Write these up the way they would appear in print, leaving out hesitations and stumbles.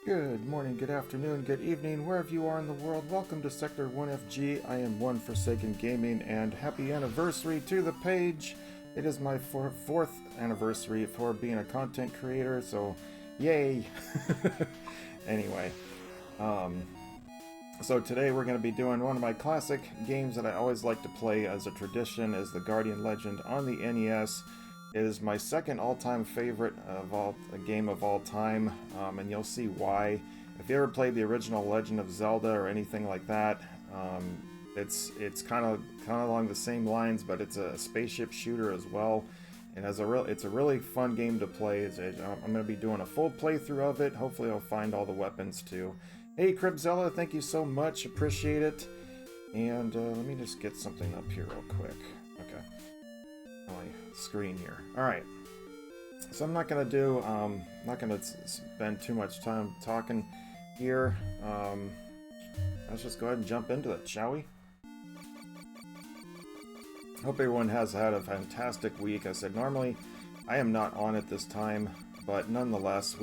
Good morning, good afternoon, good evening, wherever you are in the world. Welcome to Sector 1FG. I am One Forsaken Gaming, and happy anniversary to the page. It is my fourth anniversary for being a content creator, so yay! Anyway, um, so today we're going to be doing one of my classic games that I always like to play as a tradition, is the Guardian Legend on the NES. It is my second all-time favorite of a game of all time, and you'll see why. If you ever played the original Legend of Zelda or anything like that, it's kind of along the same lines, but it's a spaceship shooter as well, and it's a really fun game to play. I'm going to be doing a full playthrough of it. Hopefully, I'll find all the weapons too. Hey, Cribzella, thank you so much. Appreciate it. And let me just get something up here real quick. Okay. My screen here. Alright. So I'm not gonna spend too much time talking here. Let's just go ahead and jump into it, shall we? Hope everyone has had a fantastic week. I said normally I am not on it this time, but nonetheless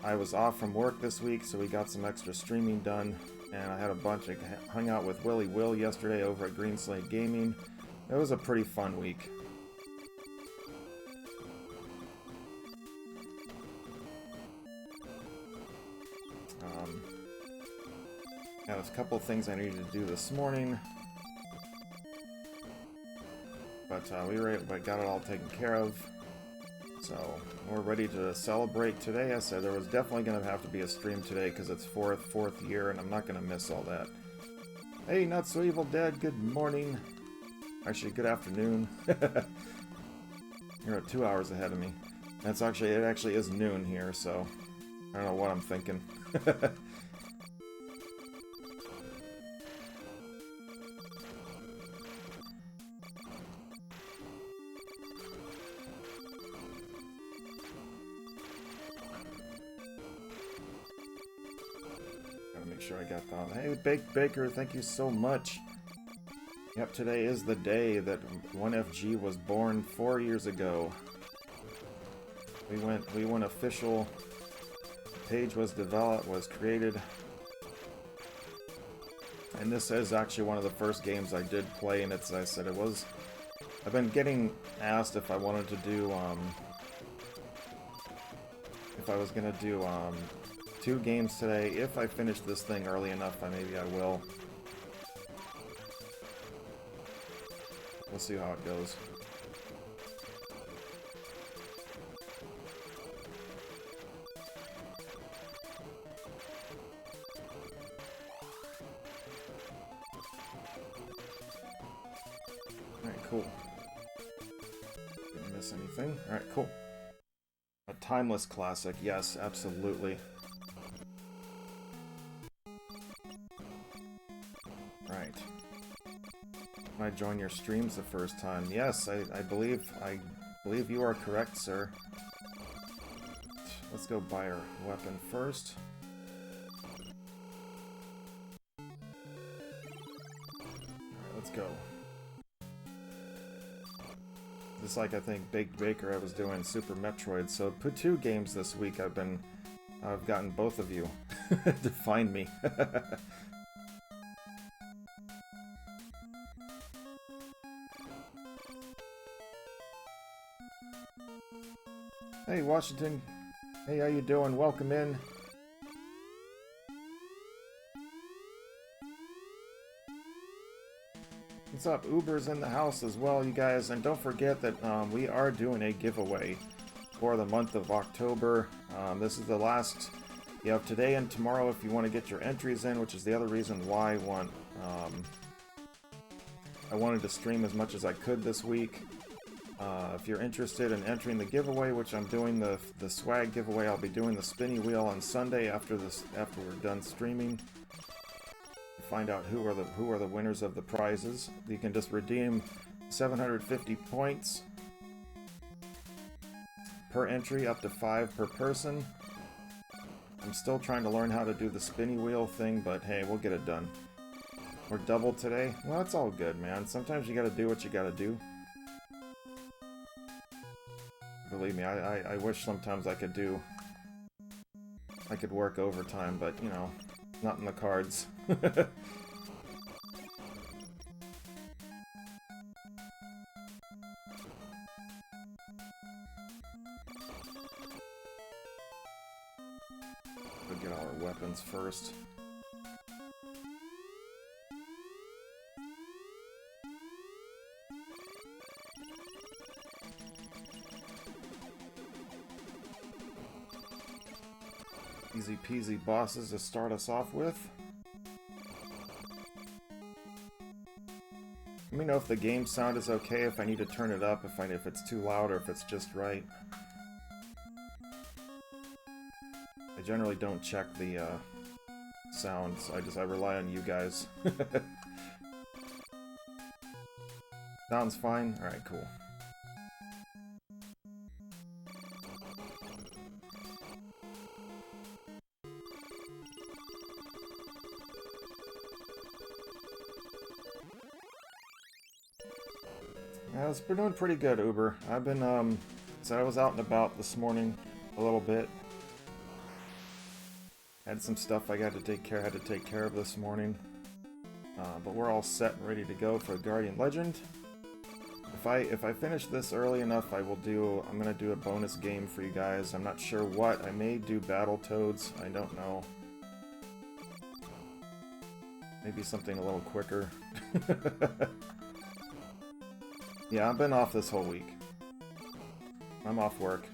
I was off from work this week, so we got some extra streaming done, and I had hung out with Willy Will yesterday over at Green Slate Gaming. It was a pretty fun week. Had a couple things I needed to do this morning, but we got it all taken care of. So we're ready to celebrate today. I said there was definitely going to have to be a stream today because it's fourth year, and I'm not going to miss all that. Hey, Not So Evil Dead, good morning. Actually, good afternoon. You're 2 hours ahead of me. It actually is noon here, so I don't know what I'm thinking. Gotta make sure I got that. Hey, Baked Baker, thank you so much. Yep, today is the day that 1FG was born 4 years ago. We went official. The page was created. And this is actually one of the first games I did play, and I've been getting asked if I wanted to do, if I was gonna do, 2 games today. If I finish this thing early enough, maybe I will. We'll see how it goes. Alright, cool. Didn't miss anything. Alright, cool. A timeless classic, yes, absolutely. Right. I join your streams the first time. Yes, I believe you are correct, sir. Let's go buy our weapon first. Alright, let's go. Just like I think Baked Baker, I was doing Super Metroid, so put 2 games this week. I've gotten both of you to find me. Hey, Washington. Hey, how you doing? Welcome in. What's up? Uber's in the house as well, you guys. And don't forget that we are doing a giveaway for the month of October. This is the last. You have today and tomorrow if you want to get your entries in, which is the other reason why I wanted to stream as much as I could this week. If you're interested in entering the giveaway, which I'm doing the swag giveaway, I'll be doing the spinny wheel on Sunday after we're done streaming. To find out who are the winners of the prizes. You can just redeem 750 points per entry, up to 5 per person. I'm still trying to learn how to do the spinny wheel thing, but hey, we'll get it done. We're double today. Well, it's all good, man. Sometimes you gotta do what you gotta do. Believe me, I wish sometimes I could do I could work overtime, but, you know, not in the cards. We'll get all our weapons first. Easy peasy bosses to start us off with. Let me know if the game sound is okay, if I need to turn it up, if it's too loud or if it's just right. I generally don't check the sounds. I rely on you guys. Sounds fine? Alright, cool. Yeah, it's been doing pretty good, Uber. I've been, so I was out and about this morning a little bit. Had some stuff I had to take care of this morning. But we're all set and ready to go for Guardian Legend. If I finish this early enough, I'm gonna do a bonus game for you guys. I'm not sure what. I may do Battletoads. I don't know. Maybe something a little quicker. Yeah, I've been off this whole week. I'm off work.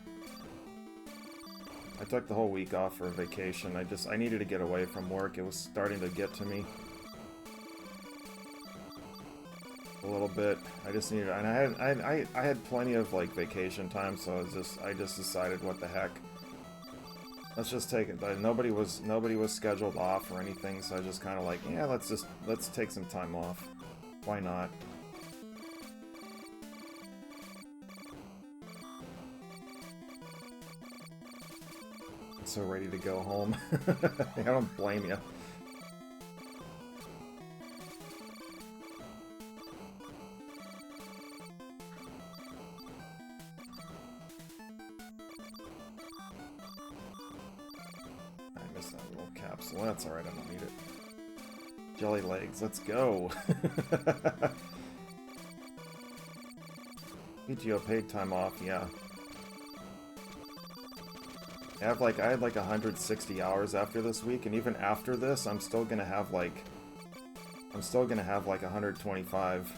I took the whole week off for a vacation. I needed to get away from work. It was starting to get to me a little bit. I just needed, and I had plenty of like vacation time, so I just decided, what the heck, let's just take it. Nobody was scheduled off or anything, so I just kind of like, yeah, let's take some time off. Why not? So ready to go home. I don't blame you. I missed that little capsule. That's alright, I don't need it. Jelly legs, let's go. PTO paid time off, yeah. I had like 160 hours after this week, and even after this, I'm still gonna have like 125.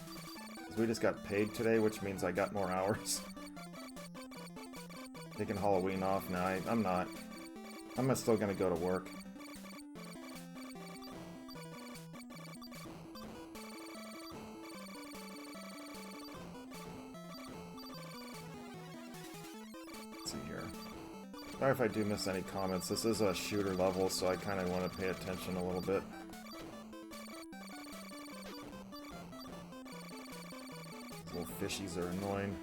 Because we just got paid today, which means I got more hours. Taking Halloween off now. I'm not. I'm still gonna go to work. Let's see here. Sorry if I do miss any comments. This is a shooter level, so I kind of want to pay attention a little bit. These little fishies are annoying.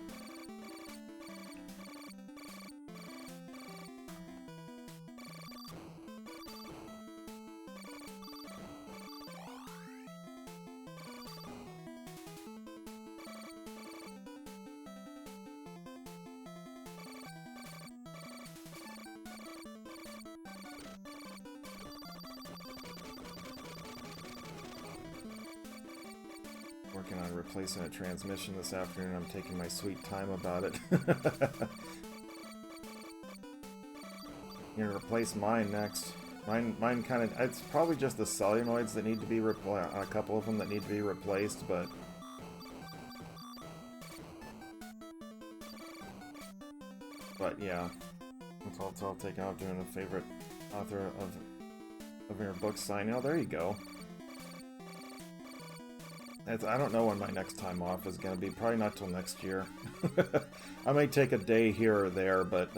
Working on replacing a transmission this afternoon. I'm taking my sweet time about it. Gonna replace mine next. Mine kind of, it's probably just the solenoids that need to be replaced. A couple of them that need to be replaced, but yeah, it's all taken off doing a favorite author of your book signing. Oh, there you go. I don't know when my next time off is going to be. Probably not till next year. I may take a day here or there, but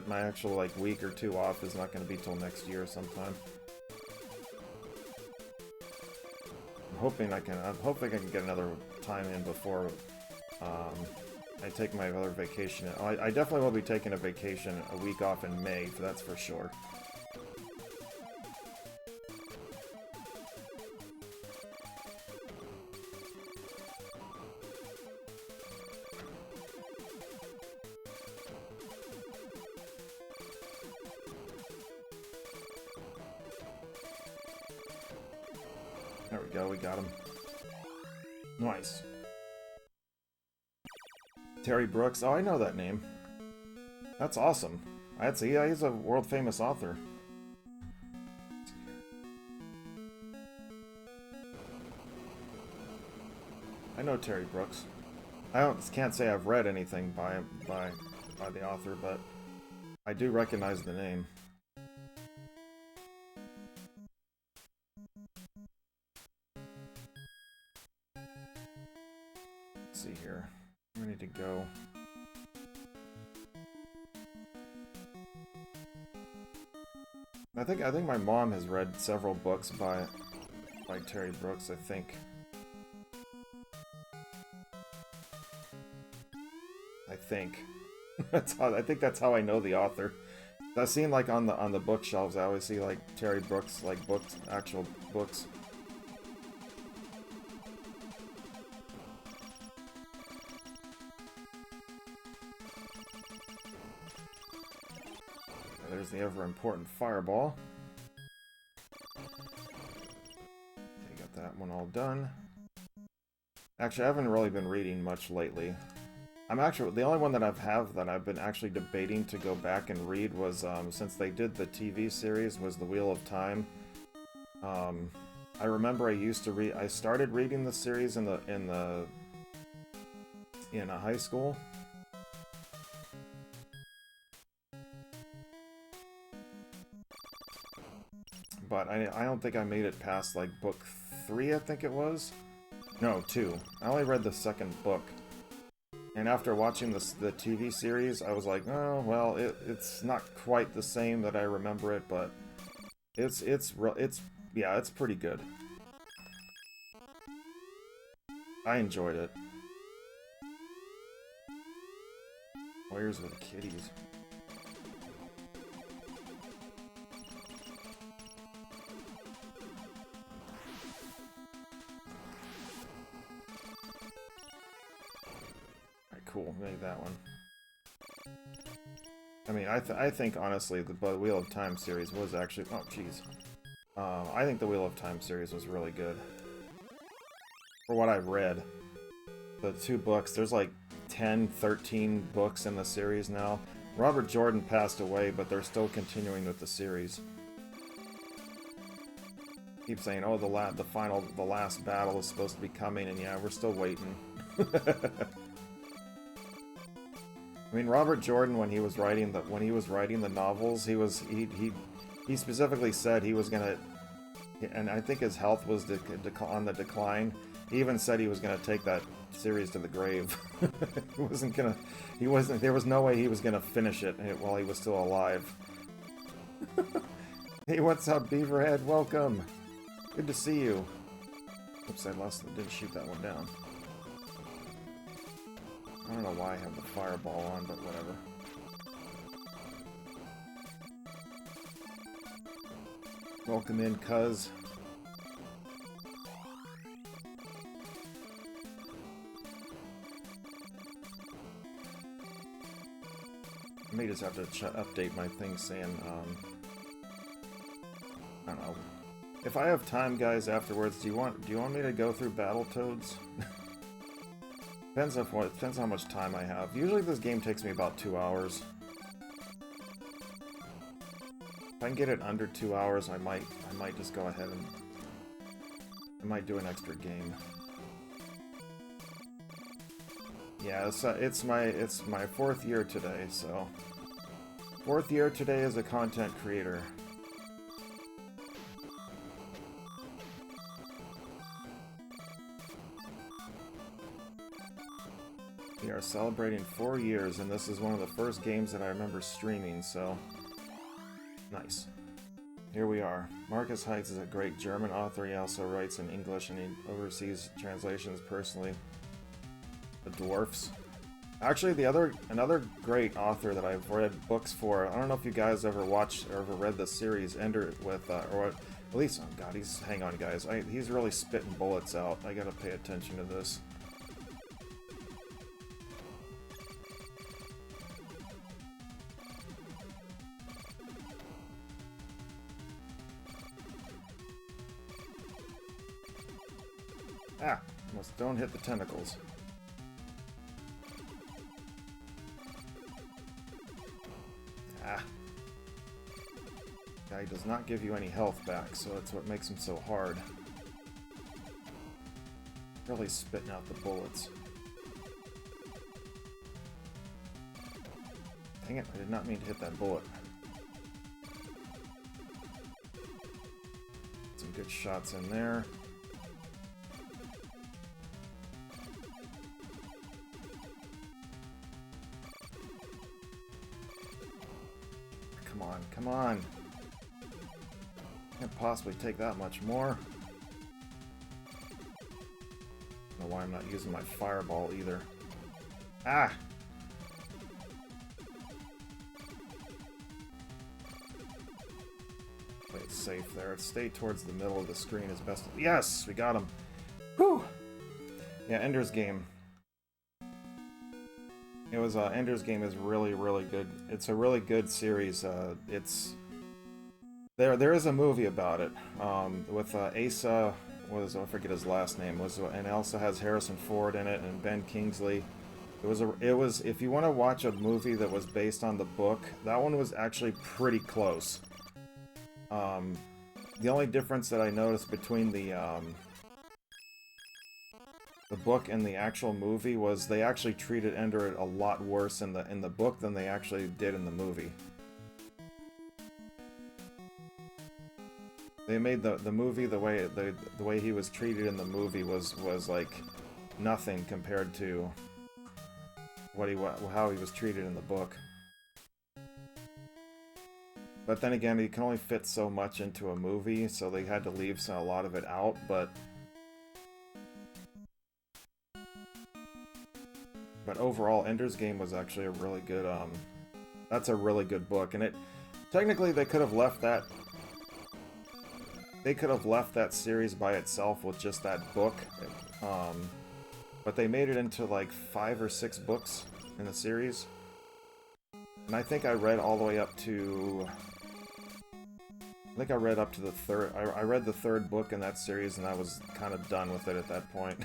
my actual like week or two off is not going to be till next year sometime. I'm hoping I can get another time in before I take my other vacation. I definitely will be taking a vacation, a week off in May, that's for sure. There we go, we got him. Nice. Terry Brooks. Oh, I know that name. That's awesome. Yeah, he's a world-famous author. I know Terry Brooks. Can't say I've read anything by the author, but I do recognize the name. Let's see here. We need to go. I think my mom has read several books by Terry Brooks, I think. I think that's how I know the author. I've seen like on the bookshelves, I always see like Terry Brooks like books, actual books. There's the ever important fireball. Okay, got that one all done. Actually, I haven't really been reading much lately. The only one that I've been actually debating to go back and read was, since they did the TV series, was The Wheel of Time. I remember I started reading the series in high school. But I don't think I made it past like book 3, I think it was. No, 2. I only read the second book. And after watching the TV series, I was like, oh, well, it's not quite the same that I remember it, but it's pretty good. I enjoyed it. Warriors with kitties. Cool, made that one. I mean, I think honestly the Wheel of Time series was actually... Oh, jeez. I think the Wheel of Time series was really good. For what I've read. The 2 books, there's like 10, 13 books in the series now. Robert Jordan passed away, but they're still continuing with the series. Keep saying, oh, the last battle is supposed to be coming, and yeah, we're still waiting. I mean, Robert Jordan, when he was writing the novels, he specifically said he was gonna, and I think his health was on the decline. He even said he was gonna take that series to the grave. There was no way he was gonna finish it while he was still alive. Hey, what's up, Beaverhead? Welcome. Good to see you. Oops, I didn't shoot that one down. I don't know why I have the fireball on, but whatever. Welcome in, cuz. I may just have to update my thing saying, I don't know. If I have time, guys, afterwards, do you want me to go through Battletoads? Depends how much time I have. Usually this game takes me about 2 hours. If I can get it under 2 hours, I might just go ahead and I might do an extra game. Yeah, it's my 4th year today, so 4th year today as a content creator. We are celebrating 4 years, and this is one of the first games that I remember streaming, so... Nice. Here we are. Marcus Heitz is a great German author. He also writes in English, and he oversees translations personally. The Dwarfs. Actually, another great author that I've read books for, I don't know if you guys ever watched or ever read the series Ender with, or at least, oh god, hang on guys, he's really spitting bullets out. I gotta pay attention to this. Ah! Almost don't hit the tentacles. Ah. Guy does not give you any health back, so that's what makes him so hard. Really spitting out the bullets. Dang it, I did not mean to hit that bullet. Some good shots in there. Come on, come on. Can't possibly take that much more. Don't know why I'm not using my fireball either. Ah! Play it safe there. Stay towards the middle of the screen as best. Yes! We got him! Whew! Yeah, Ender's Game. It was, Ender's Game is really, really good. It's a really good series. It's... There is a movie about it, with, Asa... I forget his last name, and it also has Harrison Ford in it, and Ben Kingsley. It was, if you want to watch a movie that was based on the book, that one was actually pretty close. The only difference that I noticed between the book and the actual movie was they actually treated Ender a lot worse in the book than they actually did in the movie. They made the movie the way he was treated in the movie was like nothing compared to how he was treated in the book. But then again, he can only fit so much into a movie, so they had to leave a lot of it out, but overall, Ender's Game was actually a really good, that's a really good book, and technically they could have left that series by itself with just that book, but they made it into like 5 or 6 books in the series, and I think I read all the way up to... I think I read up to the third... I read the 3rd book in that series, and I was kind of done with it at that point.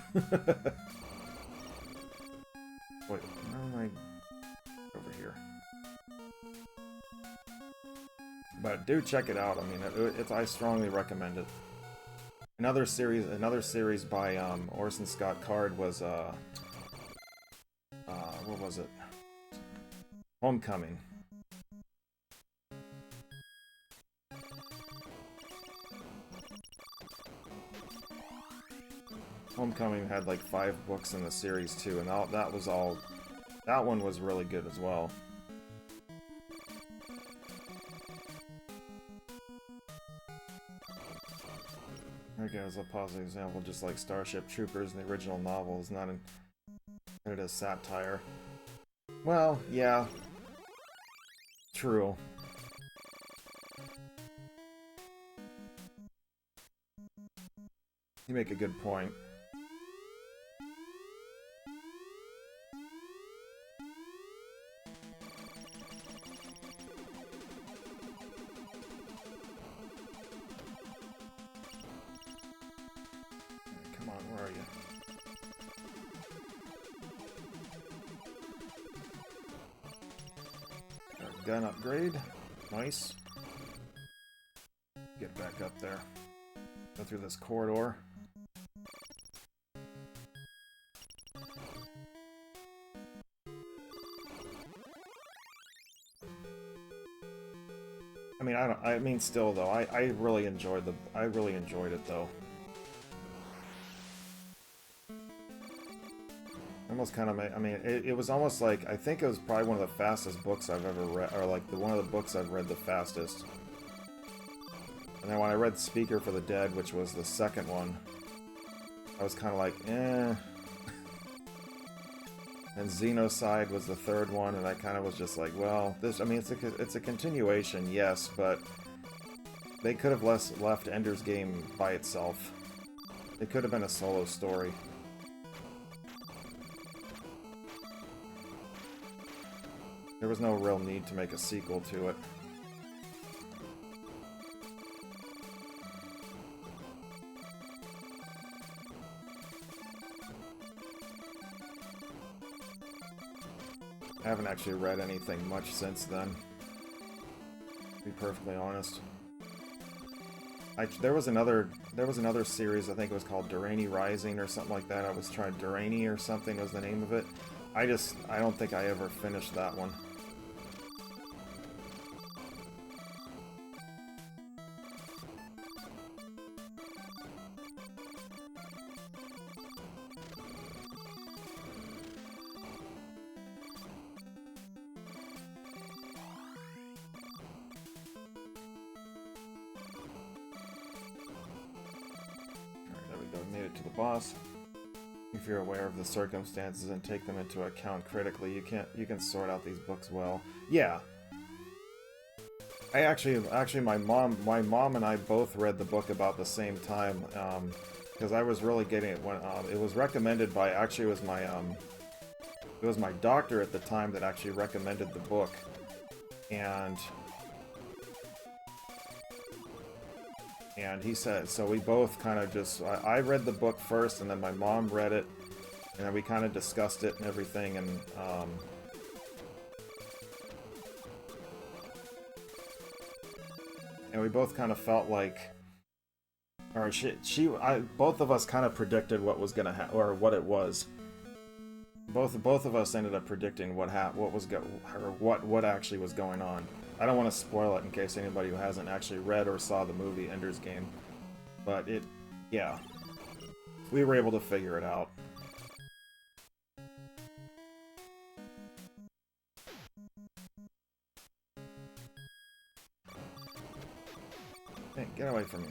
Wait, where am I? Over here. But do check it out. I mean, I strongly recommend it. Another series by Orson Scott Card was what was it? Homecoming. Homecoming had like 5 books in the series too, and that was all. That one was really good as well. Okay, as a positive example, just like Starship Troopers in the original novel is not intended as satire. Well, yeah. True. You make a good point. Come on, where are you? Our gun upgrade. Nice. Get back up there. Go through this corridor. I mean, still though, I really enjoyed it though. Almost kind of, I mean, it was almost like, I think it was probably one of the fastest books I've ever read, or like one of the books I've read the fastest. And then when I read Speaker for the Dead, which was the second one, I was kind of like, eh. And Xenocide was the third one, and I kind of was just like, well, this, I mean, it's a continuation, yes, but they could have left Ender's Game by itself. It could have been a solo story. There was no real need to make a sequel to it. I haven't actually read anything much since then, to be perfectly honest. There was another series, I think it was called Durrani Rising or something like that. I was trying Durrani or something was the name of it. I don't think I ever finished that one. Boss. If you're aware of the circumstances and take them into account critically, you can sort out these books well. Yeah. I actually my mom and I both read the book about the same time, because I was really getting it when it was recommended by, actually it was my doctor at the time that actually recommended the book, and he said, so we both kind of just, I read the book first, and then my mom read it, and then we kind of discussed it and everything, and we both kind of felt like, or both of us kind of predicted what was gonna happen, or what it was. Both of us ended up predicting what actually was going on. I don't want to spoil it in case anybody who hasn't actually read or saw the movie Ender's Game. But yeah. We were able to figure it out. Hey, get away from me.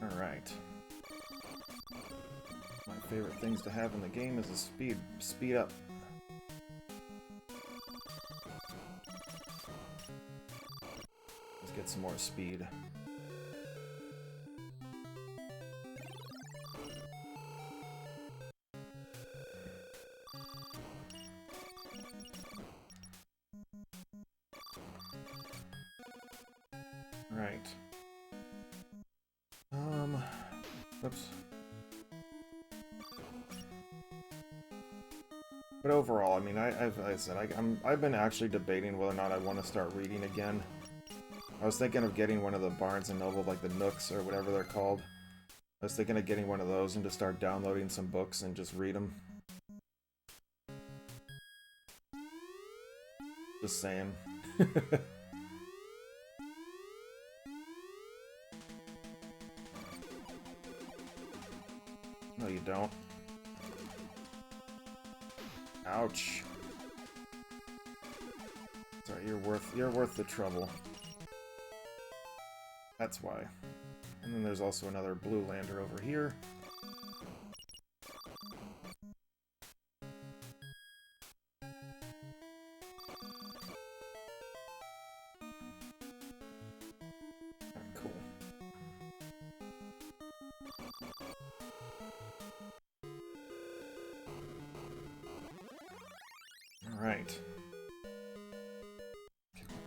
Alright. My favorite things to have in the game is a speed up. Get some more speed. Right. Oops. But overall, I mean, I've been actually debating whether or not I want to start reading again. I was thinking of getting one of the Barnes & Noble, like the Nooks or whatever they're called. I was thinking of getting one of those and to start downloading some books and just read them. Just saying. No, you don't. Ouch. Sorry, you're worth the trouble. That's why. And then there's also another blue lander over here. Cool. Alright.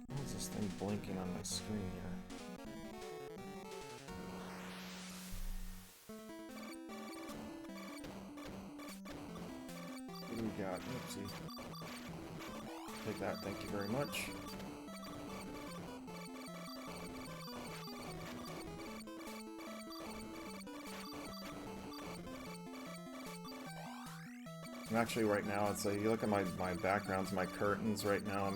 Why is this thing blinking on my screen here? Got, oopsie. Take that, thank you very much. I'm actually right now, it's like, you look at my backgrounds, my curtains right now, I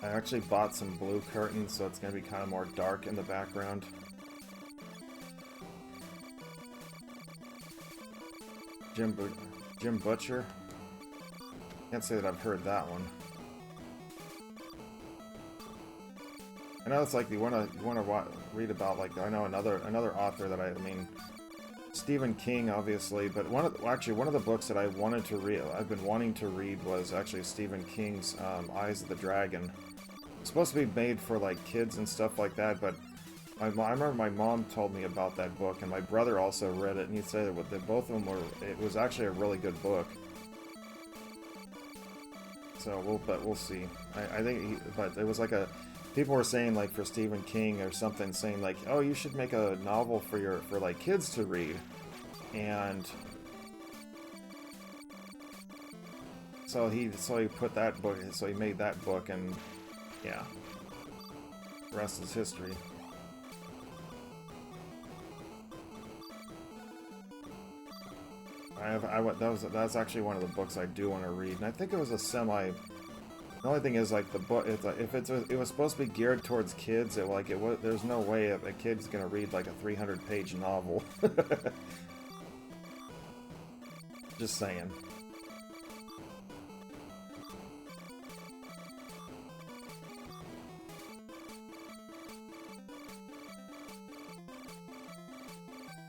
actually bought some blue curtains, so it's going to be kind of more dark in the background. Jim Butcher? Can't say that I've heard that one. I know it's like you want to read about, like, I know another author that I mean, Stephen King, obviously, but one of the books that I've been wanting to read was actually Stephen King's Eyes of the Dragon. It's supposed to be made for like kids and stuff like that, but I remember my mom told me about that book, and my brother also read it, and he said that both of them it was actually a really good book. So we'll see. I think, but it was like people were saying, like, for Stephen King or something, saying like, oh, you should make a novel for like kids to read, and so he put that book, so he made that book, and yeah, the rest is history. That's actually one of the books I do want to read, and I think it was a semi. The only thing is, like, the book, if it was supposed to be geared towards kids, there's no way a kid's gonna read like a 300-page novel. Just saying.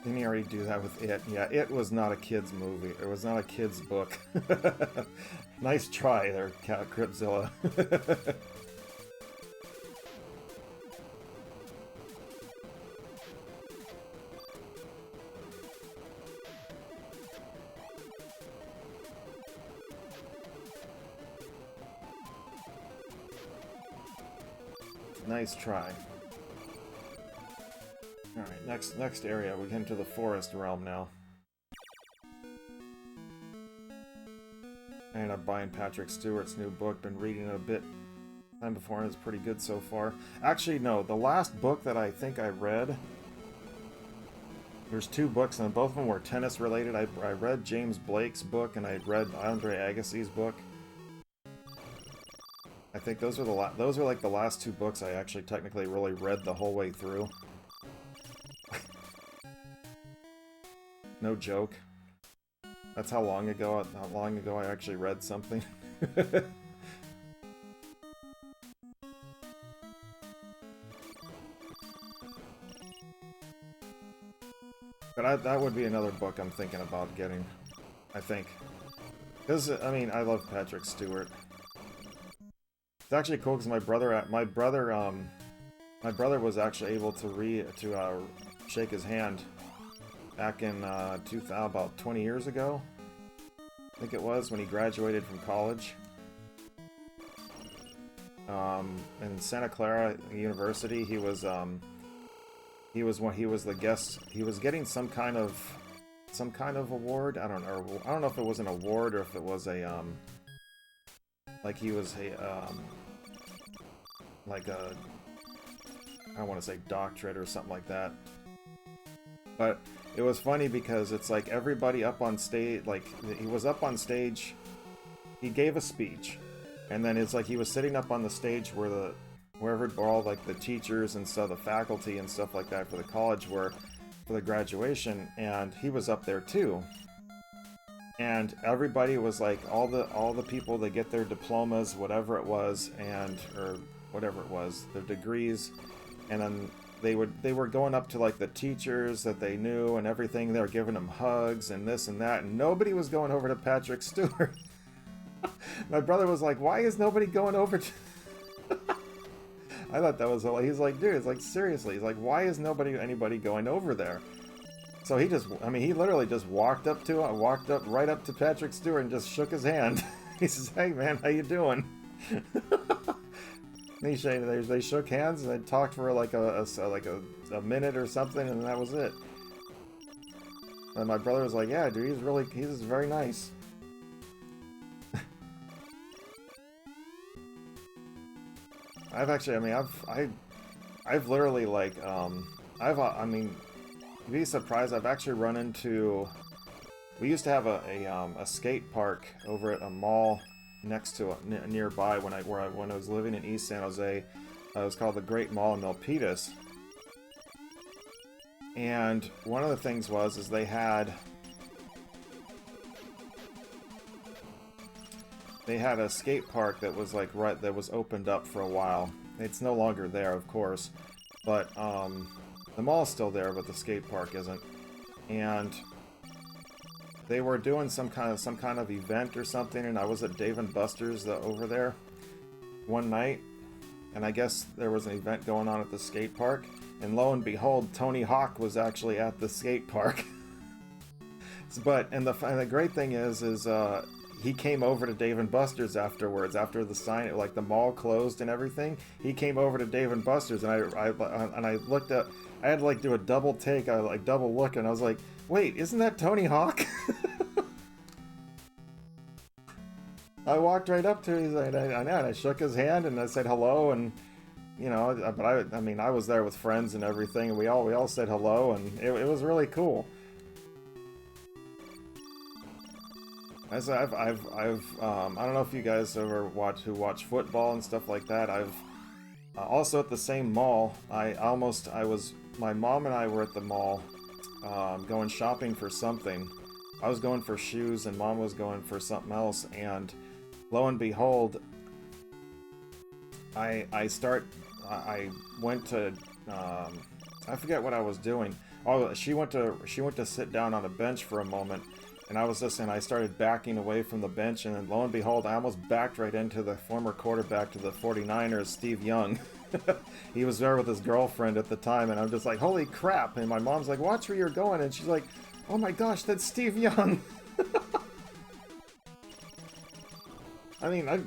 Didn't he already do that with It? Yeah, It was not a kid's movie. It was not a kid's book. Nice try there, Cryptzilla. Nice try. Alright, next area. We get into the forest realm now. I ended up buying Patrick Stewart's new book. Been reading it a bit time before, and it's pretty good so far. Actually, no. The last book that I think I read... There's two books, and both of them were tennis related. I read James Blake's book, and I read Andre Agassi's book. I think those are like the last two books I actually technically really read the whole way through. No joke. That's how long ago I actually read something. But that would be another book I'm thinking about getting, I think. Because, I mean, I love Patrick Stewart. It's actually cool because my brother was actually able to shake his hand back in about 20 years ago. I think it was when he graduated from college. In Santa Clara University, he was the guest. He was getting some kind of award. I don't know if it was an award or if it was a like he was like a, I don't want to say doctorate or something like that. But it was funny because it's like everybody up on stage, like he was up on stage, he gave a speech, and then it's like he was sitting up on the stage wherever all like the teachers and stuff, the faculty and stuff like that for the college were for the graduation, and he was up there too. And everybody was like, all the people that get their diplomas, whatever it was, or whatever it was, their degrees, and then they were going up to like the teachers that they knew and everything. They were giving them hugs and this and that, and nobody was going over to Patrick Stewart. My brother was like, "Why is nobody going over to?" I thought that was he's like, dude, it's like seriously, he's like, why is anybody going over there? So he literally just walked up right up to Patrick Stewart and just shook his hand. He says, "Hey man, how you doing?" They shook hands and they talked for like a minute or something, and that was it. And my brother was like, "Yeah, dude, he's very nice." I've literally like you'd be surprised. I've actually run into. We used to have a skate park over at a mall next to nearby when I was living in East San Jose. It was called the Great Mall in Milpitas. And one of the things is they had a skate park that was like that was opened up for a while. It's no longer there, of course, but the mall's still there, but the skate park isn't. And they were doing some kind of event or something, and I was at Dave & Buster's over there one night, and I guess there was an event going on at the skate park, and lo and behold, Tony Hawk was actually at the skate park. And the great thing is he came over to Dave & Buster's afterwards, after the sign, like the mall closed and everything. He came over to Dave & Buster's, and I looked up. I had to like do a double take. I like double look, and I was like, "Wait, isn't that Tony Hawk?" I walked right up to him, and I shook his hand, and I said hello, and you know, but I mean, I was there with friends and everything, and we all said hello, and it was really cool. As I don't know if you guys ever watch football and stuff like that. I've also at the same mall. My mom and I were at the mall, going shopping for something. I was going for shoes, and Mom was going for something else, and lo and behold, I went to I forget what I was doing. Oh, she went to sit down on a bench for a moment, and I started backing away from the bench, and then lo and behold, I almost backed right into the former quarterback to the 49ers, Steve Young. He was there with his girlfriend at the time, and I'm just like, holy crap, and my mom's like, watch where you're going, and she's like, oh my gosh, that's Steve Young. I mean, I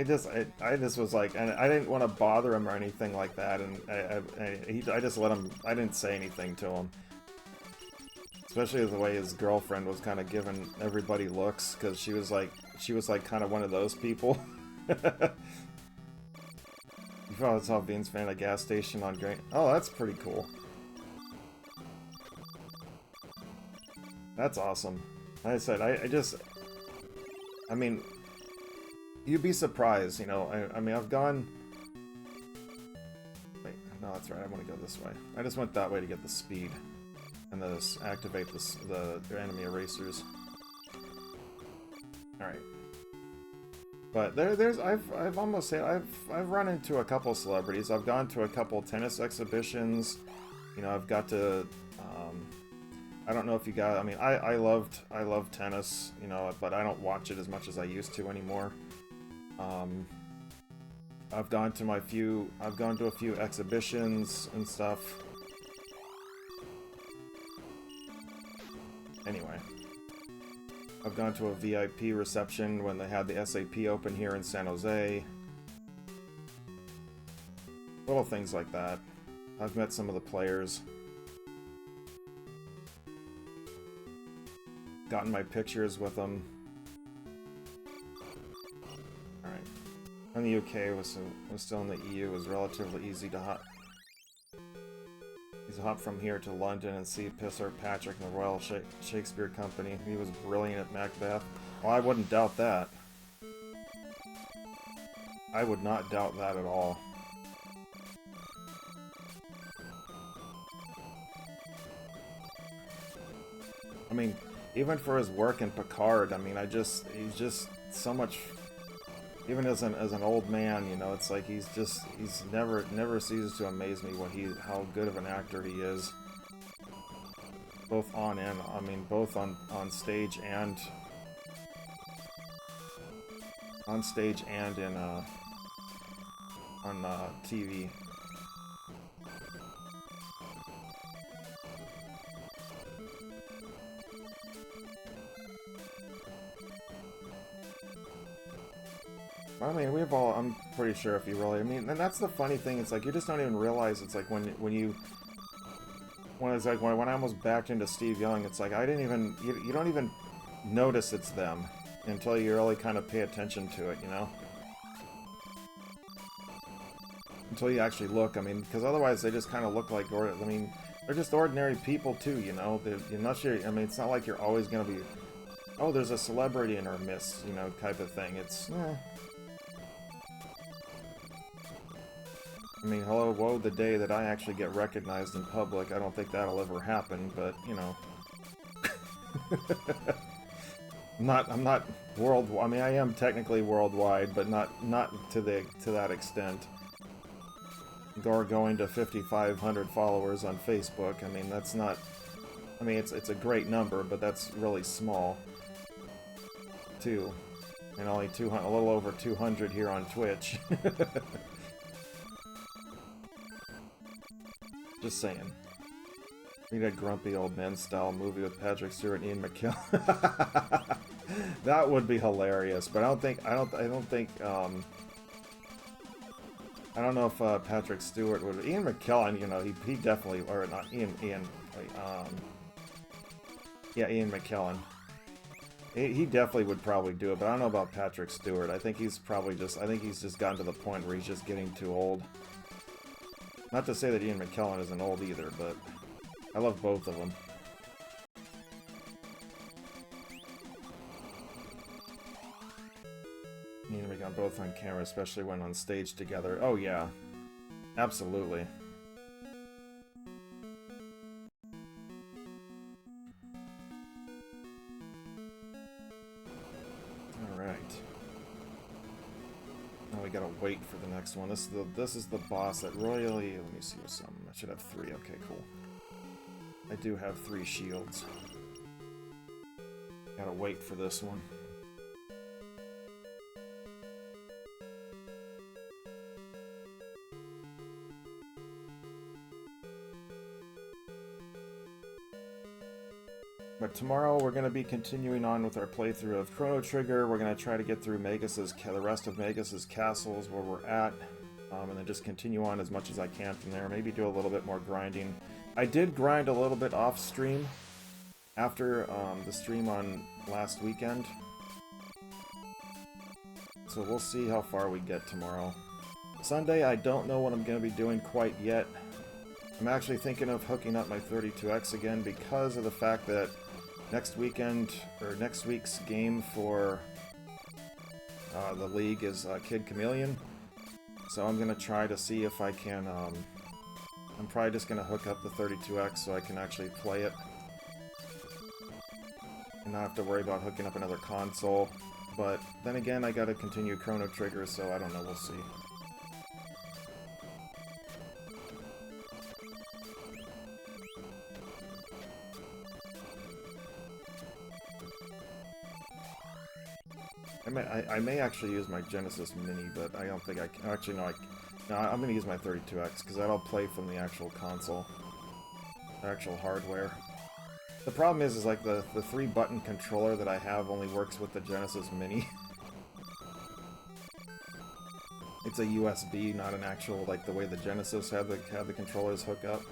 just was like, and I didn't want to bother him or anything like that, and I just let him. I didn't say anything to him, especially the way his girlfriend was kind of giving everybody looks, because she was like kind of one of those people. You probably saw Beans fan at a gas station on Green. Oh, that's pretty cool. That's awesome. Like I said, I mean, you'd be surprised, you know. I mean, I've gone. Wait, no, that's right. I want to go this way. I just went that way to get the speed and activate the enemy erasers. All right. But I've almost said I've run into a couple celebrities. I've gone to a couple tennis exhibitions. You know, I've got to. I don't know if you got. I mean, I love tennis. You know, but I don't watch it as much as I used to anymore. I've gone to a few exhibitions and stuff. Anyway. I've gone to a VIP reception when they had the SAP open here in San Jose. Little things like that. I've met some of the players. Gotten my pictures with them. Alright. And the UK was still in the EU. It was relatively easy to hop from here to London and see Sir Patrick in the Royal Shakespeare Company. He was brilliant at Macbeth. Well, I wouldn't doubt that. I would not doubt that at all. I mean, even for his work in Picard, I mean, he's just so much. Even as an old man, you know, it's like he's never ceases to amaze me how good of an actor he is. Both on stage and in on TV. I mean, I'm pretty sure if you really, I mean, and that's the funny thing, it's like, you just don't even realize, it's like, when I almost backed into Steve Young, it's like, you don't even notice it's them, until you really kind of pay attention to it, you know? Until you actually look, I mean, because otherwise they just kind of look like, I mean, they're just ordinary people too, you know? Unless I mean, it's not like you're always gonna be, oh, there's a celebrity in our midst, you know, type of thing, it's, I mean, hello, woe the day that I actually get recognized in public. I don't think that'll ever happen, but, you know. I'm not worldwide. I mean, I am technically worldwide, but not to that extent. Or going to 5,500 followers on Facebook. I mean, that's not. I mean, it's a great number, but that's really small, too. And only 200, a little over 200 here on Twitch. Just saying. We need a grumpy old man style movie with Patrick Stewart and Ian McKellen. That would be hilarious, but I don't know if Patrick Stewart would. Ian McKellen, you know, he definitely, or not Ian, yeah, Ian McKellen. He definitely would probably do it, but I don't know about Patrick Stewart. I think he's just gotten to the point where he's just getting too old. Not to say that Ian McKellen isn't old either, but I love both of them. Ian and McKellen both on camera, especially when on stage together. Oh yeah, absolutely. We gotta wait for the next one. This is the boss that royally. Let me see what's some. I should have 3. Okay, cool. I do have 3 shields. Gotta wait for this one. But tomorrow we're going to be continuing on with our playthrough of Chrono Trigger. We're going to try to get through the rest of Magus's castles where we're at, and then just continue on as much as I can from there. Maybe do a little bit more grinding. I did grind a little bit off stream after the stream on last weekend, so we'll see how far we get tomorrow. Sunday, I don't know what I'm going to be doing quite yet. I'm actually thinking of hooking up my 32X again because of the fact that next week's game for the league is Kid Chameleon. So I'm going to try to see if I can, I'm probably just going to hook up the 32X so I can actually play it. And not have to worry about hooking up another console. But then again, I got to continue Chrono Trigger, so I don't know, we'll see. I may actually use my Genesis Mini, but I don't think I can. Actually, no, I'm going to use my 32X, because that'll play from the actual console. The actual hardware. The problem is like, the 3-button controller that I have only works with the Genesis Mini. It's a USB, not an actual, like, the way the Genesis had the controllers hook up.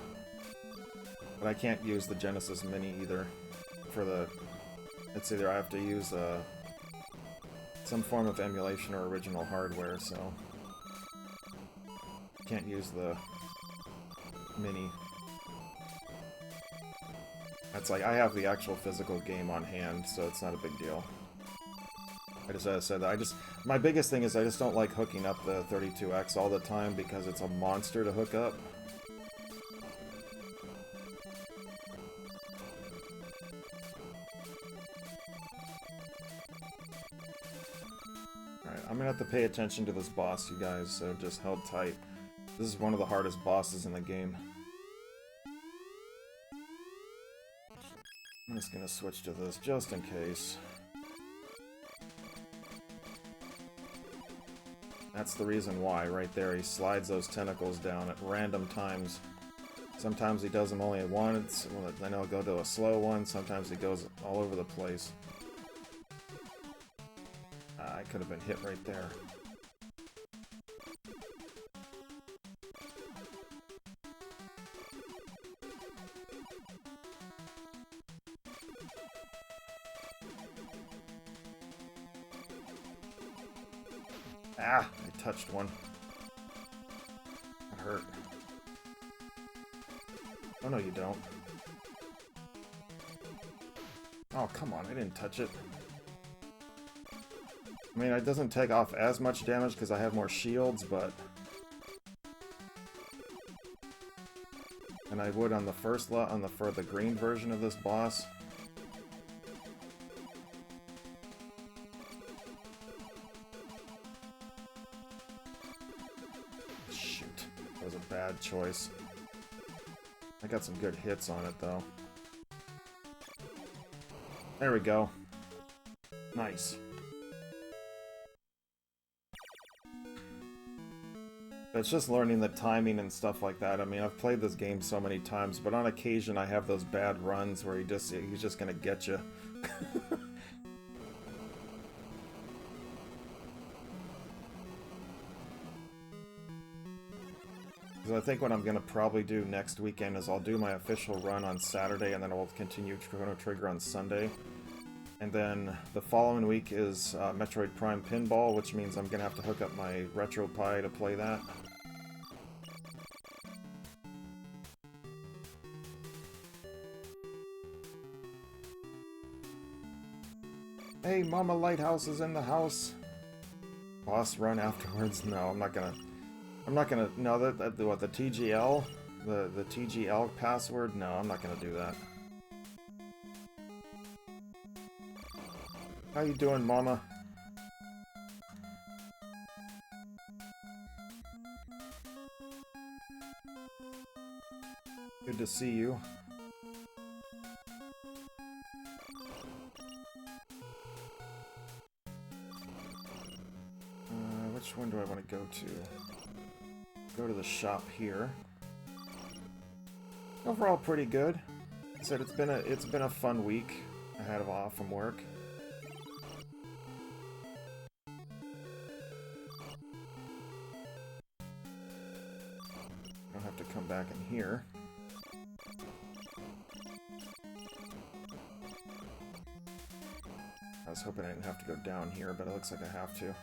But I can't use the Genesis Mini either. For the... It's either I have to use, some form of emulation or original hardware, so can't use the Mini. That's like, I have the actual physical game on hand, so it's not a big deal. As I said, my biggest thing is I just don't like hooking up the 32X all the time because it's a monster to hook up. I'm gonna have to pay attention to this boss, you guys, so just held tight. This is one of the hardest bosses in the game. I'm just gonna switch to this, just in case. That's the reason why, right there. He slides those tentacles down at random times. Sometimes he does them only at once, then he'll go to a slow one, sometimes he goes all over the place. I could have been hit right there. Ah! I touched one. That hurt. Oh no, you don't. Oh, come on, I didn't touch it. I mean, it doesn't take off as much damage because I have more shields, but... And I would on the first lot, for the green version of this boss. Shoot, that was a bad choice. I got some good hits on it, though. There we go. Nice. It's just learning the timing and stuff like that. I mean, I've played this game so many times, but on occasion I have those bad runs where he's just gonna get you. So I think what I'm gonna probably do next weekend is I'll do my official run on Saturday, and then I'll continue Chrono Trigger on Sunday. And then the following week is Metroid Prime Pinball, which means I'm gonna have to hook up my RetroPie to play that. Hey, Mama Lighthouse is in the house. Boss run afterwards? No, I'm not gonna. No, what, the TGL? The TGL password? No, I'm not gonna do that. How you doing, Mama? Good to see you. Which one do I want to go to? Go to the shop here. Overall, pretty good. I said it's been a fun week. I had off from work. I'll have to come back in here. I was hoping I didn't have to go down here, but it looks like I have to.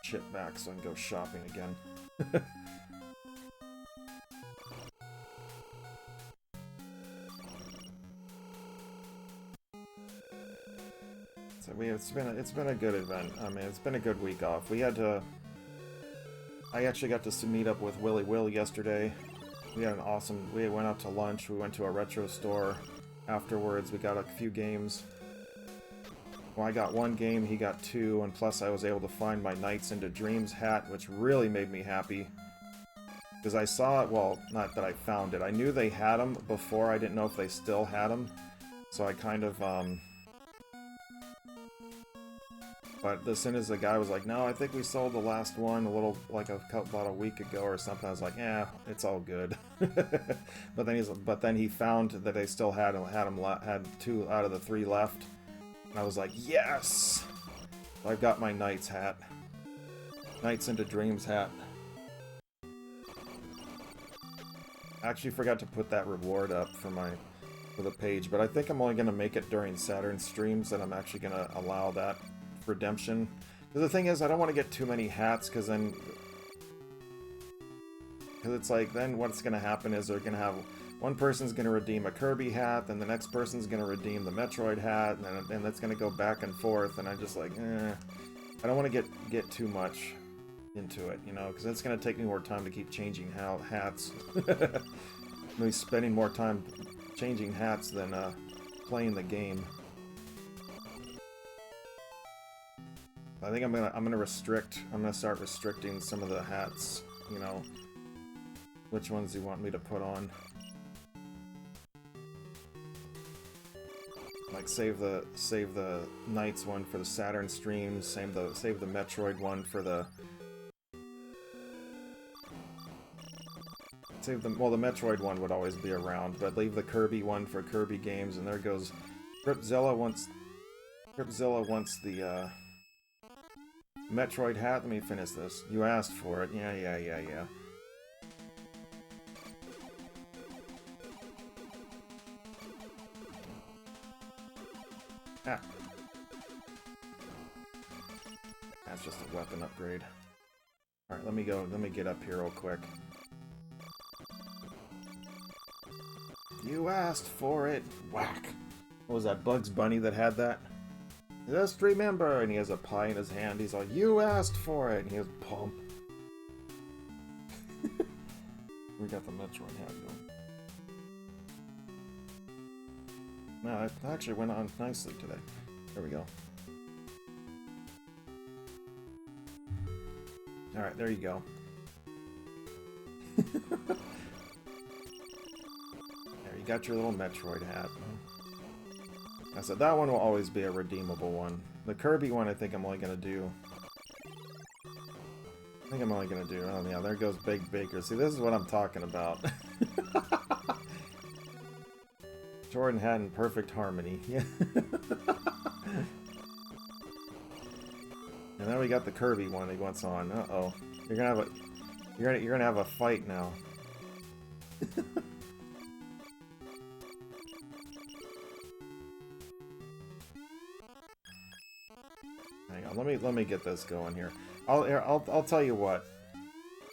Chip back so I can go shopping again. So it's been a good event. I mean, it's been a good week off. I actually got to meet up with Willy Will yesterday. We had an awesome. We went out to lunch. We went to a retro store. Afterwards, we got a few games. Well, I got one game, he got two, and plus I was able to find my Nights into Dreams hat, which really made me happy. Because I saw it, well, not that I found it. I knew they had them before, I didn't know if they still had them. So I kind of, But as soon as the guy was like, no, I think we sold the last one about a week ago or something, I was like, yeah, it's all good. But then he found that they still had two out of the three left. And I was like, yes! I've got my Knights hat. Nights into Dreams hat. I actually forgot to put that reward up for the page, but I think I'm only going to make it during Saturn streams that I'm actually going to allow that redemption. Because the thing is, I don't want to get too many hats, because it's like, then what's going to happen is they're going to have... One person's going to redeem a Kirby hat, then the next person's going to redeem the Metroid hat, and that's going to go back and forth, and I'm just like, I don't want to get too much into it, you know, because it's going to take me more time to keep changing hats. Maybe spending more time changing hats than playing the game. I think I'm gonna start restricting some of the hats, you know, which ones you want me to put on. Like save the Knights one for the Saturn streams, save the Metroid one for the the Metroid one would always be around, but leave the Kirby one for Kirby games, and there goes Ripzilla wants the Metroid hat. Let me finish this. You asked for it. Yeah. Ah. That's just a weapon upgrade. Alright, let me get up here real quick. You asked for it! Whack! What was that, Bugs Bunny that had that? Just remember! And he has a pie in his hand, he's like, you asked for it! And he has pump. We got the Metroid hat going. No, it actually went on nicely today. There we go. Alright, there you go. There, you got your little Metroid hat. I said that one will always be a redeemable one. The Kirby one I think I'm only gonna do... Oh yeah, there goes Big Baker. See, this is what I'm talking about. Jordan hat in perfect harmony. Yeah. And then we got the Kirby one he wants on. Uh-oh. You're gonna have a fight now. Hang on, let me get this going here. I'll tell you what.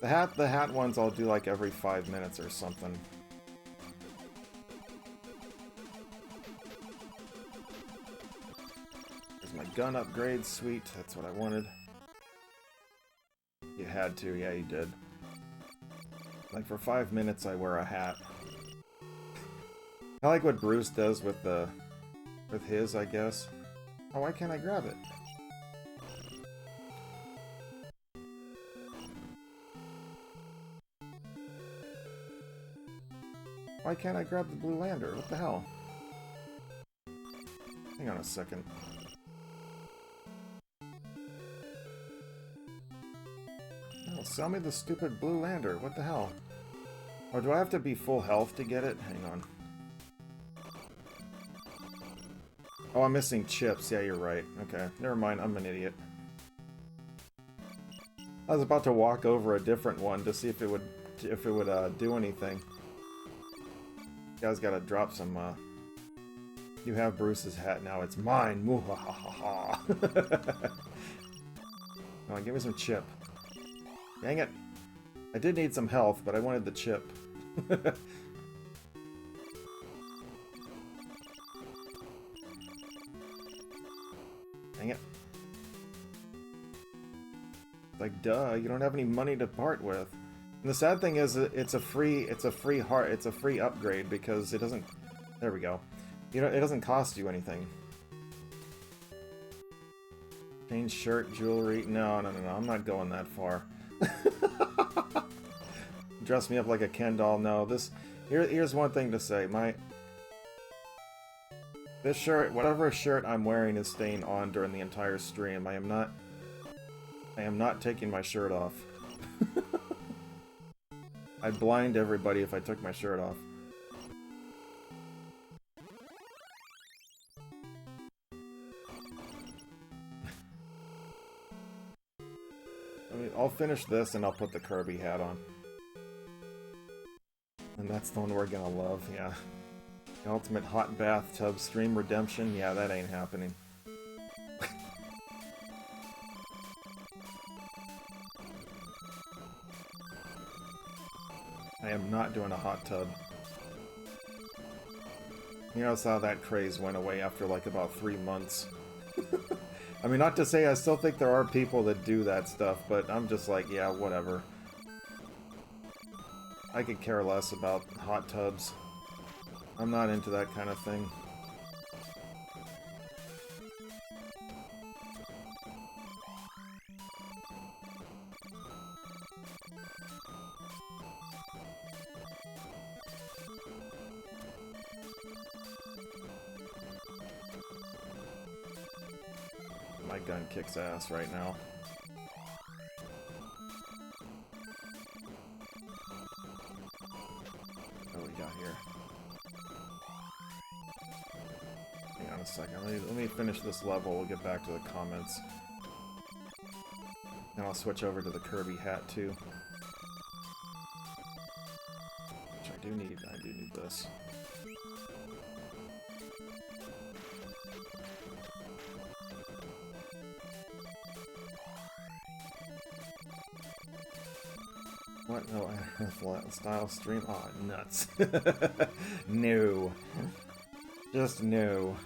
The hat ones I'll do like every 5 minutes or something. There's my gun upgrade, sweet. That's what I wanted. You had to, yeah, you did. Like for 5 minutes, I wear a hat. I like what Bruce does with his, I guess. Oh, why can't I grab it? Why can't I grab the blue lander? What the hell? Hang on a second. Oh, sell me the stupid blue lander. What the hell? Or do I have to be full health to get it? Hang on. Oh, I'm missing chips. Yeah, you're right. Okay, never mind. I'm an idiot. I was about to walk over a different one to see if it would do anything. You guys gotta drop some, You have Bruce's hat now, it's mine! Muhahaha! Come on, give me some chip. Dang it! I did need some health, but I wanted the chip. Dang it. Like, duh, you don't have any money to part with. And the sad thing is, it's a free upgrade because it doesn't. There we go. You know, it doesn't cost you anything. Change shirt, jewelry. No, I'm not going that far. Dress me up like a Ken doll. No, here's one thing to say. This shirt, whatever shirt I'm wearing, is staying on during the entire stream. I am not taking my shirt off. I'd blind everybody if I took my shirt off. I'll finish this and I'll put the Kirby hat on. And that's the one we're gonna love, yeah. The ultimate hot bathtub stream redemption? Yeah, that ain't happening. I am not doing a hot tub. You notice how that craze went away after like about 3 months. I mean, not to say I still think there are people that do that stuff, but I'm just like, yeah, whatever. I could care less about hot tubs. I'm not into that kind of thing. My gun kicks ass right now. What do we got here? Hang on a second. Let me finish this level. We'll get back to the comments. And I'll switch over to the Kirby hat too. Which I do need. I do need this. What? No, style stream? Oh, nuts. No. Just no.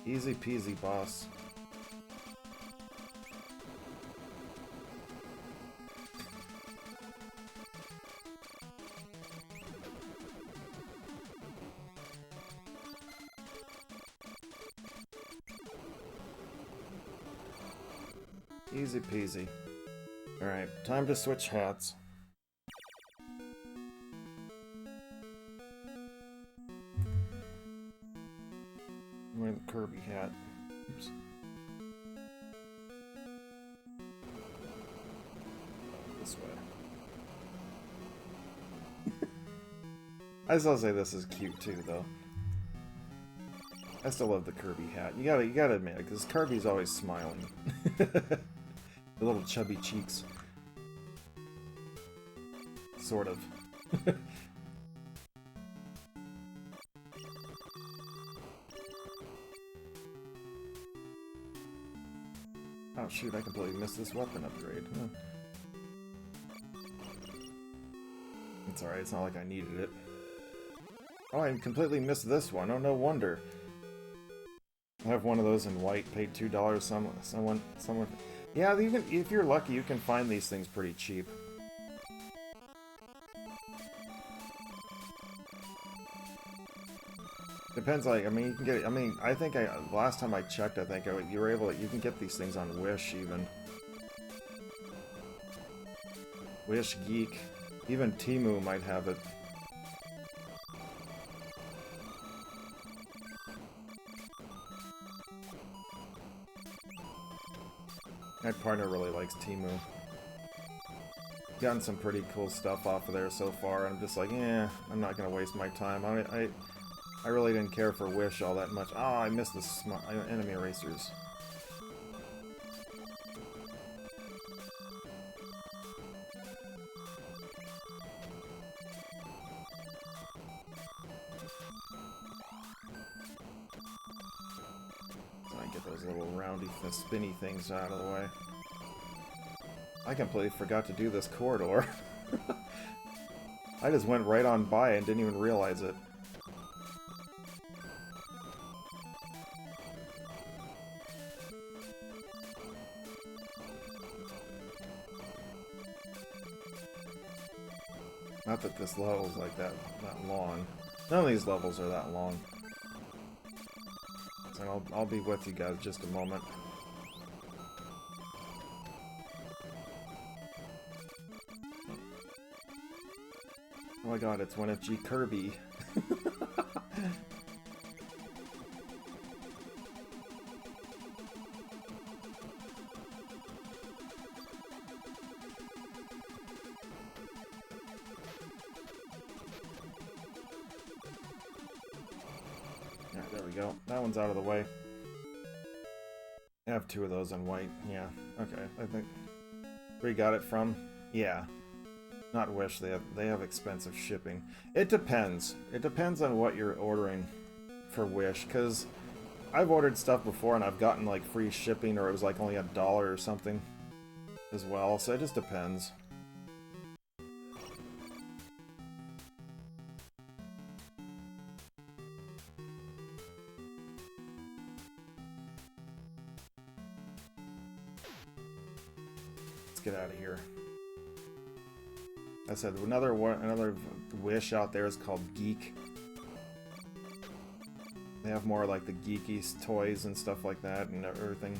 Easy peasy, boss. Easy peasy. Alright, time to switch hats. I'm wearing the Kirby hat. Oops. This way. I still say this is cute too, though. I still love the Kirby hat. You gotta admit it, because Kirby's always smiling. The The little chubby cheeks. Sort of. Oh shoot, I completely missed this weapon upgrade. Huh. It's alright, it's not like I needed it. Oh, I completely missed this one. Oh, no wonder. I have one of those in white, paid $2. Someone. Yeah, even if you're lucky, you can find these things pretty cheap. Depends, like, I mean, you can get, I mean, I think last time I checked, I think you were able to, you can get these things on Wish, even. Wish, Geek, even Temu might have it. My partner really likes Temu. Gotten some pretty cool stuff off of there so far, and I'm just like, eh, I'm not gonna waste my time. I really didn't care for Wish all that much. Oh, I missed the enemy erasers. So I get those little roundy, spinny things out of the way. I completely forgot to do this corridor. I just went right on by and didn't even realize it. Not that this level is like that long. None of these levels are that long. So I'll be with you guys just a moment. Oh my god, it's 1FG Kirby. Yeah, there we go. That one's out of the way. I have two of those in white. Yeah, okay. I think... Where you got it from? Yeah. Not Wish, they have expensive shipping. It depends. It depends on what you're ordering for Wish, because I've ordered stuff before and I've gotten like free shipping, or it was like only $1 or something as well, so it just depends. Let's get out of here. I said another Wish out there is called Geek. They have more like the geeky toys and stuff like that and everything.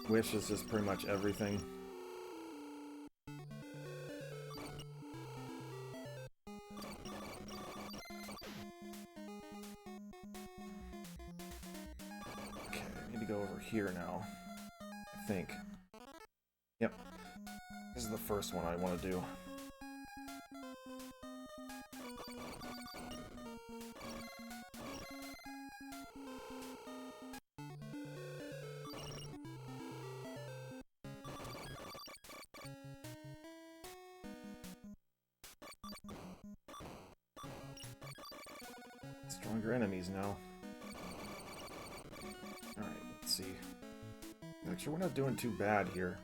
Wish is just pretty much everything. Okay, I need to go over here now. I think. Yep. This is the first one I want to do. Stronger enemies now. Alright, let's see. Actually, we're not doing too bad here.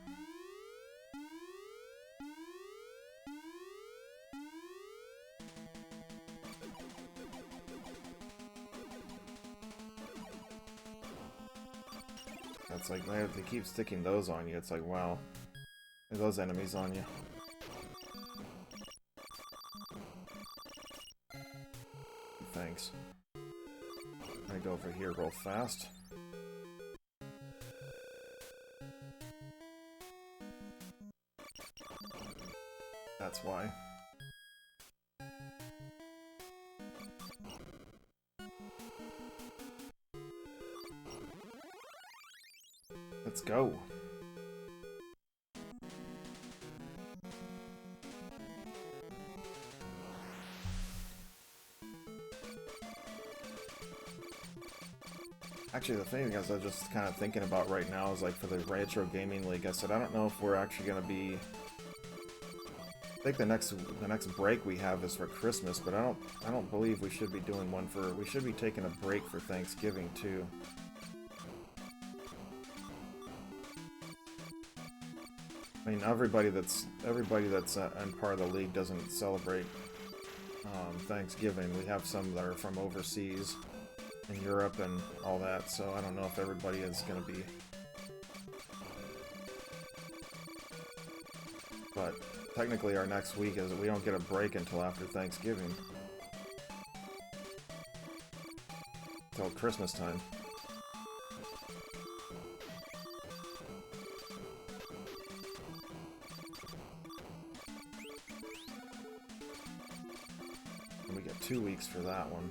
It's like, they keep sticking those on you. It's like, wow. Are those enemies on you? Thanks. I'm gonna go over here real fast. That's why. Let's go. Actually, the thing is, I'm just kind of thinking about right now is like for the Retro Gaming League. I said I don't know if we're actually going to be. I think the next break we have is for Christmas, but I don't believe we should be doing one for. We should be taking a break for Thanksgiving too. I mean, everybody that's in part of the league doesn't celebrate Thanksgiving. We have some that are from overseas, in Europe and all that, so I don't know if everybody is going to be. But technically our next week is we don't get a break until after Thanksgiving. Until Christmas time. And we get 2 weeks for that one.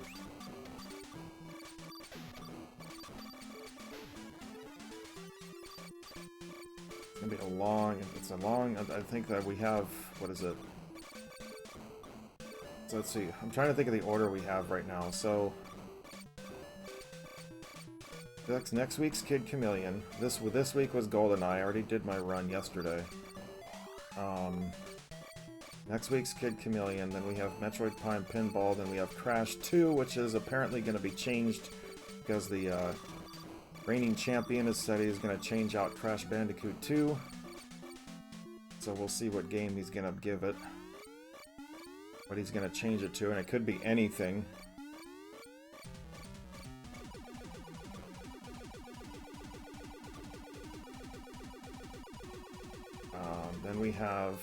It's a long, I think that we have, what is it? So let's see, I'm trying to think of the order we have right now. So, next week's Kid Chameleon. This week was GoldenEye. I already did my run yesterday. Next week's Kid Chameleon, then we have Metroid Prime Pinball, then we have Crash 2, which is apparently going to be changed because the reigning champion has said he's going to change out Crash Bandicoot 2. So we'll see what game he's going to give it. What he's going to change it to, and it could be anything. Then we have...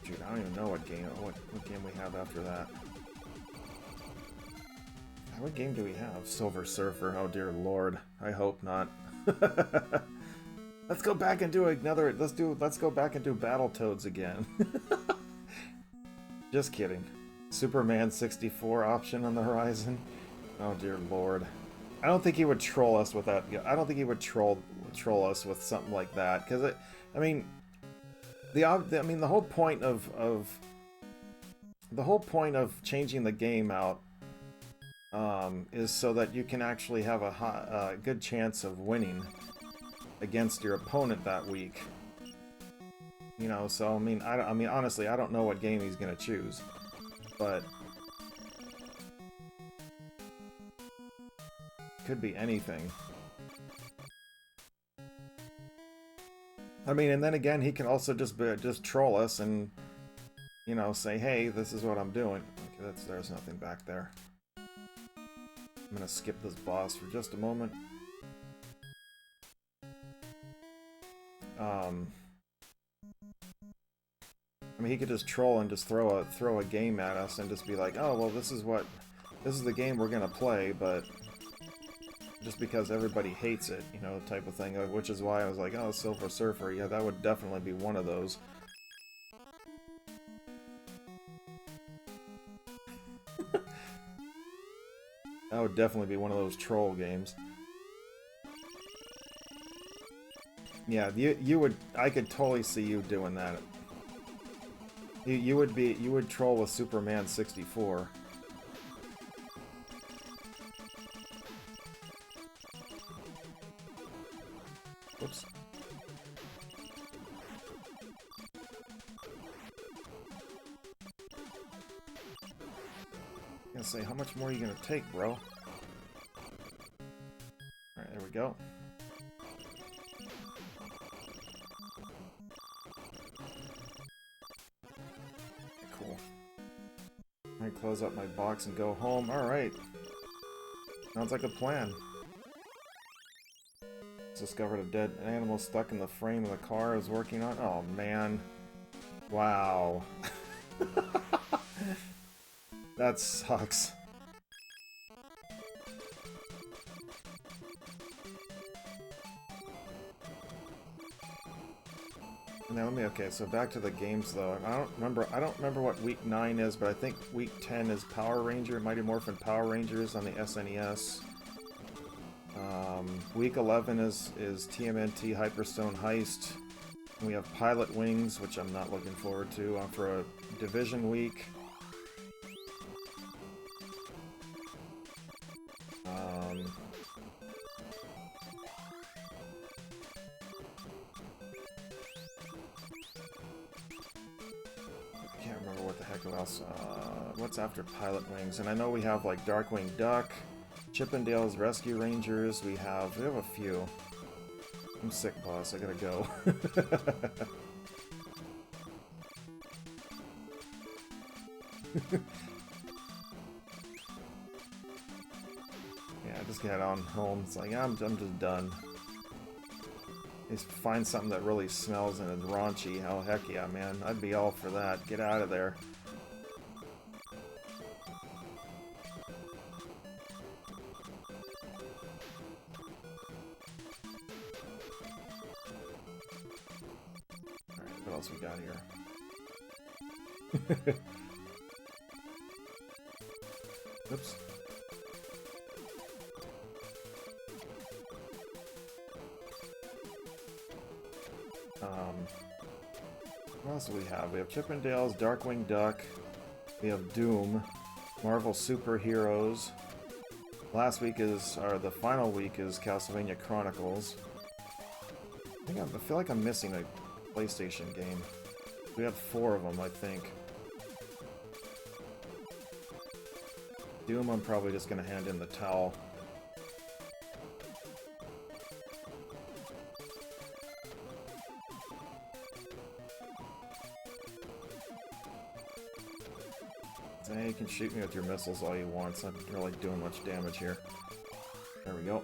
Dude, I don't even know what game we have after that. What game do we have? Silver Surfer. Oh dear lord. I hope not. Let's go back and do another. Let's go back and do Battletoads again. Just kidding. Superman 64 option on the horizon. Oh dear lord. I don't think he would troll us with that. I don't think he would troll us with something like that. Because I mean, the whole point of changing the game out is so that you can actually have a good chance of winning against your opponent that week. You know, so I mean, honestly, I don't know what game he's gonna choose, but could be anything. I mean, and then again, he can also just troll us and, you know, say, "Hey, this is what I'm doing." Okay, there's nothing back there. I'm gonna skip this boss for just a moment. I mean, he could just troll and just throw a game at us and just be like, "Oh, well, this is the game we're gonna play," but just because everybody hates it, you know, type of thing. Which is why I was like, "Oh, Silver Surfer, yeah, that would definitely be one of those." That would definitely be one of those troll games. Yeah, you would. I could totally see you doing that. You would troll with Superman 64. Whoops. I'm gonna say, how much more are you gonna take, bro? Alright, there we go. Cool. Alright, close up my box and go home. Alright. Sounds like a plan. Discovered a dead animal stuck in the frame of the car I was working on. Oh, man. Wow. That sucks. Now okay, so back to the games though. I don't remember what week 9 is, but I think week 10 is Power Ranger, Mighty Morphin Power Rangers on the SNES. Week 11 is TMNT Hyperstone Heist. And we have Pilot Wings, which I'm not looking forward to, for a Division week. who else? What's after Pilot Wings? And I know we have like Darkwing Duck, Chippendales Rescue Rangers. We have a few. I'm sick, boss. I gotta go. Yeah, just get on home. It's like I'm just done. Just find something that really smells and is raunchy. Oh heck yeah, man! I'd be all for that. Get out of there. All right, what else we got here? Oops. What else do we have? We have Chippendales, Darkwing Duck, we have Doom, Marvel Superheroes. Last week is, or the final week is Castlevania Chronicles. I feel like I'm missing a PlayStation game. We have 4 of them, I think. Doom, I'm probably just gonna hand in the towel. Hey, you can shoot me with your missiles all you want, so I'm not really doing much damage here. There we go.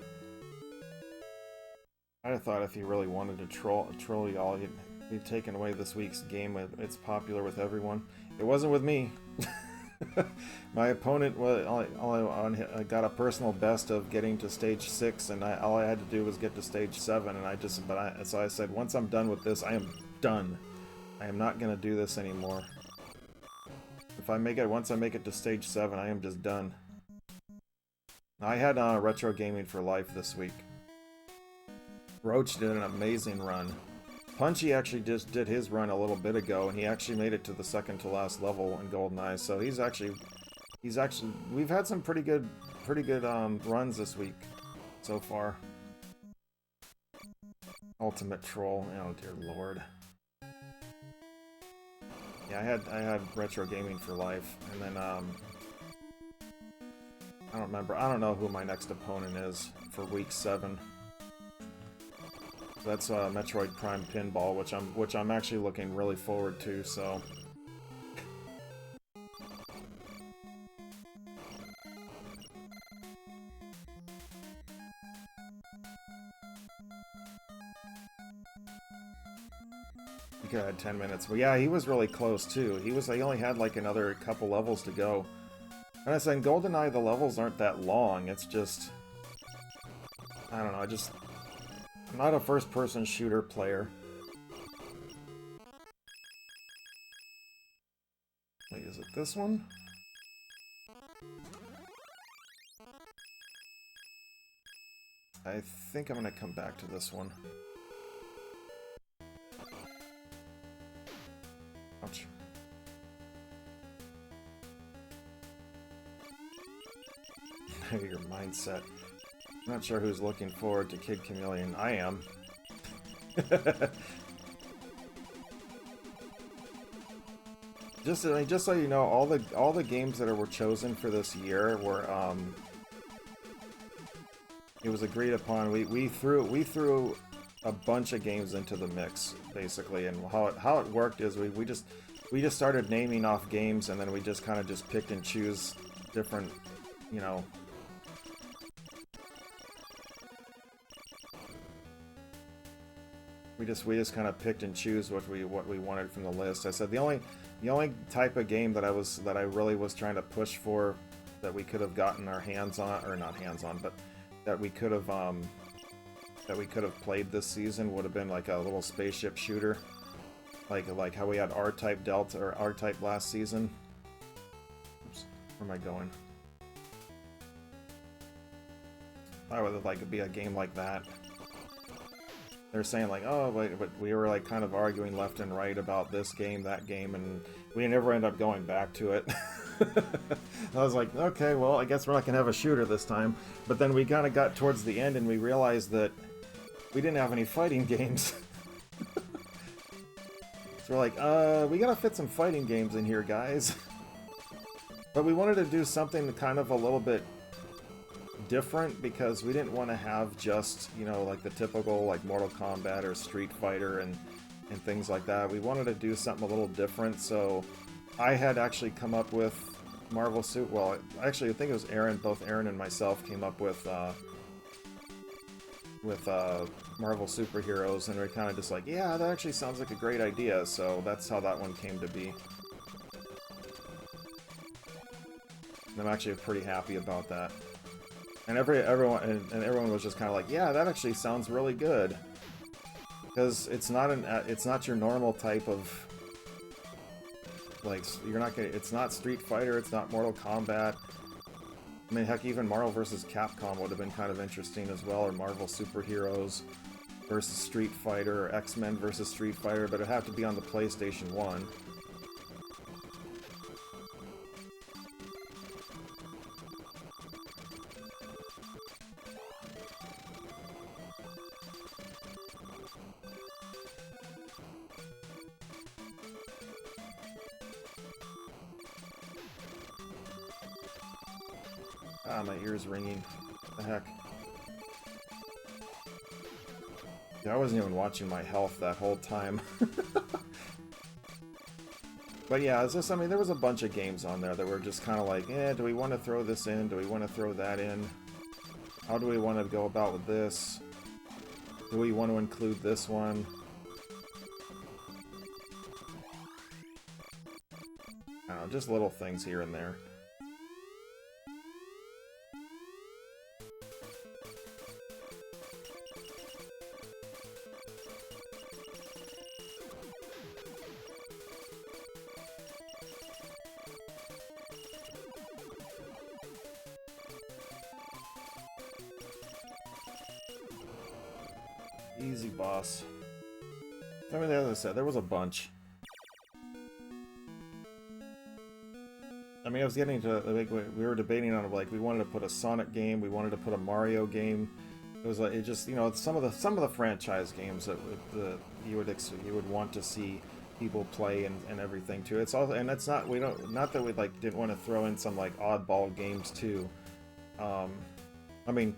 I'd have thought if you really wanted to troll y'all, you'd be taking away this week's game. It's popular with everyone. It wasn't with me. My opponent was I got a personal best of getting to stage 6, and all I had to do was get to stage 7, and so I said, once I'm done with this, I am done. I am not gonna do this anymore. Once I make it to stage 7, I am just done. I had Retro Gaming for Life this week. Roach did an amazing run. Punchy actually just did his run a little bit ago, and he actually made it to the second to last level in GoldenEye. So we've had some pretty good runs this week so far. Ultimate Troll, oh dear lord. Yeah, I had Retro Gaming for Life, and then I don't know who my next opponent is for week 7. That's Metroid Prime Pinball, which I'm actually looking really forward to, so. He had 10 minutes. But yeah, he was really close too. He only had like another couple levels to go. And I said, in GoldenEye, the levels aren't that long. It's just, I don't know. I'm not a first-person shooter player. Wait, is it this one? I think I'm gonna come back to this one. Ouch. Your mindset. I'm not sure who's looking forward to Kid Chameleon. I am. Just so you know, all the games that were chosen for this year were it was agreed upon. We threw a bunch of games into the mix, basically, and how it worked is we just started naming off games, and then we just kind of just picked and choose different, you know. We just kind of picked and choose what we wanted from the list. I said the only type of game that I really was trying to push for, that we could have gotten our hands on, or not hands on, but that we could have played this season, would have been like a little spaceship shooter, like how we had R-Type Delta or R-Type last season. Oops, where am I going? I would like to be a game like that. They're saying like, oh, but we were like kind of arguing left and right about this game, that game, and we never end up going back to it. I was like, okay, well, I guess we're not gonna have a shooter this time. But then we kind of got towards the end and we realized that we didn't have any fighting games. So we're like, we gotta fit some fighting games in here, guys. But we wanted to do something kind of a little bit different because we didn't want to have just, you know, like the typical like Mortal Kombat or Street Fighter and things like that. We wanted to do something a little different, so I had actually come up with Marvel Suit. Well, actually, I think it was Aaron. Both Aaron and myself came up with Marvel superheroes, and we're kind of just like, yeah, that actually sounds like a great idea. So that's how that one came to be. And I'm actually pretty happy about that. And everyone was just kind of like, yeah, that actually sounds really good. Because it's not your normal type of, like, it's not Street Fighter, it's not Mortal Kombat. I mean, heck, even Marvel vs. Capcom would have been kind of interesting as well, or Marvel Superheroes versus Street Fighter, or X-Men versus Street Fighter, but it'd have to be on the PlayStation 1. Ah, my ear's ringing. What the heck? Yeah, I wasn't even watching my health that whole time. But yeah, it's just, I mean, there was a bunch of games on there that were just kind of like, do we want to throw this in? Do we want to throw that in? How do we want to go about with this? Do we want to include this one? I don't know, just little things here and there. Easy boss. I mean, as I said, there was a bunch. I mean, I was getting to, like, we were debating on, like, we wanted to put a Sonic game, we wanted to put a Mario game. It was like, it just, you know, some of the franchise games that you would want to see people play and everything too. It's all, and it's not, not that we like didn't want to throw in some like oddball games too. I mean,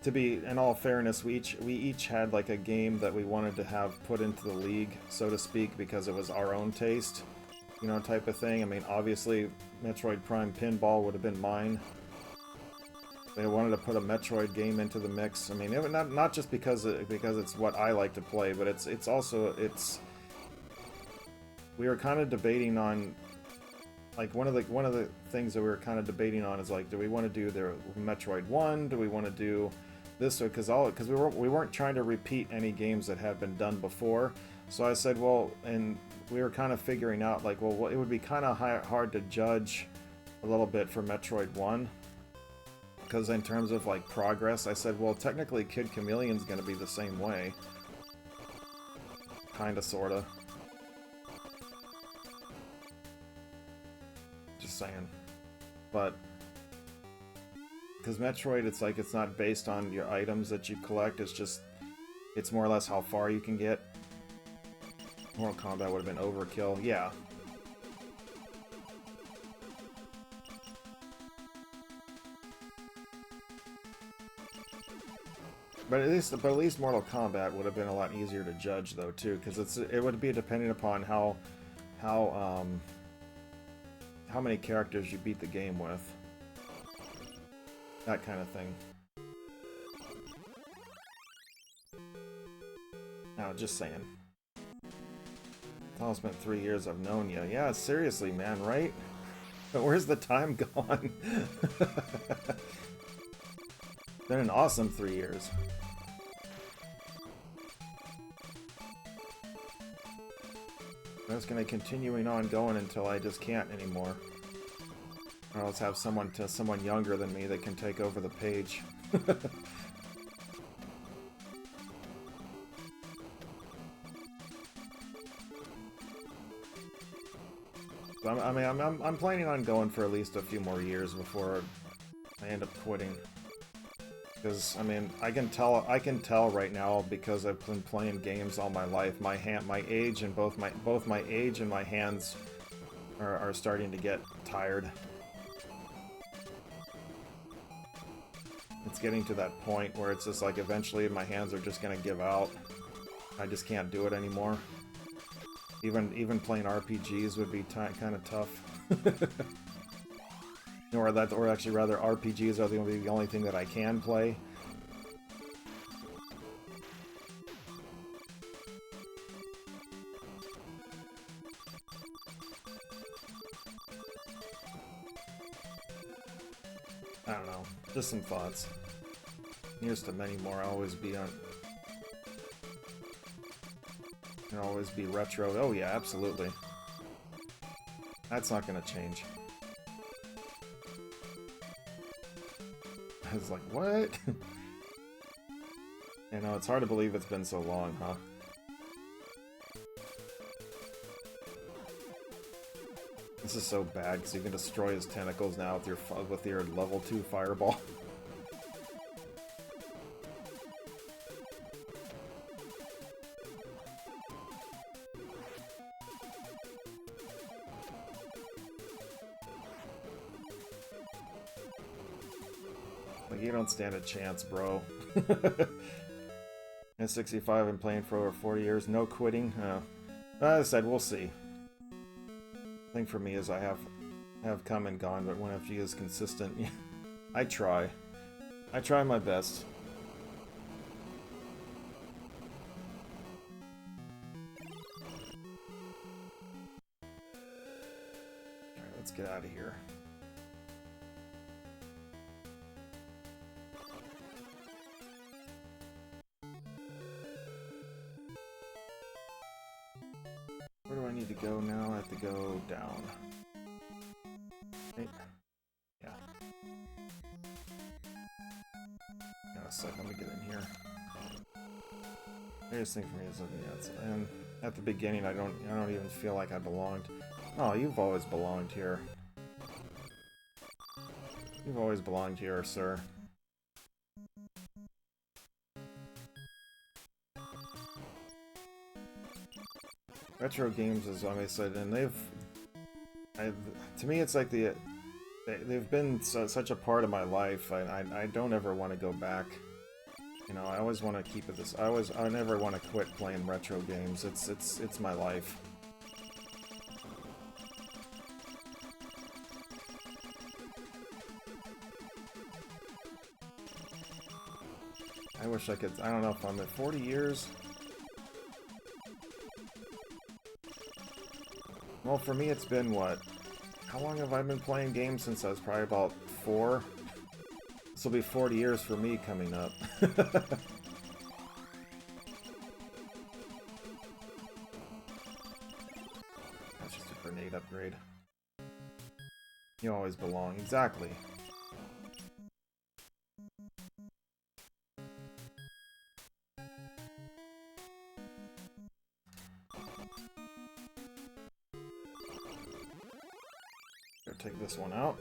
to be in all fairness, we each had like a game that we wanted to have put into the league, so to speak, because it was our own taste, you know, type of thing. I mean, obviously, Metroid Prime Pinball would have been mine. They wanted to put a Metroid game into the mix. I mean, not just because it's what I like to play, but it's also we were kind of debating on, like, one of the things that we were kind of debating on is like, do we want to do the Metroid 1? Do we want to do this? Because we weren't trying to repeat any games that had been done before. So I said, well, and we were kind of figuring out, like, well, it would be kind of hard to judge a little bit for Metroid 1. Because in terms of, like, progress, I said, well, technically Kid Chameleon's going to be the same way. Kinda, sorta. Just saying. But because Metroid, it's like, it's not based on your items that you collect, it's more or less how far you can get. Mortal Kombat would have been overkill, yeah. But at least Mortal Kombat would have been a lot easier to judge though too, because it would be depending upon how many characters you beat the game with. That kind of thing. No, just saying. It's almost been 3 years I've known you. Yeah, seriously, man, right? But where's the time gone? Been an awesome 3 years. I'm just gonna continuing on going until I just can't anymore. Or else have someone younger than me that can take over the page. So I'm planning on going for at least a few more years before I end up quitting. Because I mean, I can tell right now, because I've been playing games all my life. My age and both my age and my hands are starting to get tired. It's getting to that point where it's just like eventually my hands are just gonna give out. I just can't do it anymore. Even playing RPGs would be kind of tough. or actually rather, RPGs are the only thing that I can play. I don't know. Just some thoughts. Here's to many more. I'll always be on. Can always be retro. Oh yeah, absolutely. That's not gonna change. I was like, what? You know, it's hard to believe it's been so long, huh? This is so bad because you can destroy his tentacles now with your level 2 fireball. Like, you don't stand a chance, bro. At 65 and playing for over 40 years, no quitting. As I said, we'll see. The thing for me is I have come and gone, but 1FG is consistent. I try. I try my best. Alright, let's get out of here. Where do I need to go now? I have to go down. Right? Yeah. Got a sec, let me get in here. The biggest thing for me is looking at, and at the beginning I don't even feel like I belonged. Oh, you've always belonged here. You've always belonged here, sir. Retro games, as I said, and to me, it's like they've been such a part of my life. I don't ever want to go back. You know, I always want to keep it this. I never want to quit playing retro games. It's my life. I wish I could. I don't know if I'm at 40 years. Well, for me, it's been, what? How long have I been playing games since I was probably about 4? This will be 40 years for me coming up. That's just a grenade upgrade. You always belong. Exactly. Take this one out.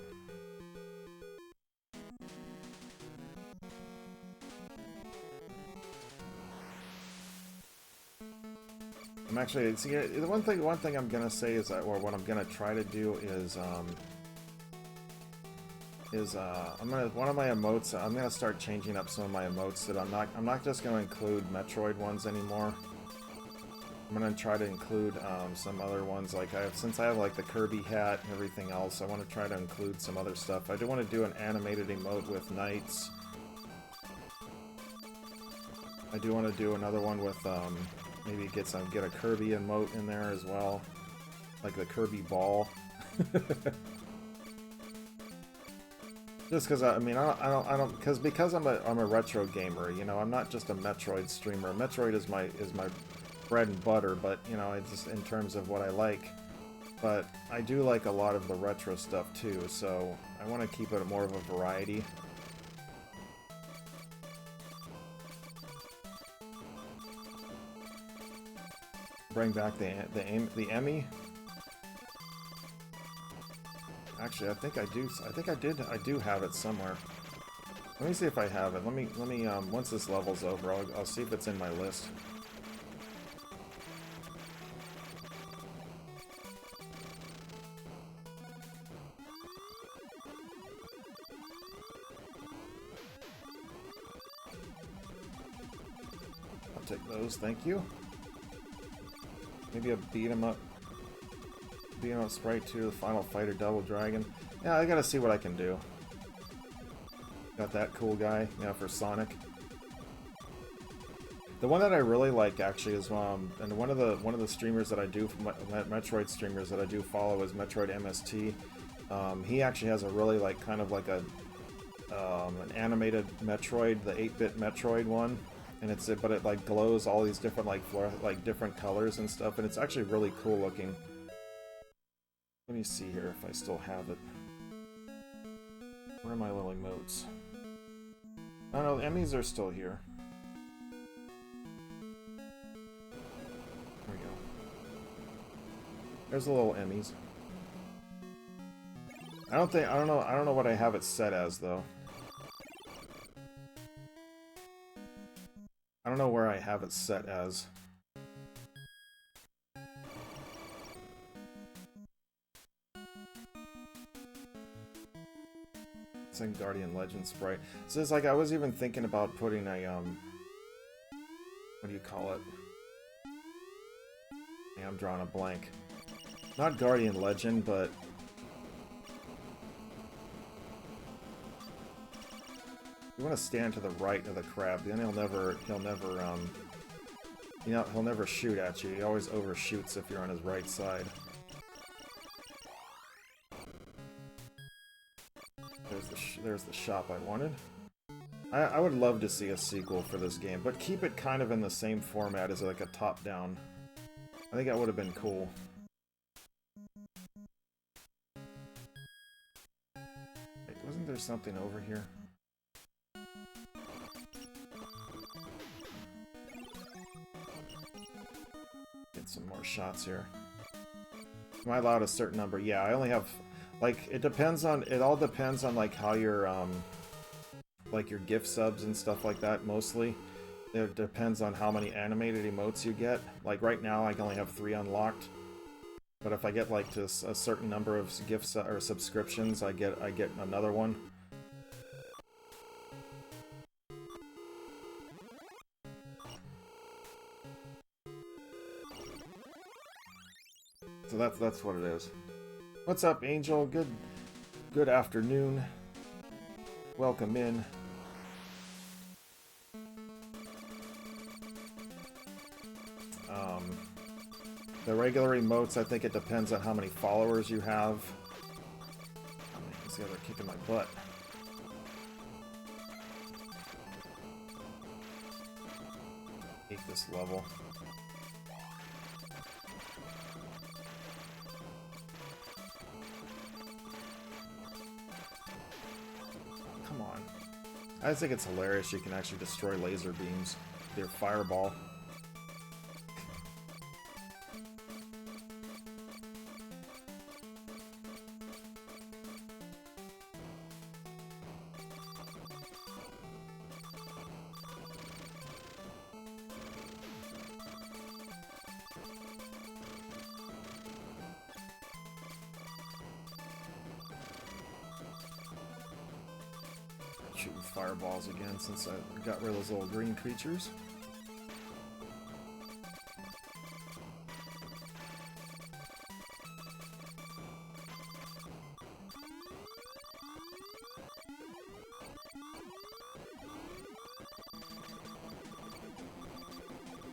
I'm actually, see, the one thing I'm gonna say is that, or what I'm gonna try to do is one of my emotes. I'm gonna start changing up some of my emotes that I'm not just gonna include Metroid ones anymore. I'm gonna try to include some other ones, like since I have like the Kirby hat and everything else, I want to try to include some other stuff. I do want to do an animated emote with knights. I do want to do another one with maybe get a Kirby emote in there as well, like the Kirby ball. Just because I mean I don't because I'm a retro gamer. You know, I'm not just a Metroid streamer. Metroid is my bread and butter, but you know, it's just in terms of what I like. But I do like a lot of the retro stuff too, so I want to keep it more of a variety. Bring back the Emmy. Actually, I think I do. I do have it somewhere. Let me see if I have it. Let me once this level's over, I'll see if it's in my list. take those, thank you. Maybe a beat 'em up Sprite 2, the Final Fighter Double Dragon. Yeah, I gotta see what I can do. Got that cool guy, yeah, for Sonic. The one that I really like actually is and one of the streamers that I do, Metroid streamers that I do follow is Metroid MST. He actually has a really like kind of like an animated Metroid, the 8-bit Metroid one, and but it like glows all these different like different colors and stuff, and it's actually really cool looking. Let me see here if I still have it. Where are my little emotes? Oh no, the Emmys are still here. There we go. There's the little Emmys. I don't know what I have it set as though. I don't know where I have it set as. It's in Guardian Legend Sprite. So it's like I was even thinking about putting a what do you call it? Yeah, I'm drawing a blank. Not Guardian Legend, but you want to stand to the right of the crab, then he'll never shoot at you. He always overshoots if you're on his right side. There's the shop I wanted. I would love to see a sequel for this game, but keep it kind of in the same format as like a top-down. I think that would have been cool. Wait, wasn't there something over here? Get some more shots here. Am I allowed a certain number? Yeah, I only have... Like, it all depends on, like, how your, like, your gift subs and stuff like that, mostly. It depends on how many animated emotes you get. Like, right now, I only have 3 unlocked. But if I get, like, to a certain number of gifts or subscriptions, I get another one. So that's what it is. What's up, Angel? Good afternoon. Welcome in. The regular emotes, I think it depends on how many followers you have. These guys are kicking my butt. Hate this level. I just think it's hilarious you can actually destroy laser beams with your fireball. Shooting fireballs again since I got rid of those little green creatures.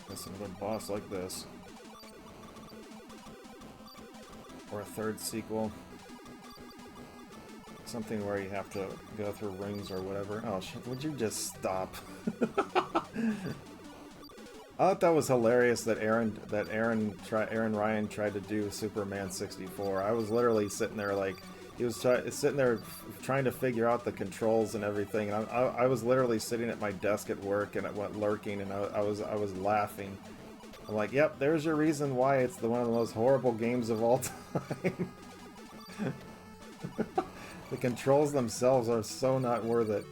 Listen to a boss like this. Or a third sequel. Something where you have to go through rings or whatever. Oh, would you just stop? I thought that was hilarious that Aaron Ryan tried to do Superman 64. I was literally sitting there like he was sitting there trying to figure out the controls and everything. And I was literally sitting at my desk at work and it went lurking, and I was laughing. I'm like, yep, there's your reason why it's one of the most horrible games of all time. The controls themselves are so not worth it.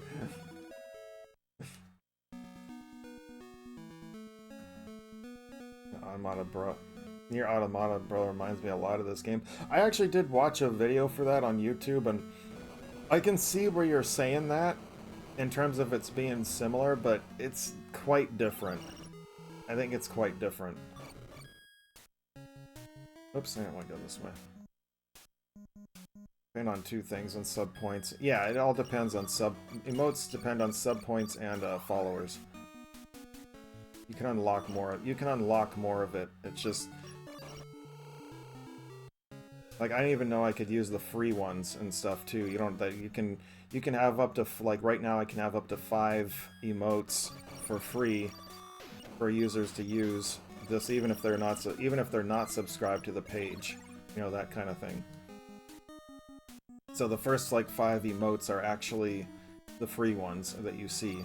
Near Automata, bro, reminds me a lot of this game. I actually did watch a video for that on YouTube, and I can see where you're saying that in terms of it's being similar, but it's quite different. I think it's quite different. Oops, I didn't want to go this way. Depend on two things on sub points. Yeah, it all depends on emotes depend on sub points and followers. You can unlock more. You can unlock more of it. It's just like I didn't even know I could use the free ones and stuff too. You don't that you can have up to like right now I can have up to 5 emotes for free for users to use. This even if they're not subscribed to the page, you know, that kind of thing. So the first like 5 emotes are actually the free ones that you see.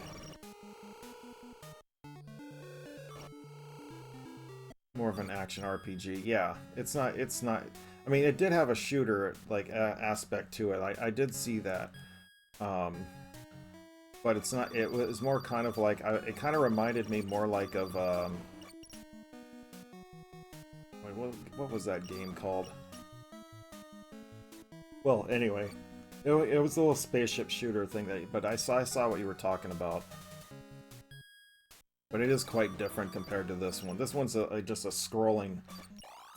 More of an action RPG. Yeah, it's not. I mean, it did have a shooter like aspect to it. I did see that, but it's not. It was more kind of like it kind of reminded me more like of wait, what was that game called? Well, anyway, it was a little spaceship shooter thing but I saw what you were talking about. But it is quite different compared to this one. This one's just a scrolling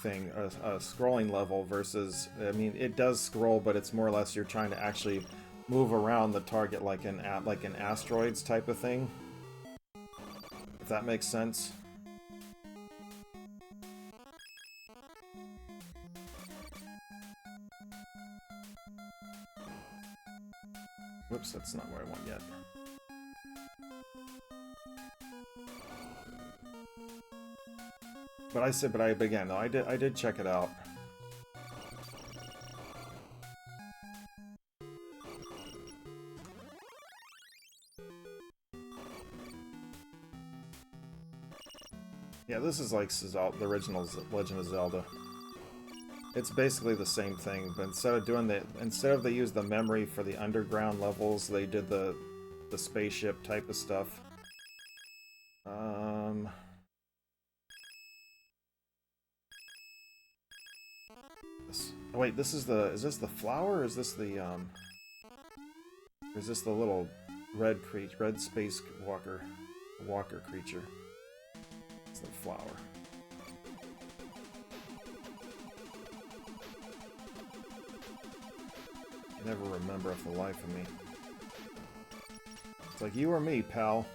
thing, a scrolling level versus, I mean, it does scroll, but it's more or less you're trying to actually move around the target like an asteroids type of thing. If that makes sense. Whoops, that's not where I want yet. But again, no, I did check it out. Yeah, this is like the original Legend of Zelda. It's basically the same thing, but instead of they used the memory for the underground levels, they did the spaceship type of stuff. Oh wait, is this the flower, or is this the little red space walker creature? It's the flower. I never remember for the life of me. It's like you or me, pal.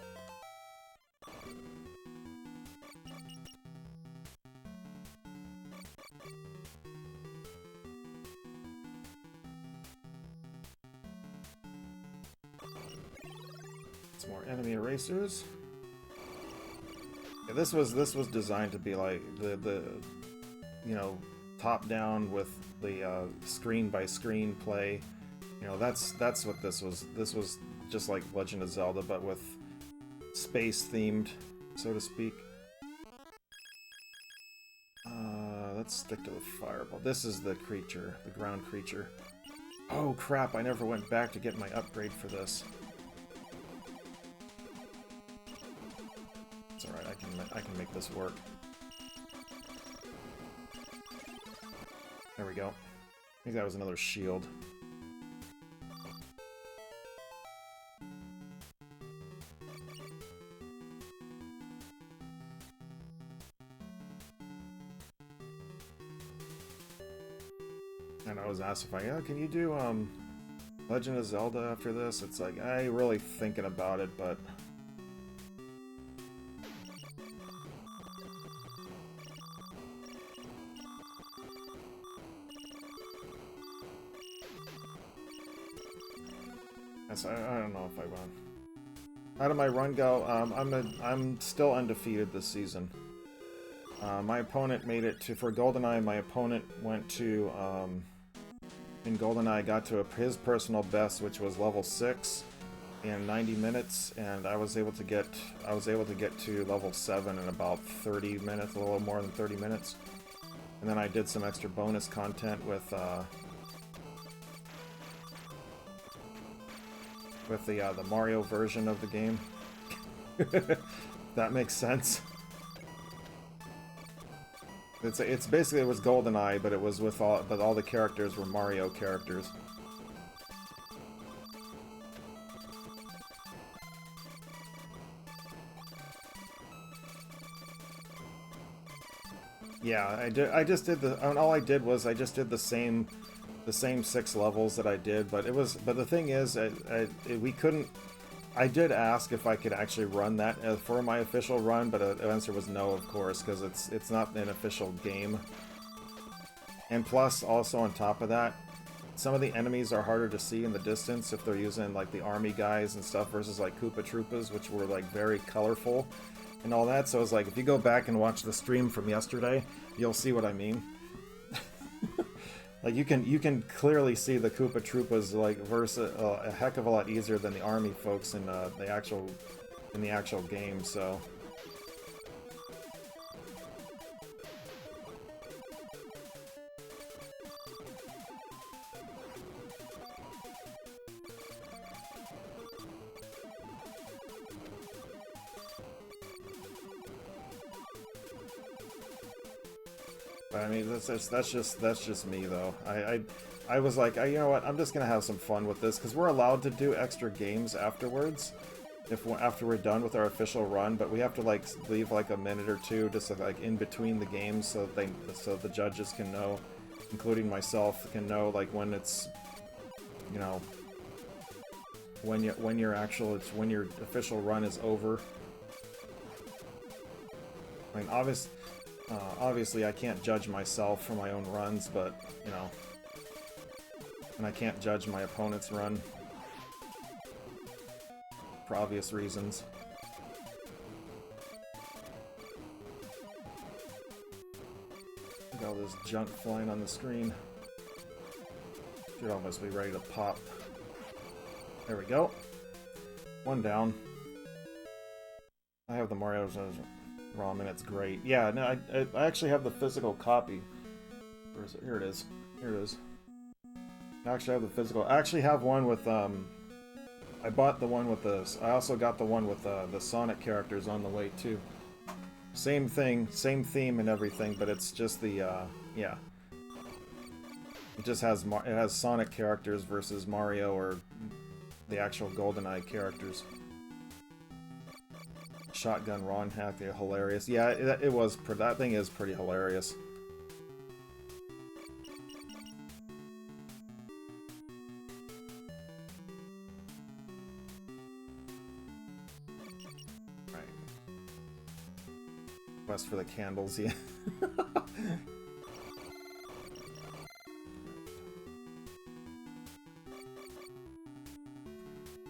Some more enemy erasers. Yeah, this was designed to be like the you know, top down with the screen by screen play. You know, that's what this was. This was just like Legend of Zelda, but with space themed, so to speak. Let's stick to the fireball. This is the creature, the ground creature. Oh crap! I never went back to get my upgrade for this. It's all right. I can make this work. There we go. I think that was another shield. And I was asked if can you do Legend of Zelda after this? It's like, I really thinking about it, but I don't know if I will. How did my run go? I'm still undefeated this season. My opponent made it to, for GoldenEye, my opponent went to, in GoldenEye got to his personal best, which was level 6 in 90 minutes, and I was able to get to level 7 in about 30 minutes, a little more than 30 minutes. And then I did some extra bonus content with the Mario version of the game. That makes sense. It's basically, it was GoldenEye, but it was with all the characters were Mario characters. Yeah, I did. I just did the. And all I did was I just did the same 6 levels that I did. But it was. But the thing is, we couldn't. I did ask if I could actually run that for my official run, but the answer was no, of course, because it's not an official game. And plus, also on top of that, some of the enemies are harder to see in the distance if they're using like the army guys and stuff versus like Koopa Troopas, which were like very colorful and all that. So it's like if you go back and watch the stream from yesterday, you'll see what I mean. Like you can clearly see the Koopa Troopas like versus a heck of a lot easier than the army folks in the actual game. So. I mean, that's just me though. I was like, you know what? I'm just gonna have some fun with this because we're allowed to do extra games afterwards, after we're done with our official run. But we have to like leave like a minute or two just like in between the games so the judges can know, including myself, can know like when it's, you know, when your official run is over. I mean, obviously, I can't judge myself for my own runs, but, you know, and I can't judge my opponent's run for obvious reasons. Look at all this junk flying on the screen. Should almost be ready to pop. There we go. One down. I have the Mario's ROM and it's great. Yeah, no, I actually have the physical copy. Where is it? Here it is. Here it is. I actually have the physical. I actually have one with I bought the one with the. I also got the one with the Sonic characters on the way too. Same thing, same theme and everything, but it's just the yeah. It just has Sonic characters versus Mario or the actual GoldenEye characters. Shotgun Ron hack, they're hilarious. Yeah, it was. That thing is pretty hilarious. Right. Quest for the candles, yeah.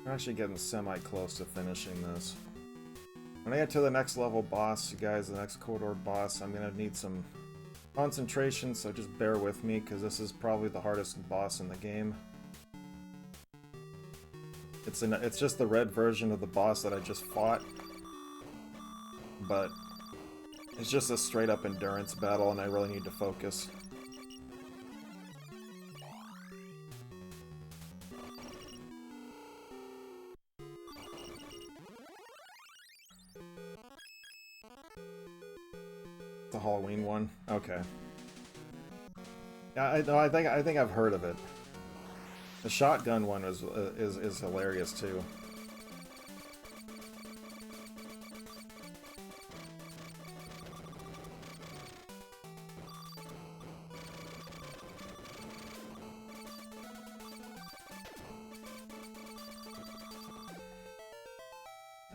We're actually getting semi-close to finishing this. When I get to the next level boss, you guys, the next corridor boss, I'm gonna need some concentration, so just bear with me, because this is probably the hardest boss in the game. It's just the red version of the boss that I just fought, but it's just a straight-up endurance battle, and I really need to focus. The Halloween one? Okay. Yeah, I think I've heard of it. The shotgun one is hilarious too.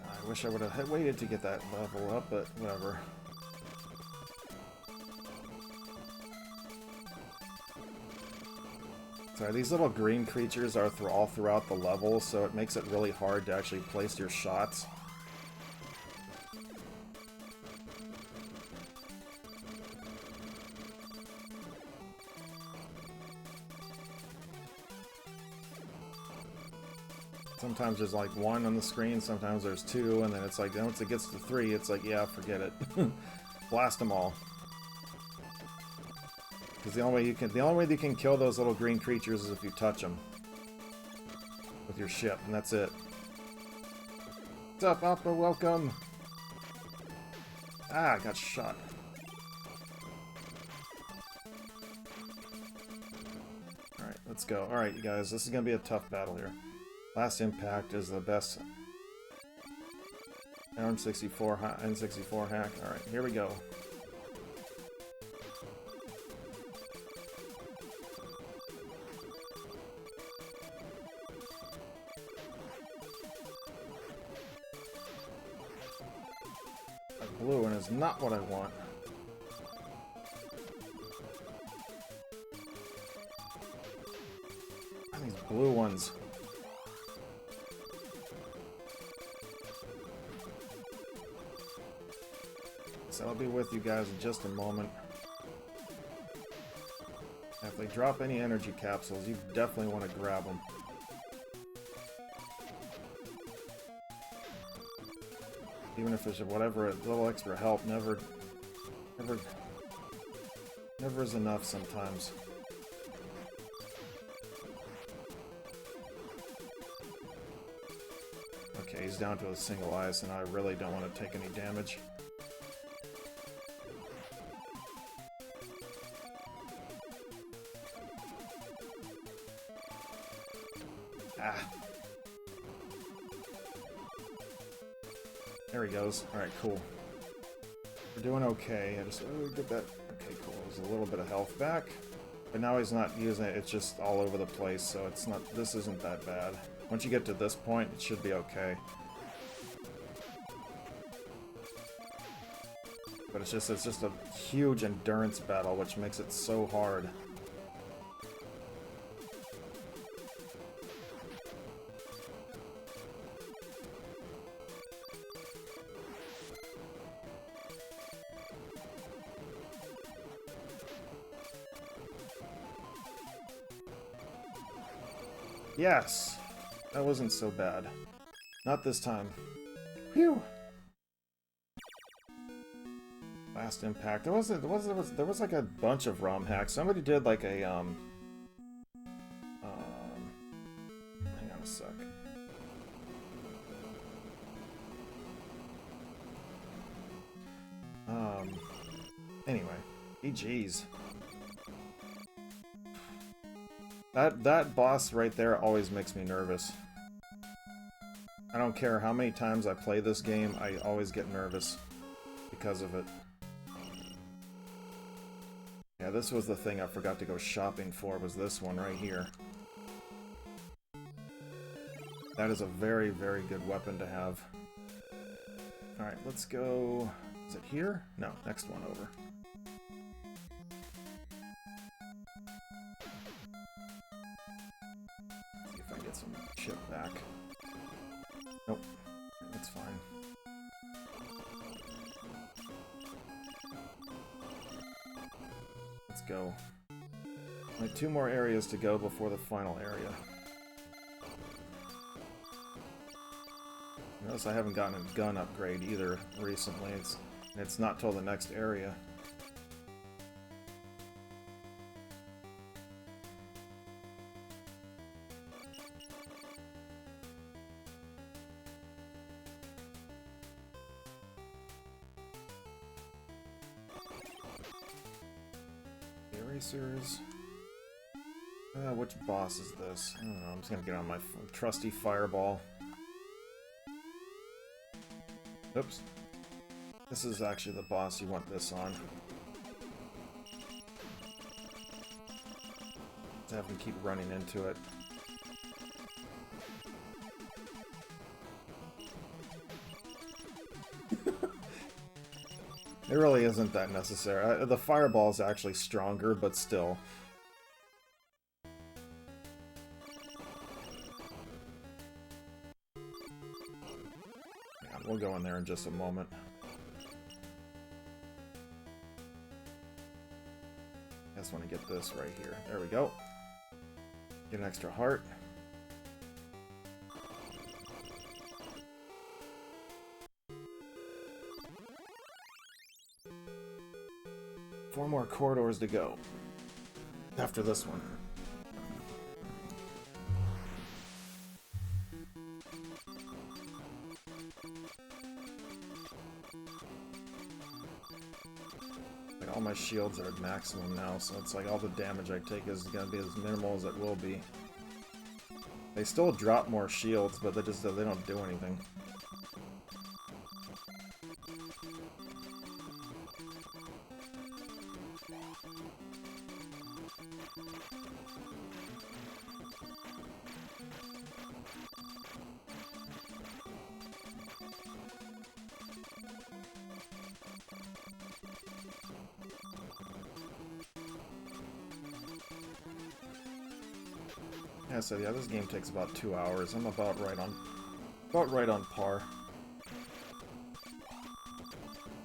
I wish I would have waited to get that level up, but whatever. Sorry, these little green creatures are all throughout the level, so it makes it really hard to actually place your shots. Sometimes there's like one on the screen, sometimes there's two, and then it's like, once it gets to 3, it's like, yeah, forget it. Blast them all. Because the only way you can kill those little green creatures is if you touch them with your ship, and that's it. What's up, Oppa? Welcome. Ah, I got shot. All right, let's go. All right, you guys, this is gonna be a tough battle here. Last Impact is the best. N64 hack. All right, here we go. blue and is not what I want. And these blue ones. So I'll be with you guys in just a moment. If they drop any energy capsules, you definitely want to grab them. Even if there's whatever, a little extra help, never is enough sometimes. Okay, he's down to a single ice, and I really don't want to take any damage. Ah. There he goes. Alright, cool. We're doing okay. I just get that. Okay, cool. There's a little bit of health back. But now he's not using it. It's just all over the place, so it's not. This isn't that bad. Once you get to this point, it should be okay. But it's just a huge endurance battle, which makes it so hard. Yes! That wasn't so bad. Not this time. Phew! Last impact. There was like a bunch of ROM hacks. Somebody did like a, hang on a sec. Anyway. GG's. That boss right there always makes me nervous. I don't care how many times I play this game, I always get nervous because of it. Yeah, this was the thing I forgot to go shopping for, was this one right here. That is a very, very good weapon to have. Alright, let's go... Is it here? No, next one over. See if I get some chip back. Nope. That's fine. Let's go. Only 2 more areas to go before the final area. Notice I haven't gotten a gun upgrade either recently. It's not till the next area. Erasers. Which boss is this? I don't know. I'm just gonna get on my trusty fireball. Oops. This is actually the boss you want this on. Let's have him keep running into it. It really isn't that necessary. The fireball is actually stronger, but still. Yeah, we'll go in there in just a moment. I just want to get this right here. There we go. Get an extra heart. Four more corridors to go after this one. Like all my shields are at maximum now, so it's like all the damage I take is gonna be as minimal as it will be. They still drop more shields, but they don't do anything. I said, yeah, this game takes about 2 hours. I'm about right on par.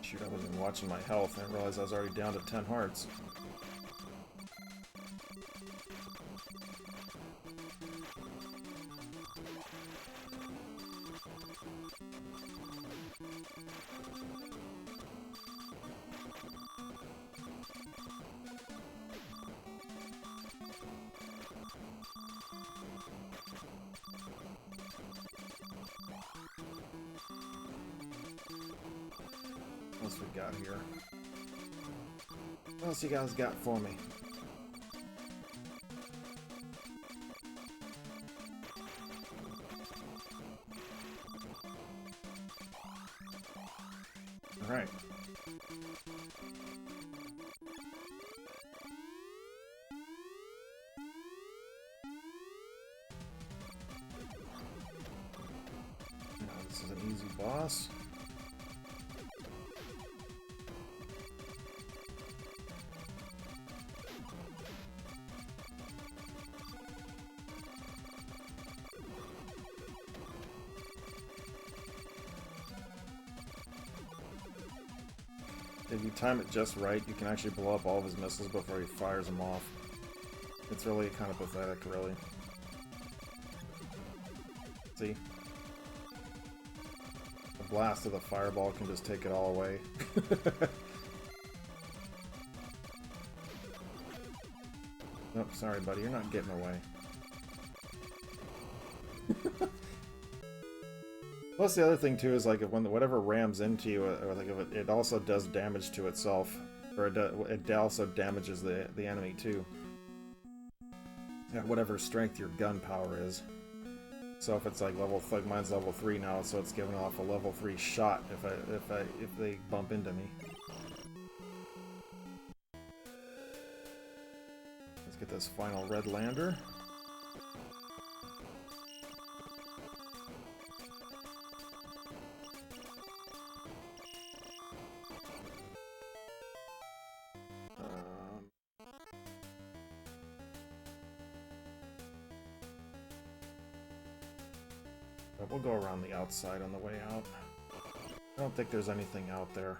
Shoot, I wasn't watching my health and I realized I was already down to 10 hearts. What else we got here? What else you guys got for me? Alright. Now this is an easy boss. If you time it just right, you can actually blow up all of his missiles before he fires them off. It's really kind of pathetic, really. See? The blast of the fireball can just take it all away. Nope, sorry buddy, you're not getting away. Plus the other thing too is like if whatever rams into you, or like if it also does damage to itself, or it also damages the enemy too. At whatever strength your gun power is. So if it's like like mine's level 3 now, so it's giving off a level 3 shot if they bump into me. Let's get this final red lander. We'll go around the outside on the way out. I don't think there's anything out there.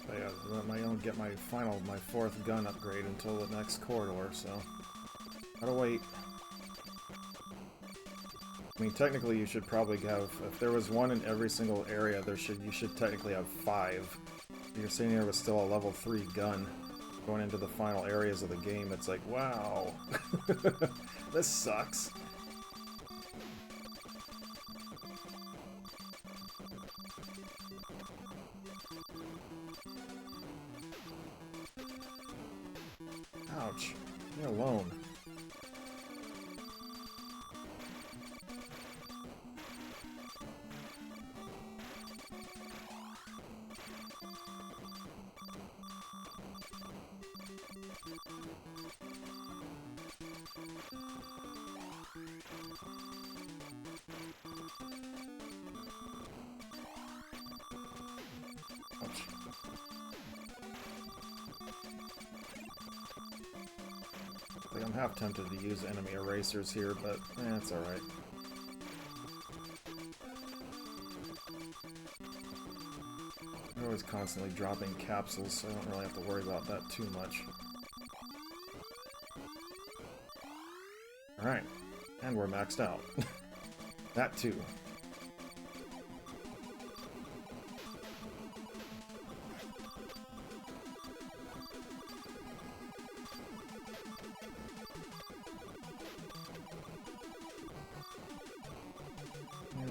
But yeah, I don't get my fourth gun upgrade until the next corridor, so gotta wait. I mean, technically you should probably have, if there was one in every single area, you should technically have 5. You're sitting here with still a level 3 gun going into the final areas of the game. It's like, wow, this sucks. Ouch. You're alone. Ouch. I'm half tempted to use enemy erasers here, but it's alright. They're always constantly dropping capsules, so I don't really have to worry about that too much. Alright, and we're maxed out. That too.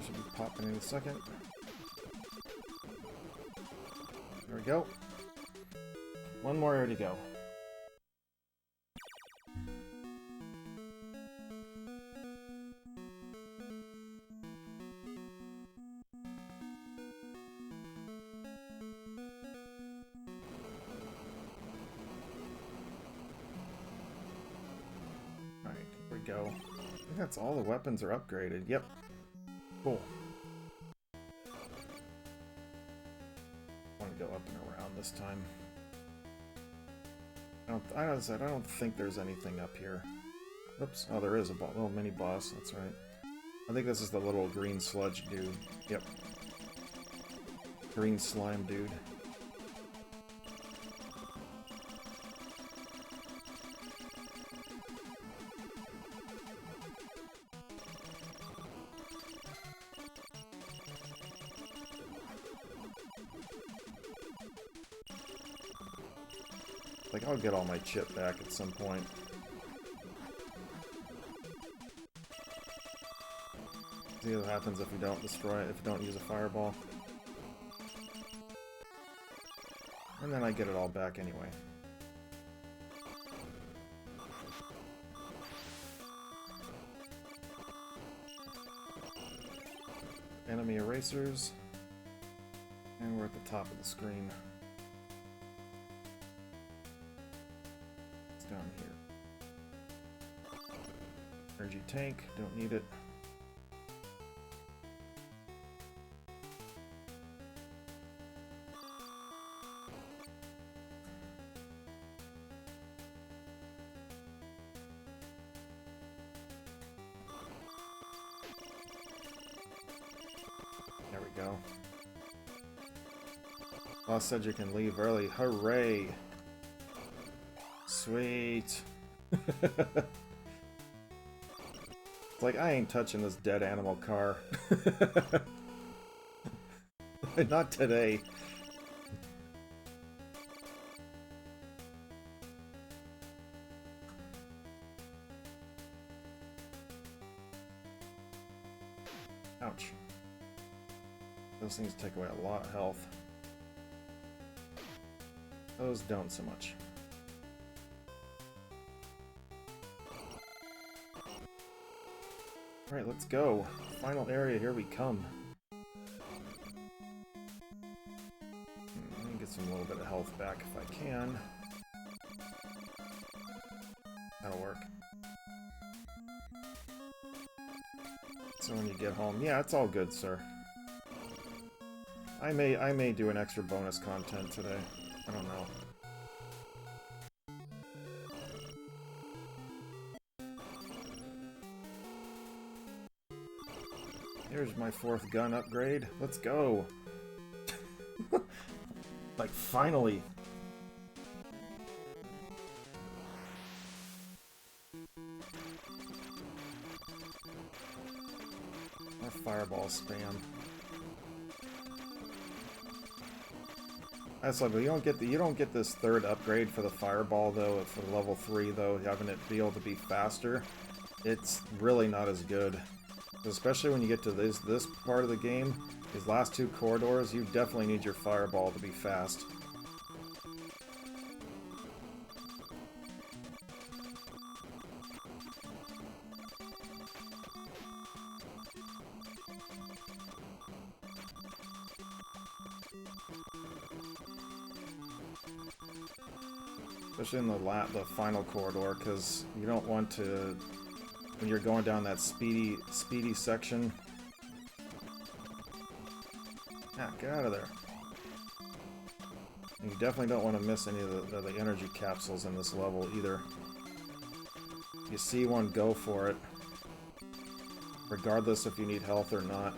Should be popping in a second. There we go. One more area to go. go. I think that's all the weapons are upgraded. Yep. Cool. I want to go up and around this time. I don't think there's anything up here. Oops. Oh, there is a little mini boss. That's right. I think this is the little green sludge dude. Yep. Green slime dude. Like, I'll get all my chip back at some point. See what happens if you don't destroy it, if you don't use a fireball. And then I get it all back anyway. Enemy erasers. And we're at the top of the screen. It's down here. Energy tank, don't need it. There we go. Boss said you can leave early. Hooray! Sweet! It's like, I ain't touching this dead animal car. Not today. Ouch. Those things take away a lot of health. Those don't so much. Alright, let's go. Final area, here we come. Let me get some little bit of health back if I can. That'll work. So when you get home, yeah, it's all good, sir. I may do an extra bonus content today. I don't know. Here's my 4th gun upgrade. Let's go! Like, finally! More fireball spam. That's like, you don't get this 3rd upgrade for the fireball though. For level 3 though, having it be able to be faster, it's really not as good. Especially when you get to this part of the game, these last 2 corridors, you definitely need your fireball to be fast. Especially in the final corridor, because you don't want to, when you're going down that speedy section. Ah, get out of there. And you definitely don't want to miss any of the energy capsules in this level either. If you see one, go for it. Regardless if you need health or not.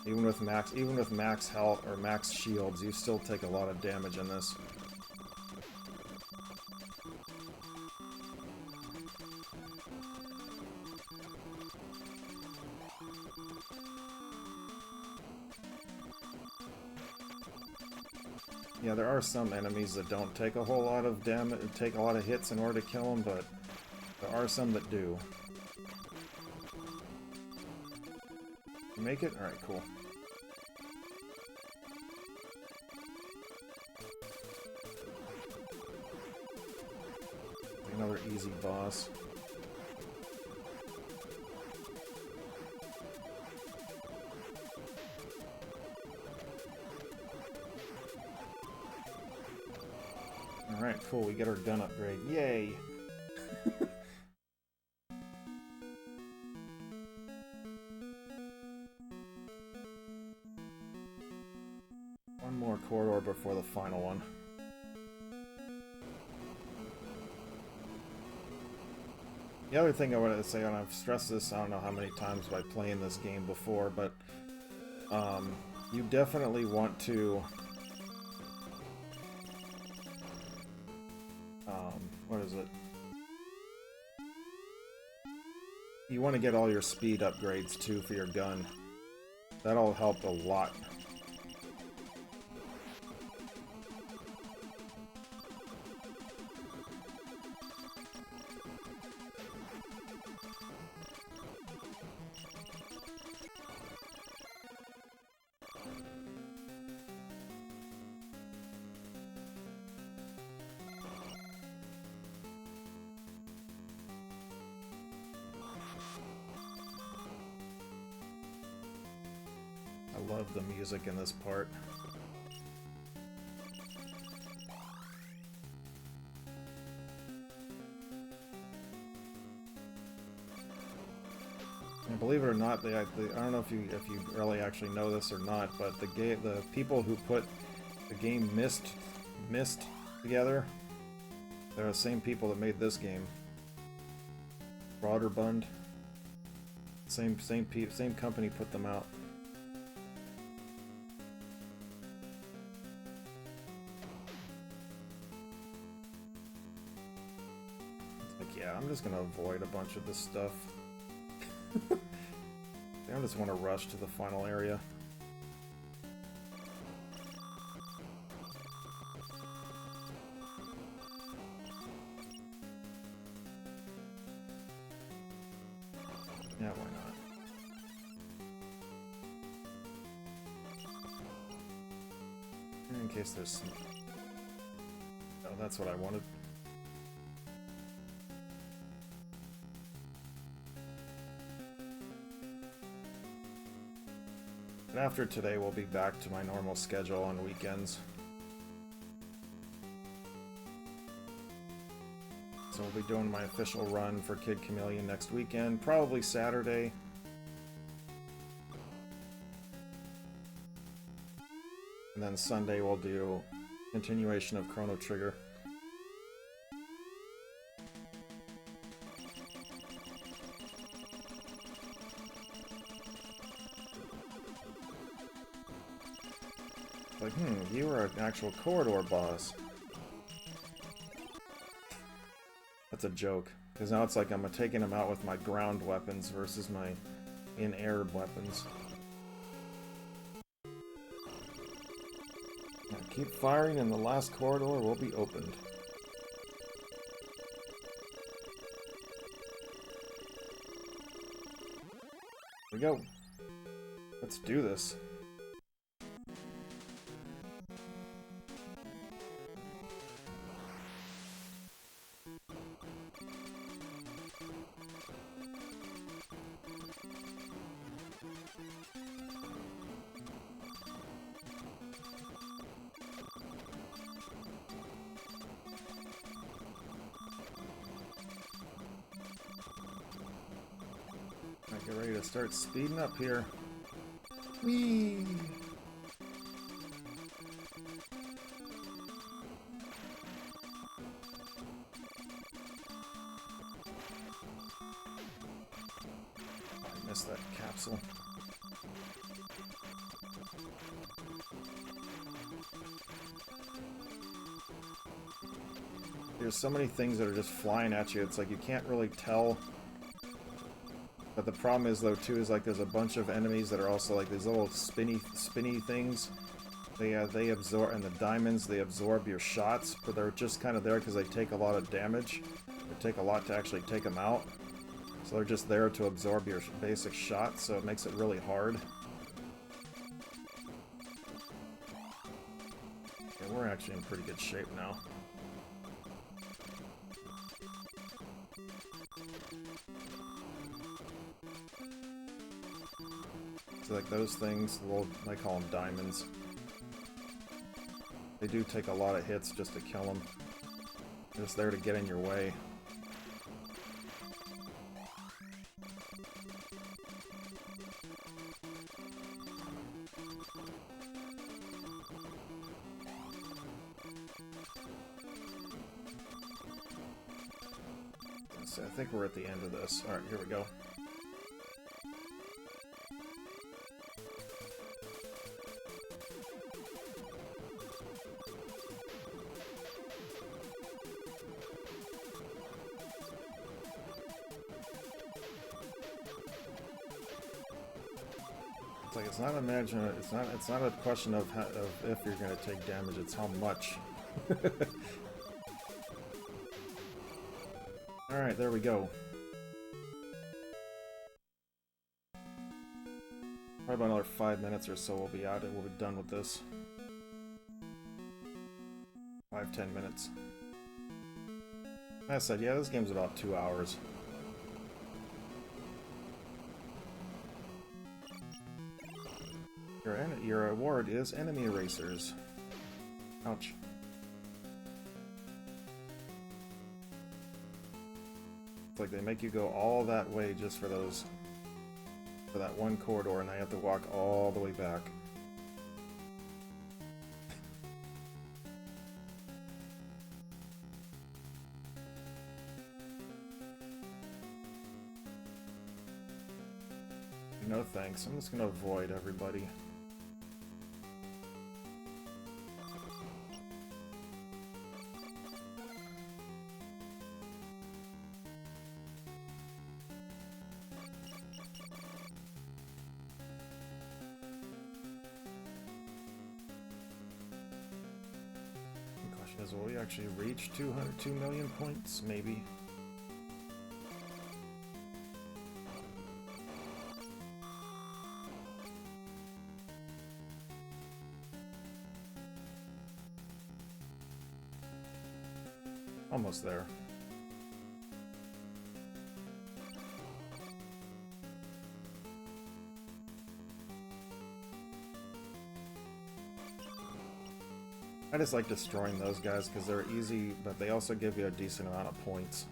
Even with max health or max shields, you still take a lot of damage in this. Yeah, there are some enemies that don't take a whole lot of damage, take a lot of hits in order to kill them, but there are some that do. You make it? Alright, cool. Another easy boss. Alright, cool, we get our gun upgrade. Yay! One more corridor before the final one. The other thing I wanted to say, and I've stressed this, I don't know how many times by playing this game before, but you definitely want to what is it? You want to get all your speed upgrades too for your gun. That'll help a lot. I love the music in this part. And believe it or not, I don't know if you really actually know this or not, but the people who put the game Myst together, they're the same people that made this game. Broderbund. Same company put them out. Yeah, I'm just gonna avoid a bunch of this stuff. I just want to rush to the final area. Yeah, why not? In case there's some... Oh, that's what I wanted. And after today, we'll be back to my normal schedule on weekends. So we'll be doing my official run for Kid Chameleon next weekend, probably Saturday. And then Sunday we'll do continuation of Chrono Trigger. Like, you were an actual corridor boss. That's a joke, because now it's like I'm taking him out with my ground weapons versus my in-air weapons. Now keep firing and the last corridor will be opened. Here we go. Let's do this. Get ready to start speeding up here. Whee! I missed that capsule. There's so many things that are just flying at you, it's like you can't really tell. But the problem is, though, too, is like there's a bunch of enemies that are also like these little spinny things. They absorb, and the diamonds, they absorb your shots, but they're just kind of there because they take a lot of damage. They take a lot to actually take them out. So they're just there to absorb your basic shots, so it makes it really hard. Yeah, we're actually in pretty good shape now. So like those things, I call them diamonds. They do take a lot of hits just to kill them. Just there to get in your way. So I think we're at the end of this. Alright, here we go. It's like it's not a question of if you're going to take damage, it's how much. Alright, there we go. Probably about another 5 minutes or so we'll be out and we'll be done with this. 5-10 minutes. Like I said, yeah, this game's about 2 hours. Your award is enemy erasers. Ouch. It's like they make you go all that way just for that one corridor, and I have to walk all the way back. No thanks, I'm just gonna avoid everybody. Will we actually reach 2 million points? Maybe. Almost there. I just like destroying those guys because they're easy, but they also give you a decent amount of points.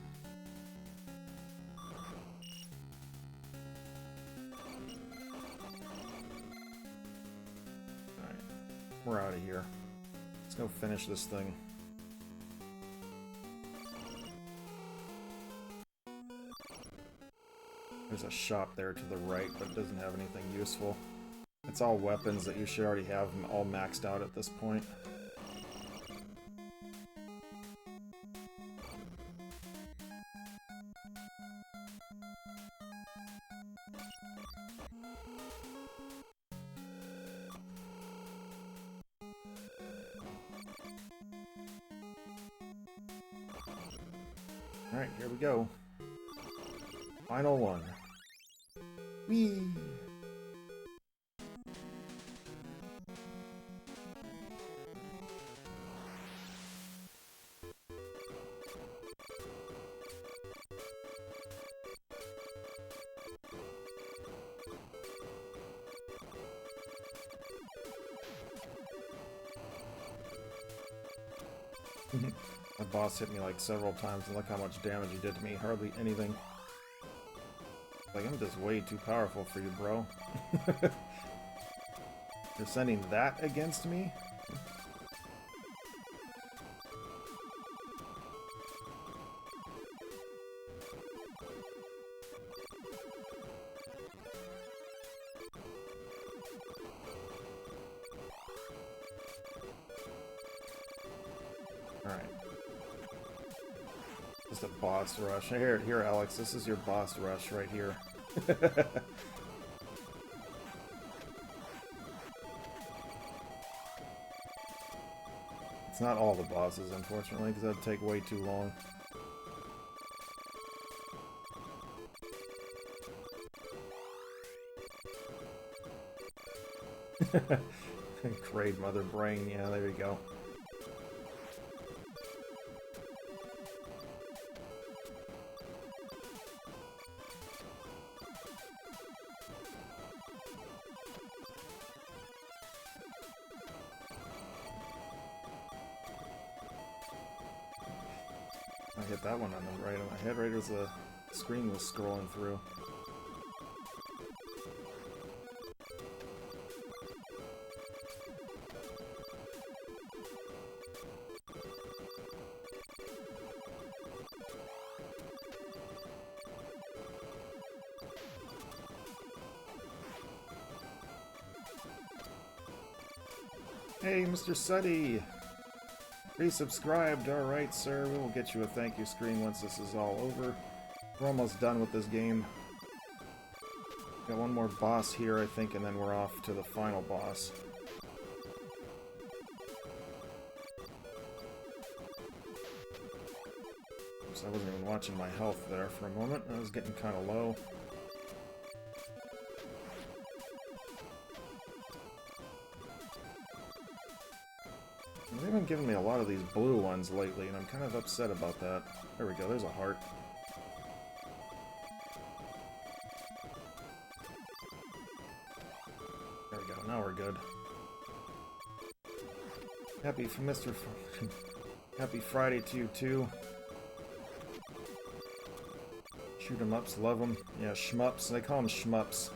Alright, we're out of here. Let's go finish this thing. There's a shop there to the right, but it doesn't have anything useful. It's all weapons that you should already have all maxed out at this point. Alright, here we go. Final one. Whee! The boss hit me like several times, and look how much damage he did to me. Hardly anything. Like, I'm just way too powerful for you, bro. You're sending that against me? Alright. Just a boss rush. Here, Alex, this is your boss rush right here. It's not all the bosses, unfortunately, because that'd take way too long. Great Mother Brain, yeah, there you go. hit that one on my head right as the screen was scrolling through. Hey, Mr. Suddy! Resubscribed, alright, sir. We will get you a thank you screen once this is all over. We're almost done with this game. Got one more boss here, I think, and then we're off to the final boss. Oops, I wasn't even watching my health there for a moment. I was getting kind of low. They've been giving me a lot of these blue ones lately, and I'm kind of upset about that. There we go, there's a heart. There we go, now we're good. Happy for Mr. Happy Friday to you, too. Shoot 'em ups, love 'em. Yeah, shmups. They call them shmups.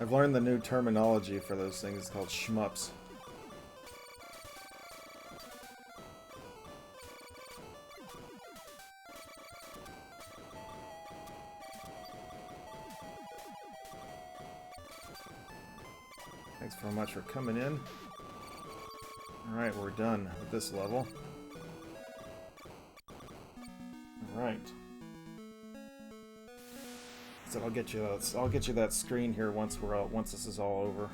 I've learned the new terminology for those things. It's called shmups. Thanks very much for coming in. Alright, we're done with this level. Alright. So I'll get you that screen here once this is all over.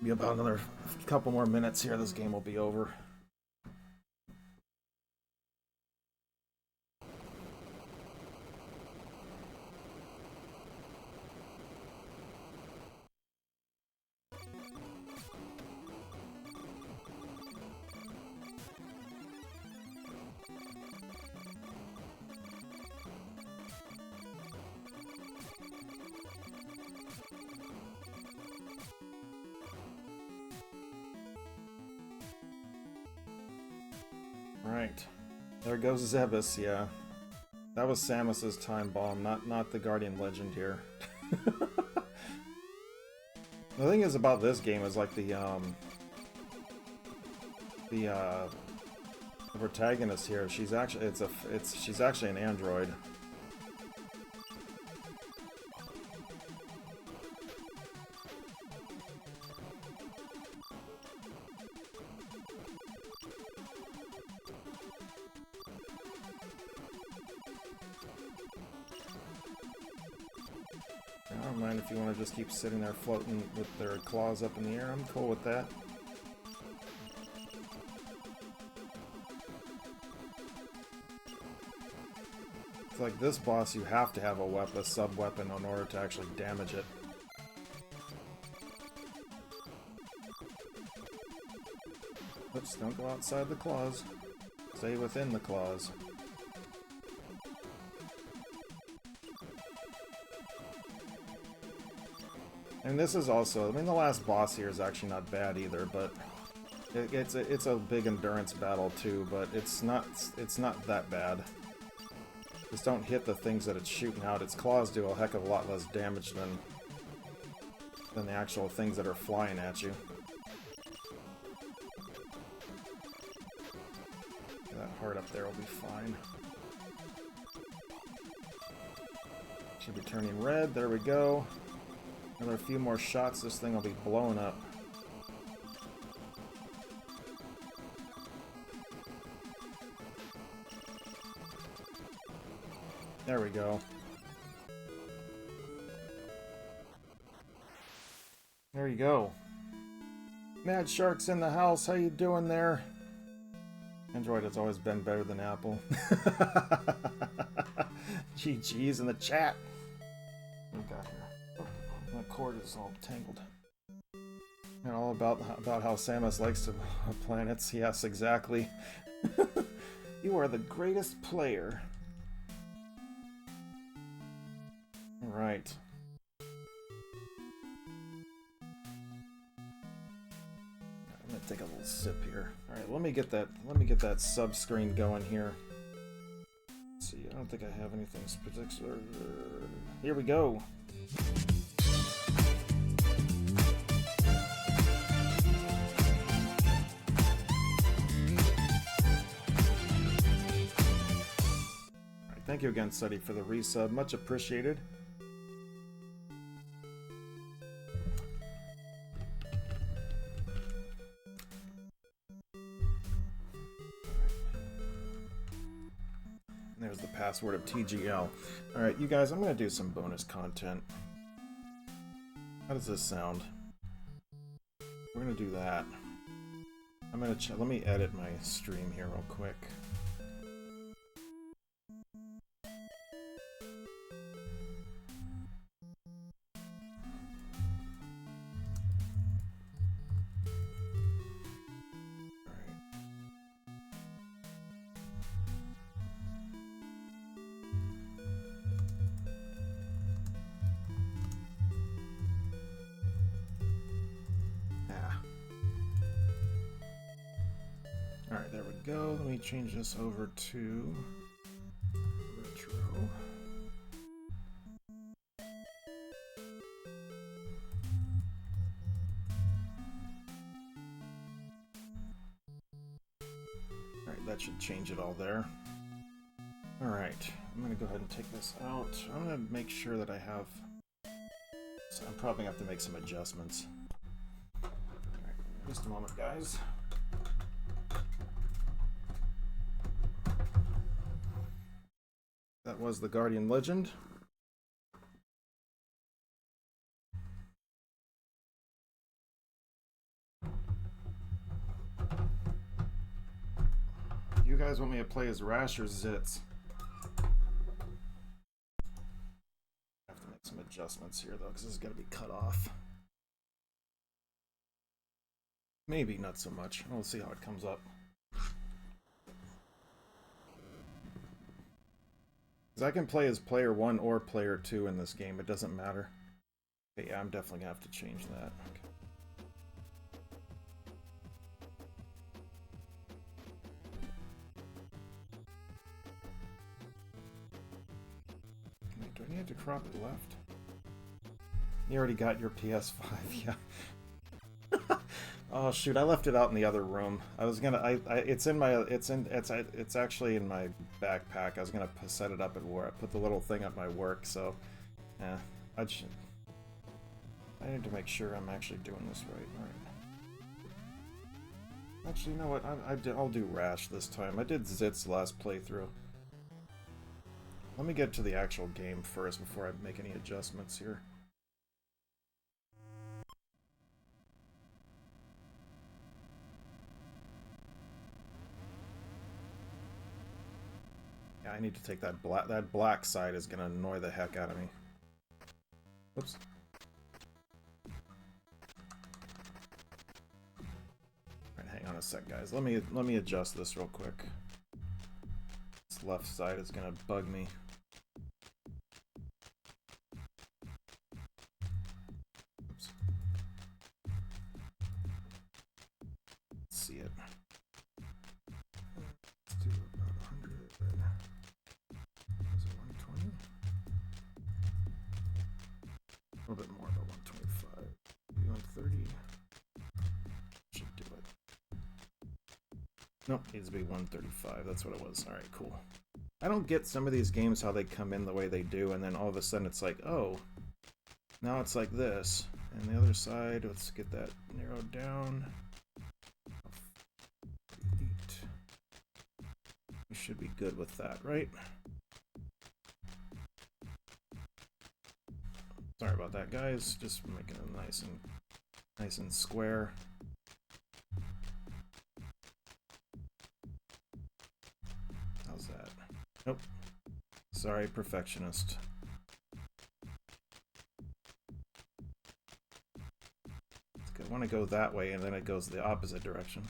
Be about another couple more minutes here, this game will be over. Right. There goes Zebus, yeah. That was Samus's time bomb, not the Guardian Legend here. The thing is about this game is like the protagonist here, she's actually she's actually an android. I don't mind if you want to just keep sitting there floating with their claws up in the air. I'm cool with that. It's like this boss, you have to have a sub-weapon in order to actually damage it. Oops, don't go outside the claws. Stay within the claws. And this is also, I mean, the last boss here is actually not bad either, but it's a big endurance battle too, but it's not that bad. Just don't hit the things that it's shooting out. Its claws do a heck of a lot less damage than the actual things that are flying at you. That heart up there will be fine. Should be turning red, there we go. Another few more shots, this thing will be blown up. There we go. There you go. Mad Shark's in the house, how you doing there? Android has always been better than Apple. GG's in the chat. What we got here? My cord is all tangled. And all about how Samus likes to planets. Yes, exactly. You are the greatest player. Right. take a little sip here. All right, let me get that sub screen going here. Let's see, I don't think I have anything particular. Here we go. All right, thank you again, Suddy, for the resub. Much appreciated. There's the password of TGL. Alright, you guys, I'm going to do some bonus content. How does this sound? We're going to do that. I'm going to let me edit my stream here real quick. Alright, there we go. Let me change this over to retro. Alright, that should change it all there. Alright, I'm going to go ahead and take this out. I'm going to make sure that I have... So I'm probably going to have to make some adjustments. Alright, just a moment, guys. That was the Guardian Legend. You guys want me to play as Rash or Zitz? I have to make some adjustments here though, because this is going to be cut off. Maybe not so much. We'll see how it comes up. I can play as player 1 or player 2 in this game, it doesn't matter. Okay, yeah, I'm definitely gonna have to change that. Okay. Wait, do I need to crop it left? You already got your PS5, yeah. Oh shoot, I left it out in the other room. I was gonna, it's actually in my backpack. I was gonna set it up at work. I put the little thing at my work, so, yeah. I need to make sure I'm actually doing this right. Alright. Actually, you know what? I'll do Rash this time. I did Zit's last playthrough. Let me get to the actual game first before I make any adjustments here. I need to take that black side is gonna annoy the heck out of me. Whoops. Alright, hang on a sec, guys. Let me adjust this real quick. This left side is gonna bug me. Oops. Let's see it. Let's do about 100. Is it 120? A little bit more, about 125. Maybe 130. Should do it. Nope, needs to be 135. That's what it was. Alright, cool. I don't get some of these games how they come in the way they do, and then all of a sudden it's like, oh, now it's like this. And the other side, let's get that narrowed down. We should be good with that, right? Sorry about that, guys. Just making it nice and square. How's that? Nope. Sorry, perfectionist. I want to go that way, and then it goes the opposite direction.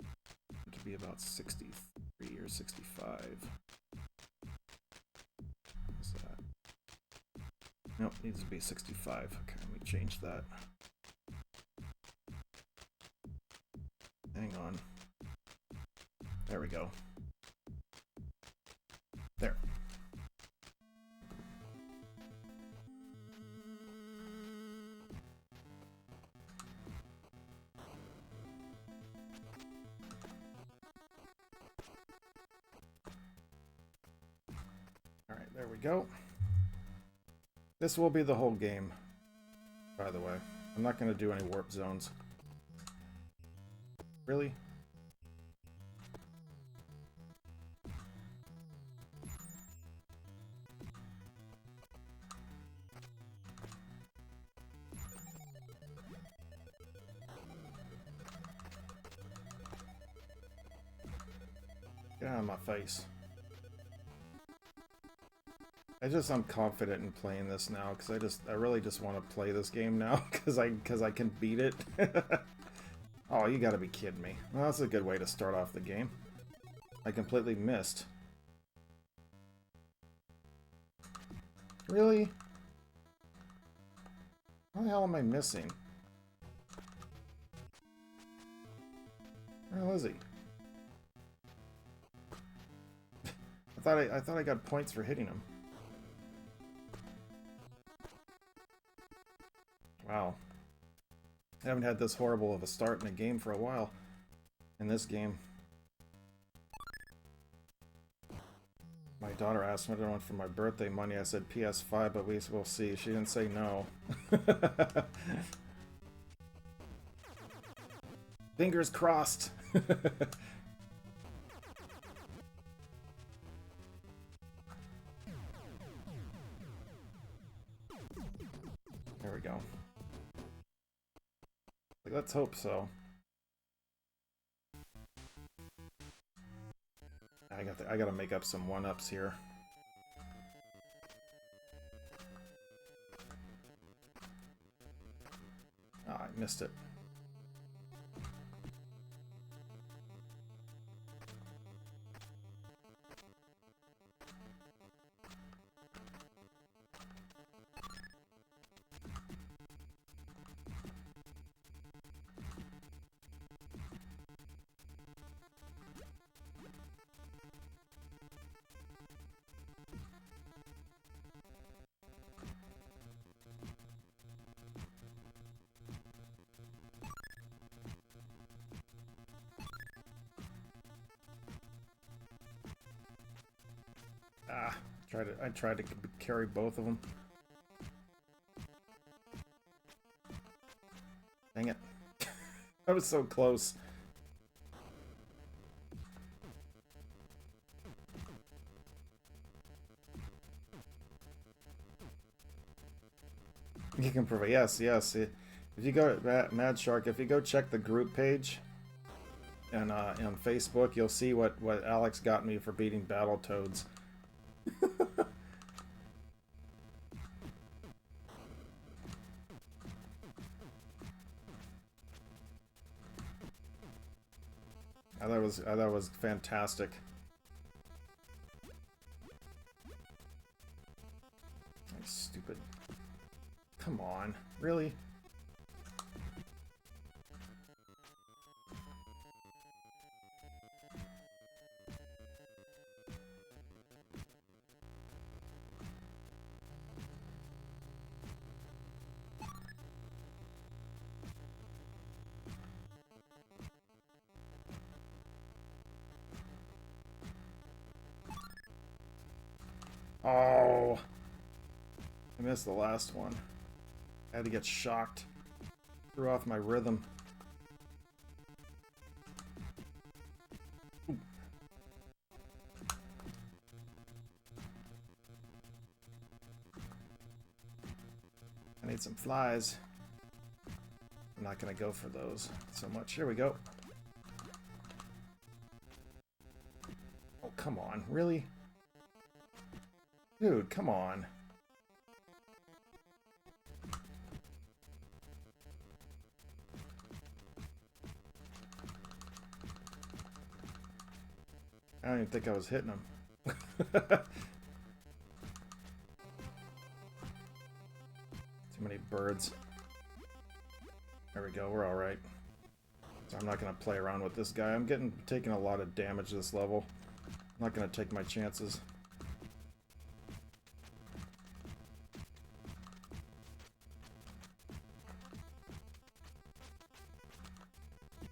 It would be about 63 or 65. What's that? Nope, needs to be 65. Okay, let me change that. Hang on. There we go. There. Alright, there we go. This will be the whole game, by the way. I'm not going to do any warp zones. Really? Get out of my face. I'm confident in playing this now because I really just want to play this game now because I can beat it. Oh, you gotta be kidding me. Well, that's a good way to start off the game. I completely missed. Really? What the hell am I missing? Where is he? I thought I got points for hitting him. Wow. I haven't had this horrible of a start in a game for a while. In this game. My daughter asked what I want for my birthday money. I said PS5, but we'll see. She didn't say no. Fingers crossed. There we go. Let's hope so. I gotta make up some one-ups here. Ah, I missed it. Ah, I tried to carry both of them. Dang it. I was so close. You can provide, yes. If you go to Mad Shark, if you go check the group page and on Facebook, you'll see what Alex got me for beating Battletoads. I thought it was fantastic. Stupid. Come on, really? Oh, I missed the last one. I had to get shocked. Threw off my rhythm. Ooh. I need some flies. I'm not gonna go for those so much. Here we go. Oh, come on. Really? Dude, come on. I don't even think I was hitting him. Too many birds. There we go, we're alright. I'm not going to play around with this guy. I'm taking a lot of damage this level. I'm not going to take my chances.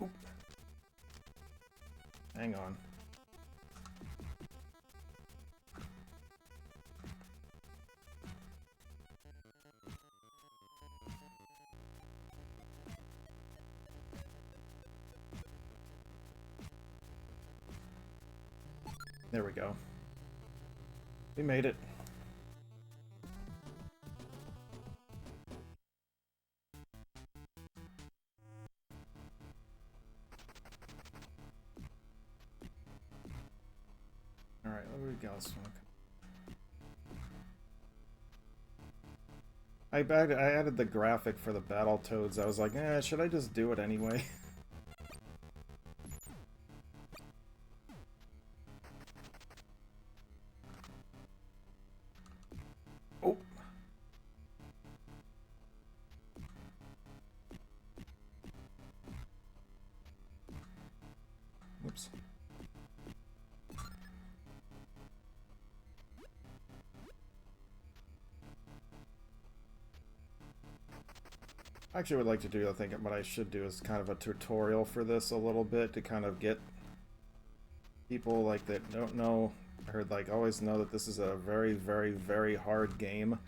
Oop. Hang on. There we go. We made it. Alright, where we go, Smoke? I added the graphic for the Battletoads. I was like, should I just do it anyway? Oh! Whoops. I actually would like to do, I think what I should do is kind of a tutorial for this a little bit to kind of get people like that don't know, or like always know that this is a very, very, very hard game.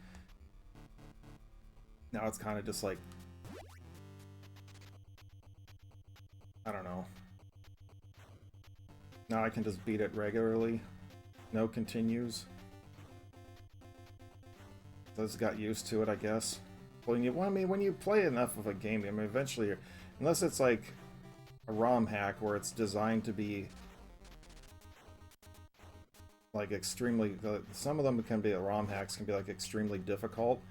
Now it's kind of just like, I don't know. Now I can just beat it regularly. No continues. So just got used to it, I guess. Well, I mean, when you play enough of a game, I mean, eventually, unless it's like a ROM hack where it's designed to be like extremely, some of them can be, ROM hacks can be like extremely difficult.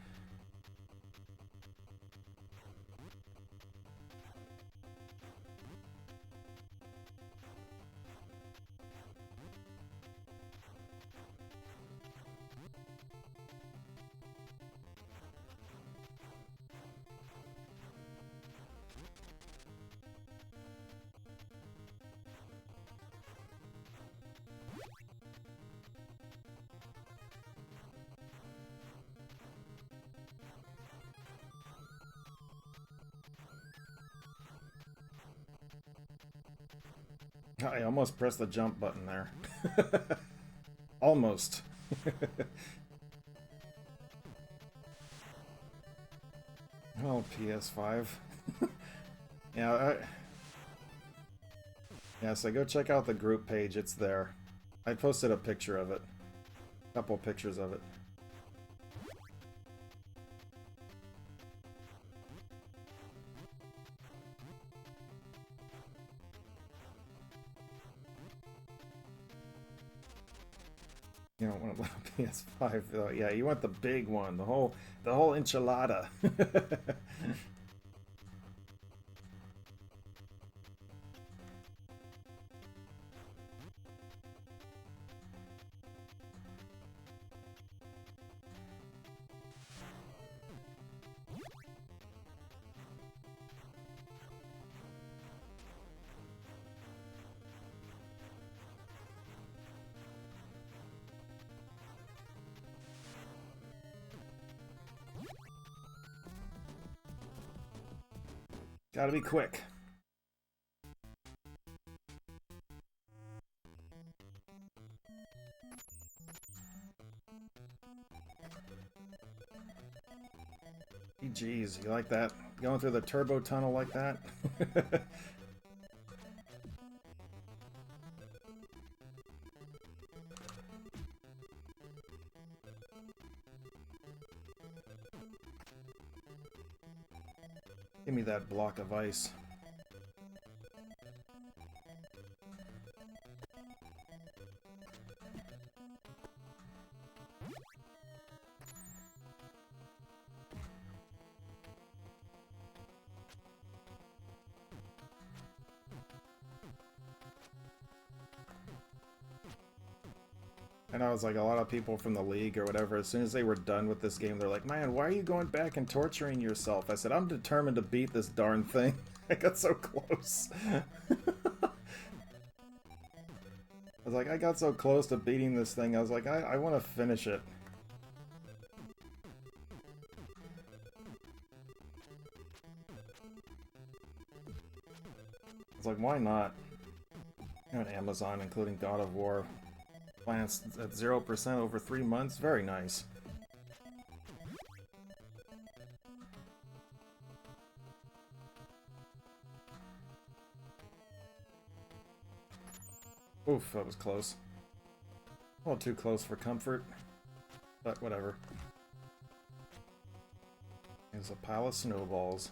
I almost pressed the jump button there. Almost. Oh, PS5. Yeah, yeah, so go check out the group page, it's there. I posted a picture of it. A couple pictures of it. You don't want a little PS5 though. Yeah, you want the big one, the whole enchilada. Gotta be quick. Geez, you like that? Going through the turbo tunnel like that? Give me that block of ice. And I was like, a lot of people from the league or whatever, as soon as they were done with this game, they're like, man, why are you going back and torturing yourself? I said, I'm determined to beat this darn thing. I got so close. I was like, I got so close to beating this thing. I was like, I want to finish it. It's like, why not? On Amazon, including God of War. Plants at 0% over 3 months. Very nice. Oof, that was close. A little too close for comfort, but whatever. There's a pile of snowballs.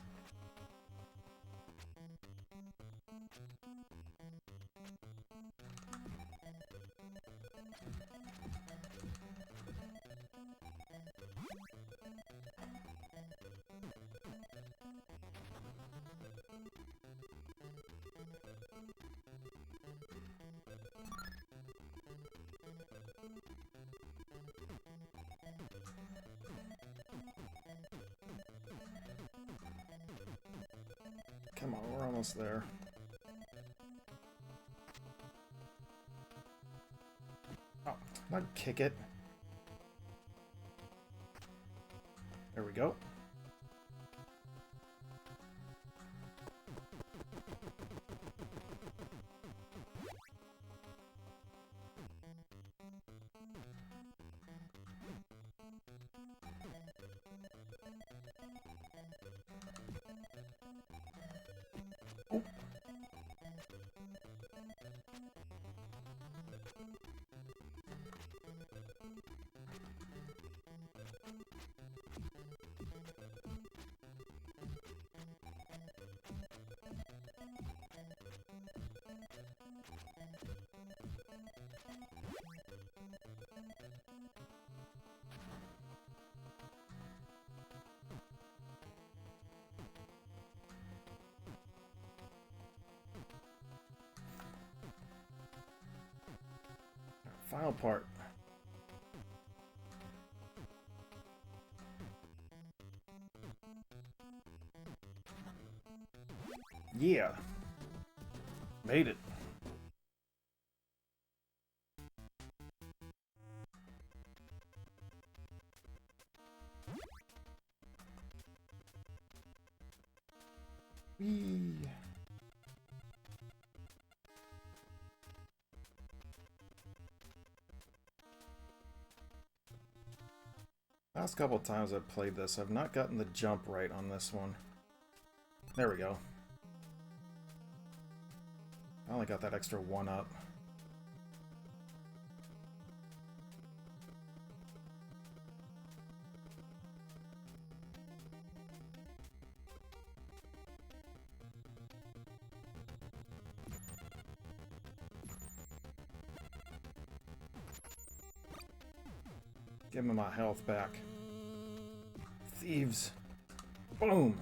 Come on, we're almost there. Oh, not kick it. There we go. Oh. Final part. Yeah. Made it. Whee. Last couple of times I've played this, I've not gotten the jump right on this one. There we go. I only got that extra one up. Give me my health back. Thieves. Boom!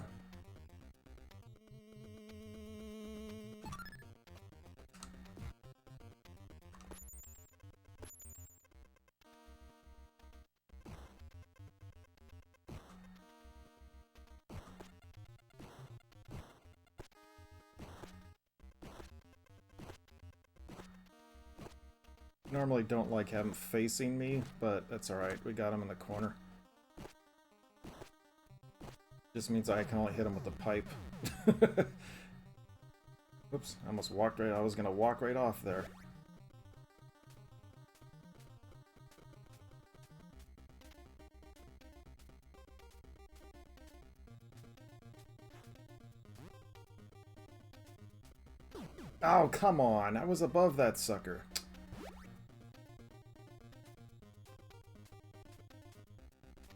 Normally don't like having facing me, but that's alright. We got him in the corner. Just means I can only hit him with the pipe. Oops, I almost walked right. I was gonna walk right off there. Oh, come on. I was above that sucker.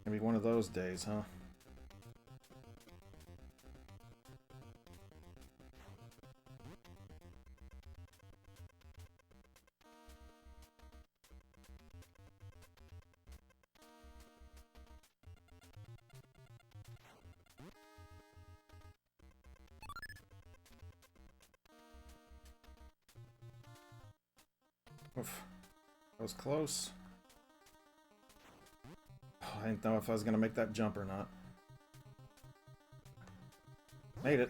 Gonna be one of those days, huh? Oof. That was close. Oh, I didn't know if I was going to make that jump or not. Made it.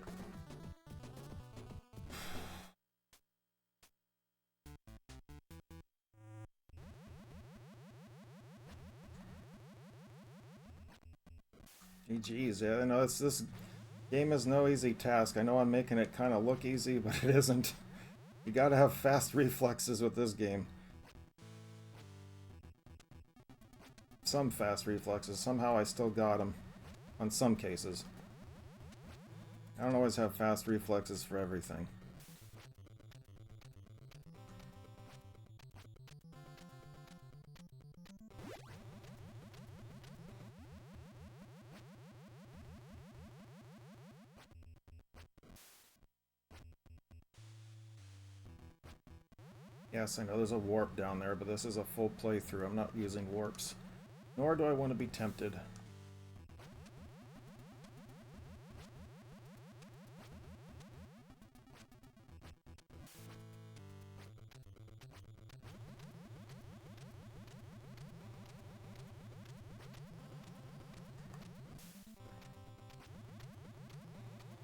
GG's, yeah, I know this game is no easy task. I know I'm making it kind of look easy, but it isn't. You gotta have fast reflexes with this game. Some fast reflexes. Somehow I still got them. On some cases. I don't always have fast reflexes for everything. Yes, I know there's a warp down there, but this is a full playthrough. I'm not using warps. Nor do I want to be tempted.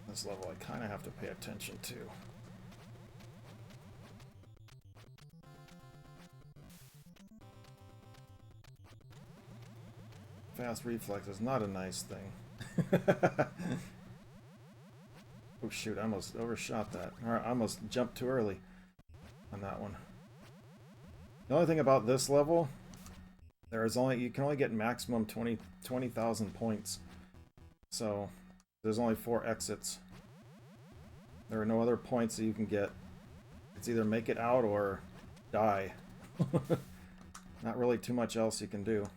This level I kind of have to pay attention to. Fast reflex is not a nice thing. Oh shoot, I almost overshot that. Or I almost jumped too early on that one. The only thing about this level, you can only get maximum 20,000 points. So there's only 4 exits. There are no other points that you can get. It's either make it out or die. Not really too much else you can do.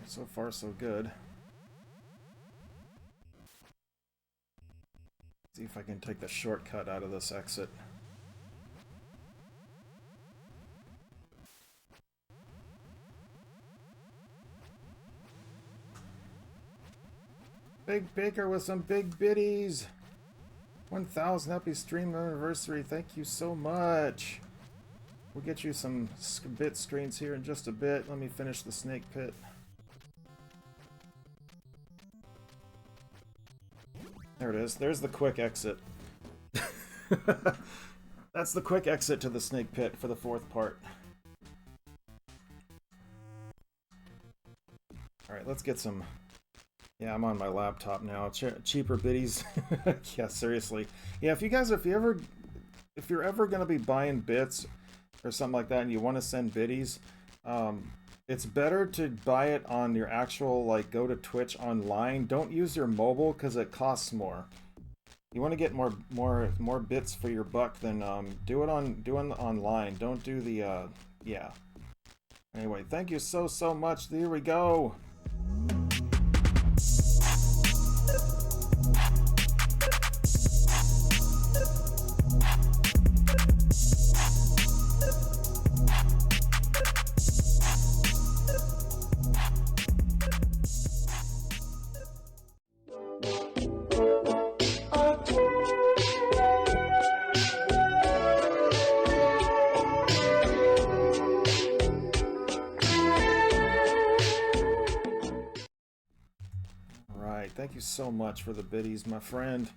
So far, so good. See if I can take the shortcut out of this exit. Big Baker with some big biddies! 1,000 happy stream anniversary, thank you so much! We'll get you some bit screens here in just a bit. Let me finish the snake pit. There it is. There's the quick exit. That's the quick exit to the snake pit for the 4th part. Alright, let's get some... Yeah, I'm on my laptop now. Cheaper biddies. Yeah, seriously. Yeah, if you're ever going to be buying bits or something like that and you want to send biddies, it's better to buy it on your actual, like, go to Twitch online. Don't use your mobile because it costs more. You want to get more bits for your buck, then do it online. Don't do the yeah. Anyway, thank you so much. Here we go. Thank you so much for the biddies, my friend.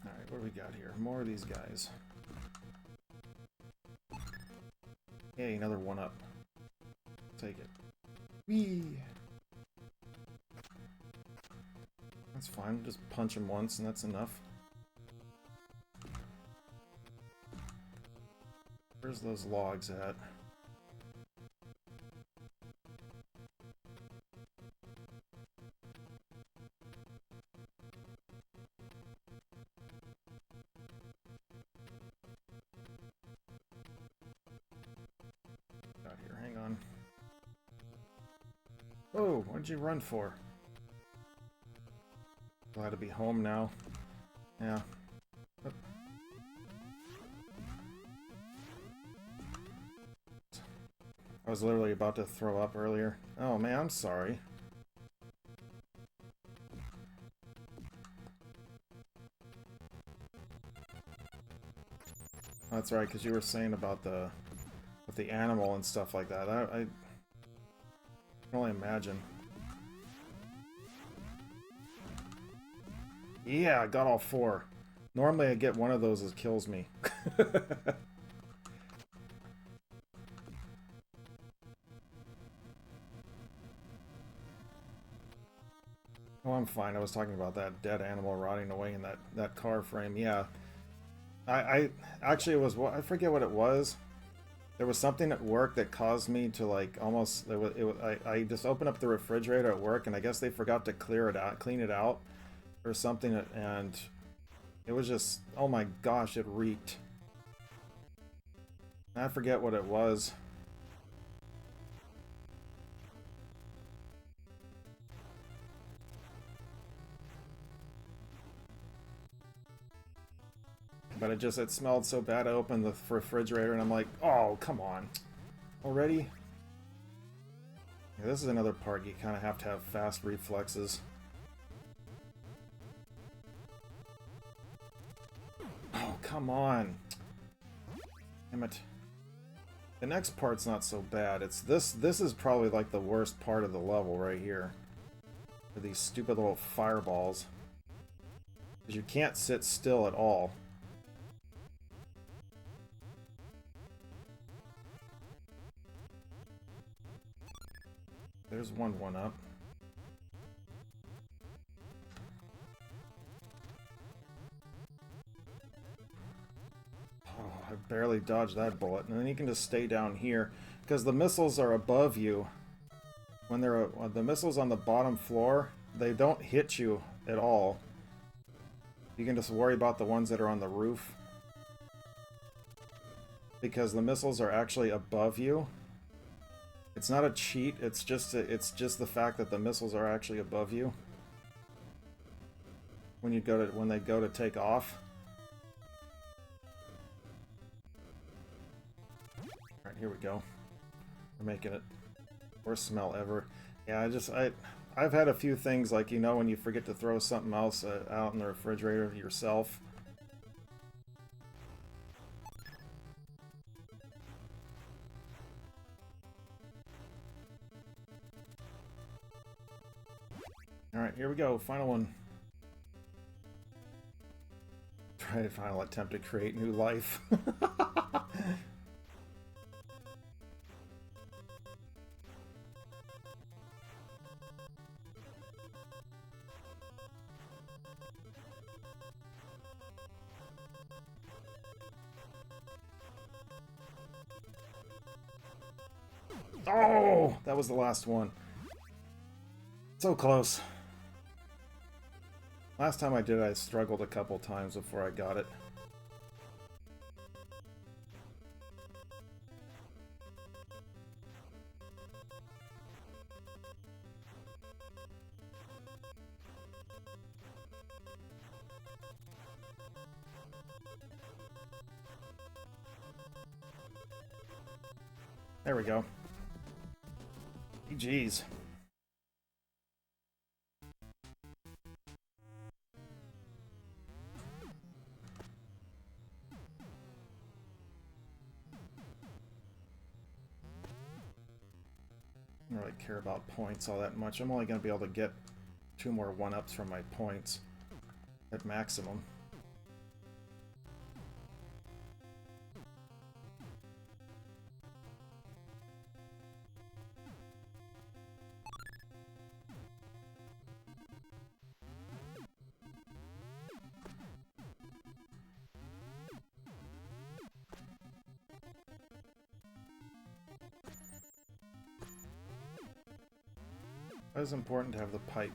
Alright, what do we got here? More of these guys. Hey, another one up. Take it. Whee! That's fine. Just punch him once and that's enough. Where's those logs at? Got here, hang on. Oh, what'd you run for? Glad to be home now. Yeah. I was literally about to throw up earlier. Oh man, I'm sorry. That's right, because you were saying about with the animal and stuff like that. I can only imagine. Yeah, I got all 4. Normally I get one of those that kills me. Oh, I'm fine. I was talking about that dead animal rotting away in that car frame. Yeah. I actually, it was, I forget what it was. There was something at work that caused me to like almost, I just opened up the refrigerator at work and I guess they forgot to clean it out or something, and it was just, oh my gosh, it reeked. I forget what it was. But it smelled so bad. I opened the refrigerator and I'm like, oh, come on. Already? Yeah, this is another part you kind of have to have fast reflexes. Oh, come on. Damn it. The next part's not so bad. It's this is probably like the worst part of the level right here. For these stupid little fireballs. Because you can't sit still at all. There's one up. Oh, I barely dodged that bullet. And then you can just stay down here. Because the missiles are above you. When the missiles on the bottom floor, they don't hit you at all. You can just worry about the ones that are on the roof. Because the missiles are actually above you. It's not a cheat, it's just the fact that the missiles are actually above you. When they go to take off. Alright, here we go. We're making it. Worst smell ever. Yeah, I've had a few things like, you know, when you forget to throw something else out in the refrigerator yourself. Alright, here we go. Final one. Try a final attempt to create new life. Oh! That was the last one. So close. Last time I did, I struggled a couple times before I got it. There we go. Jeez. I don't really care about points all that much. I'm only going to be able to get 2 more 1-ups from my points at maximum. It is important to have the pipe.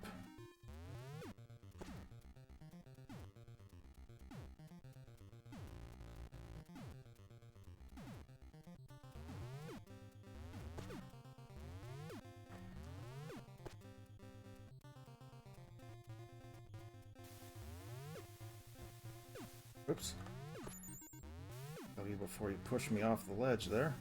Oops. Tell you before you push me off the ledge there.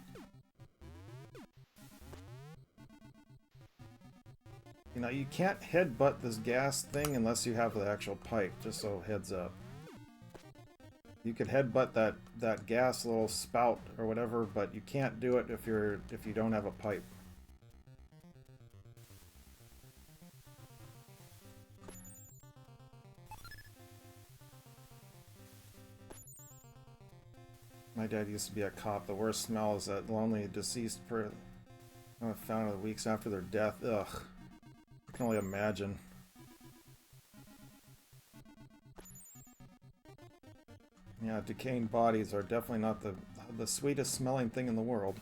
Now you can't headbutt this gas thing unless you have the actual pipe, just so heads up. You could headbutt that gas little spout or whatever, but you can't do it if you don't have a pipe. My dad used to be a cop. The worst smell is that lonely deceased found in the weeks after their death. Ugh. I can only imagine. Yeah, decaying bodies are definitely not the sweetest smelling thing in the world.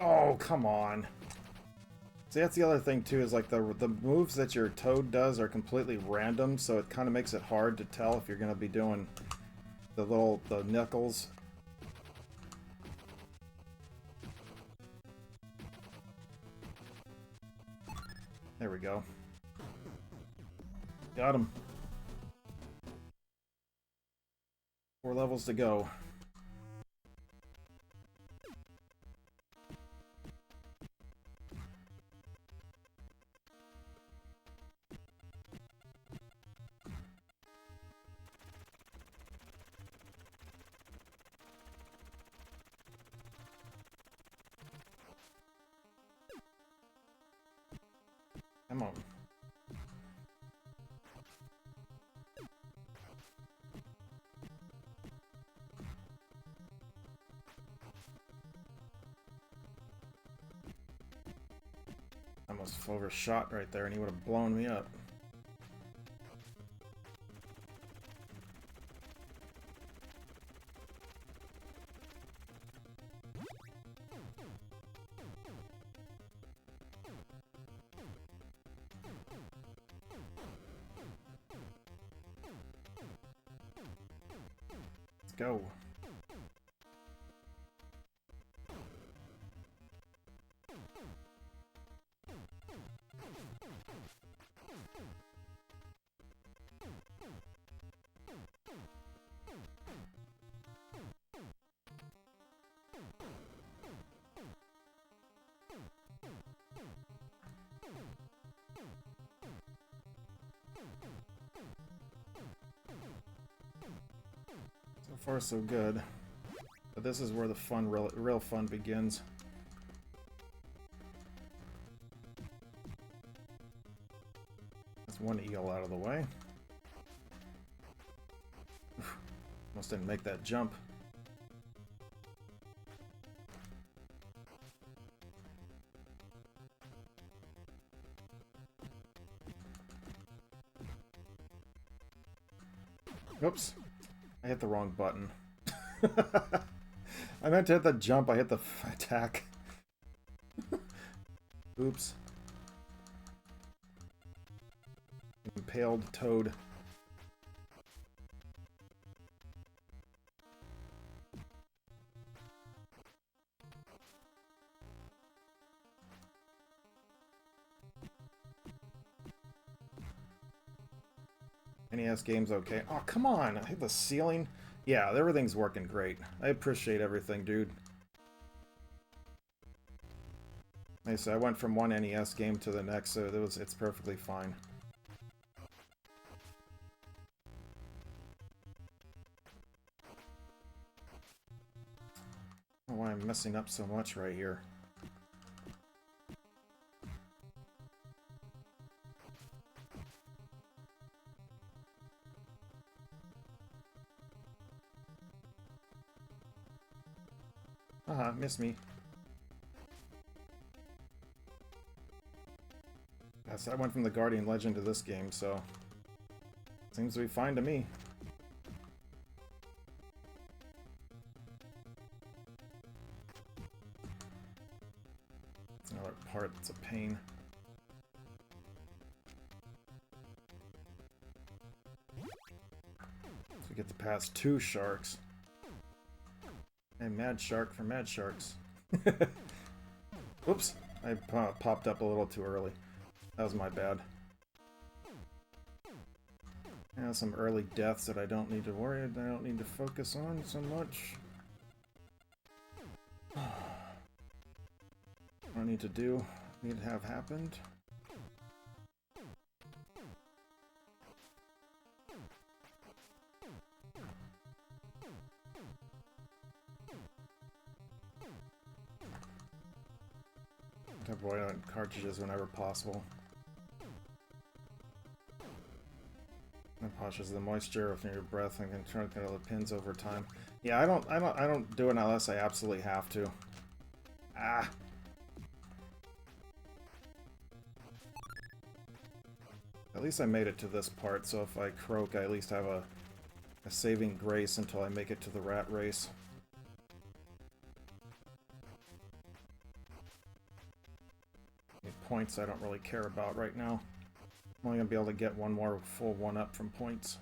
Oh, come on. See, that's the other thing too, is like the moves that your Toad does are completely random, so it kind of makes it hard to tell if you're going to be doing the knuckles. There we go. Got him. 4 levels to go. Come on. I almost overshot right there and he would have blown me up. Let's go. So far, so good. But this is where the fun, real fun begins. That's one eel out of the way. Oof, almost didn't make that jump. Oops. I hit the wrong button. I meant to hit the jump, I hit the attack. Oops. Impaled Toad. NES game's okay. Oh, come on! I hit the ceiling. Yeah, everything's working great. I appreciate everything, dude. Like I said, I went from one NES game to the next, so it's perfectly fine. I don't know why I'm I'm messing up so much right here. Missed me. Yes, I went from the Guardian Legend to this game, so seems to be fine to me. It's another part that's a pain. So we get to pass 2 sharks. Hey, Mad Shark for Mad Sharks. Oops, I popped up a little too early. That was my bad. Yeah, some early deaths that I don't need to worry, that I don't need to focus on so much. I don't need to do, need to have happened. Avoid on cartridges whenever possible. That pushes the moisture from your breath and can try to get all the pins over time. Yeah, I don't do it unless I absolutely have to. Ah. At least I made it to this part, so if I croak, I at least have a saving grace until I make it to the rat race. Points I don't really care about right now. I'm only going to be able to get one more full 1-up from points.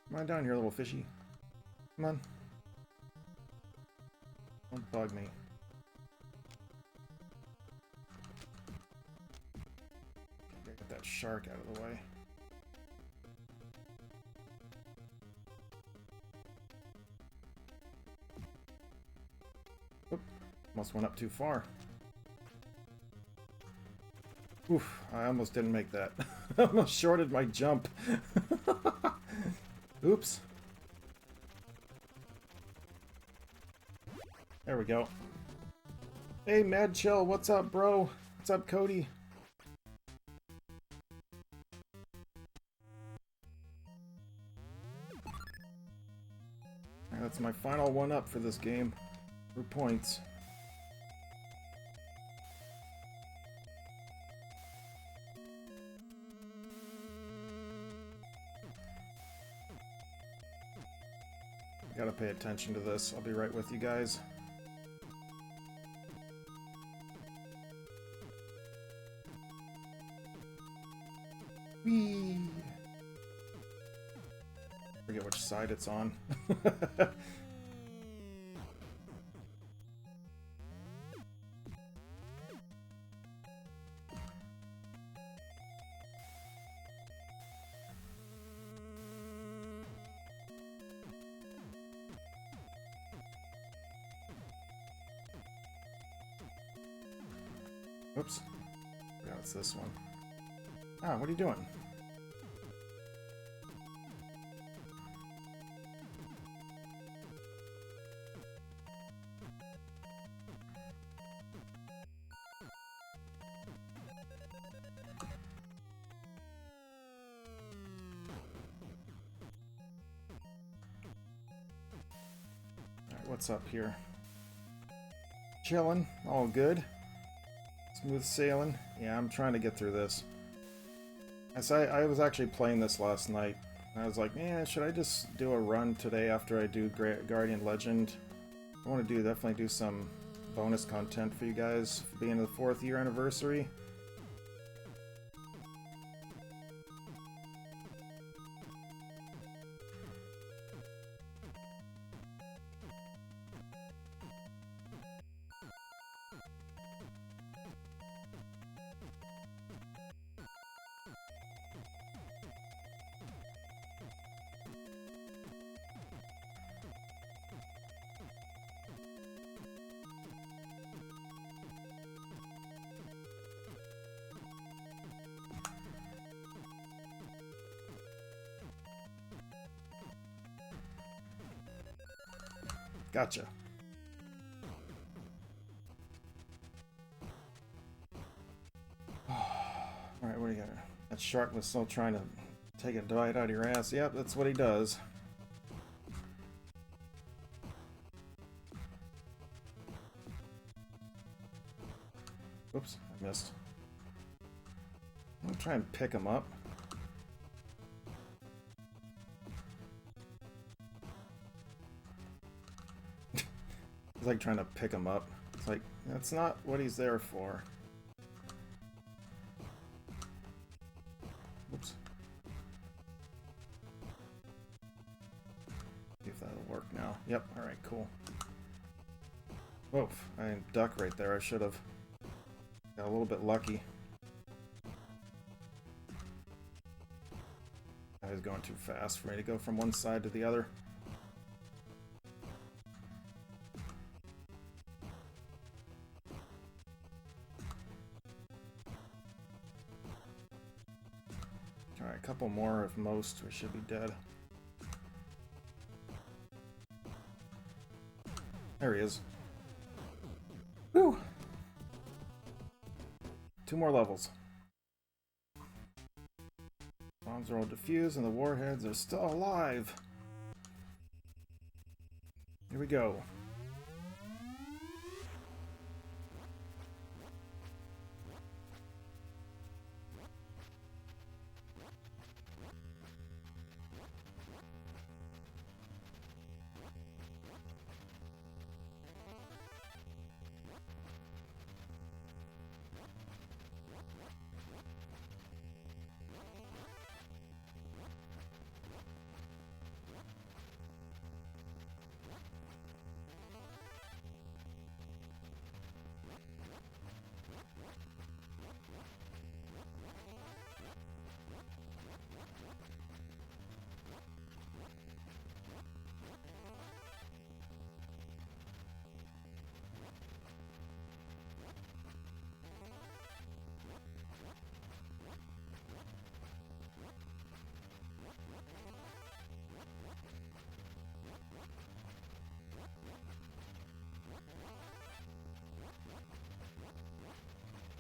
Come on down here, little fishy. Come on. Don't bug me. Get that shark out of the way. Oop, almost went up too far. Oof, I almost didn't make that. I almost shorted my jump. Oops. There we go. Hey, Mad Chill, what's up, bro? What's up, Cody? That's my final 1-up for this game. For points. Gotta pay attention to this. I'll be right with you guys. Whee! Forget which side it's on. Oops. Yeah, it's this one. Ah, what are you doing? Alright, what's up here? Chilling, all good. Smooth sailing. Yeah, I'm trying to get through this. I was actually playing this last night. I was like, man, should I just do a run today after I do Guardian Legend? I want to definitely do some bonus content for you guys for being the 4th year anniversary. Gotcha. Alright, what do you got? That shark was still trying to take a bite out of your ass. Yep, that's what he does. Oops, I missed. I'm gonna try and pick him up. It's like trying to pick him up. It's like, that's not what he's there for. Oops. See if that'll work now. Yep, alright, cool. Oof, I didn't duck right there. I should have got a little bit lucky. I was going too fast for me to go from one side to the other. Alright, a couple more at most, we should be dead. There he is. Whew! 2 more levels. Bombs are all defused and the warheads are still alive. Here we go.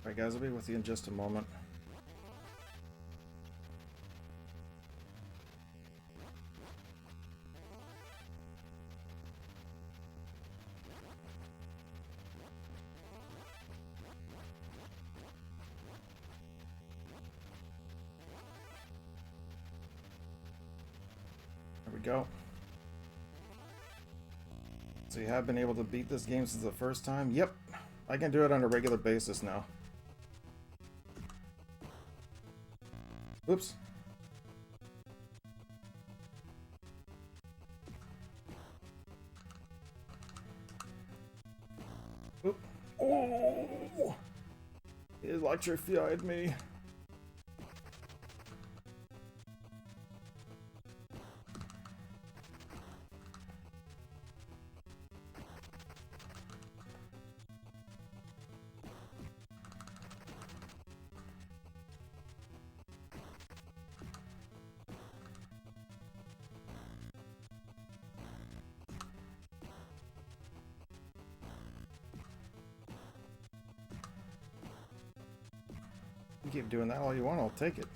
Alright guys, I'll be with you in just a moment. There we go. So you have been able to beat this game since the first time? Yep, I can do it on a regular basis now. Oops. Oop. Oh! He electrified me. You keep doing that all you want, I'll take it.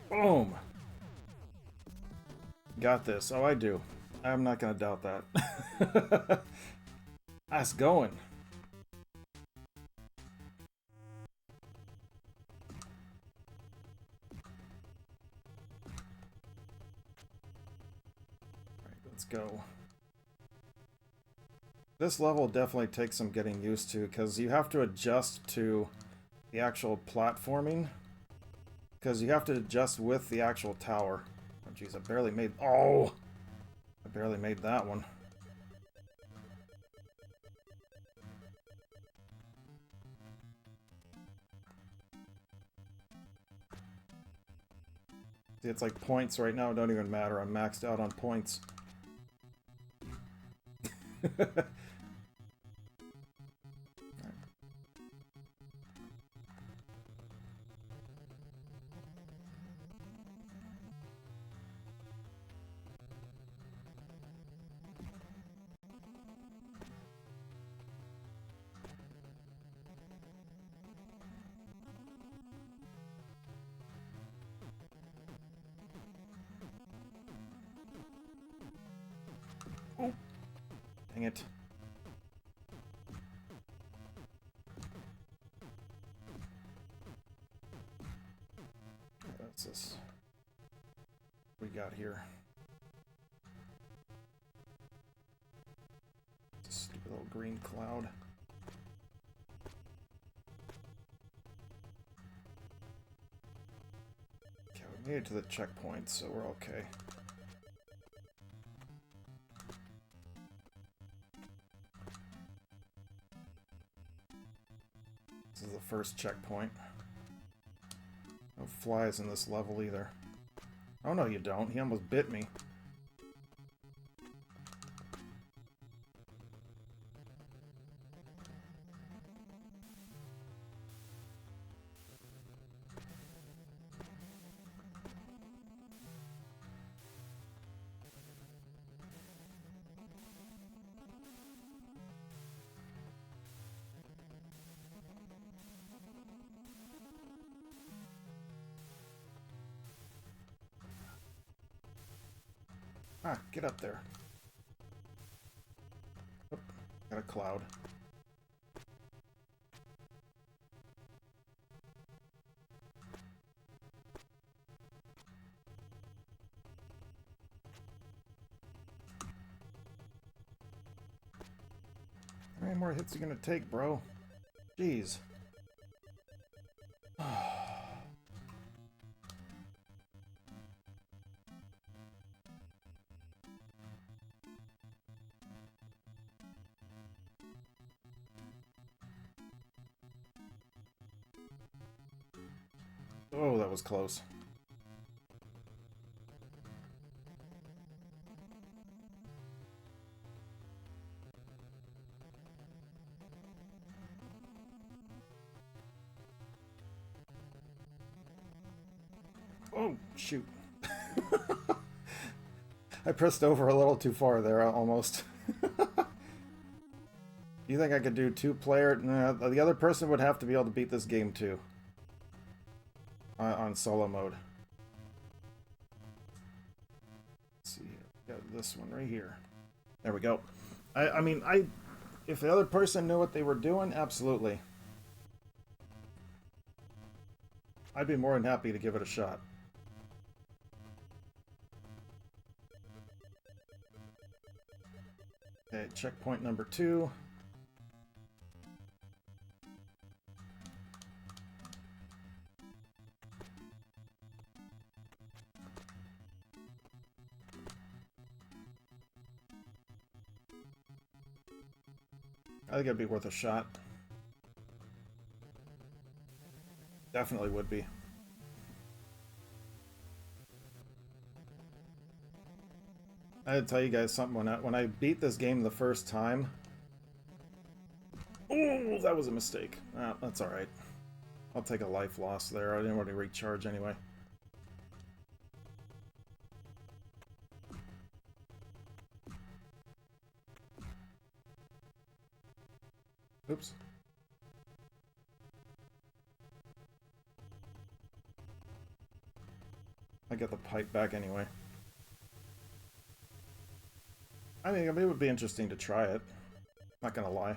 Boom! Got this. Oh, I do. I'm not gonna doubt that. That's going. Alright, let's go. This level definitely takes some getting used to, because you have to adjust to the actual platforming. Because you have to adjust with the actual tower. Oh jeez, I barely made... Oh! I barely made that one. See, it's like points right now don't even matter. I'm maxed out on points. Dang it. What's this? What we got here? It's a stupid little green cloud. Okay, we made it to the checkpoint, so we're okay. This is the first checkpoint. No flies in this level either. Oh no, you don't. He almost bit me. Ah, get up there. Oop, got a cloud. How many more hits are you gonna take, bro? Jeez. Oh, that was close. Oh, shoot. I pressed over a little too far there, almost. You think I could do two-player? Nah, the other person would have to be able to beat this game too. On solo mode. Let's see here. Got this one right here. There we go. I mean, if the other person knew what they were doing, absolutely. I'd be more than happy to give it a shot. Okay, checkpoint number 2. I think it'd be worth a shot. Definitely would be. I had to tell you guys something. When I beat this game the first time... Oh, that was a mistake. That's alright. I'll take a life loss there. I didn't want to recharge anyway. Oops. I get the pipe back anyway. I mean, it would be interesting to try it. Not gonna lie.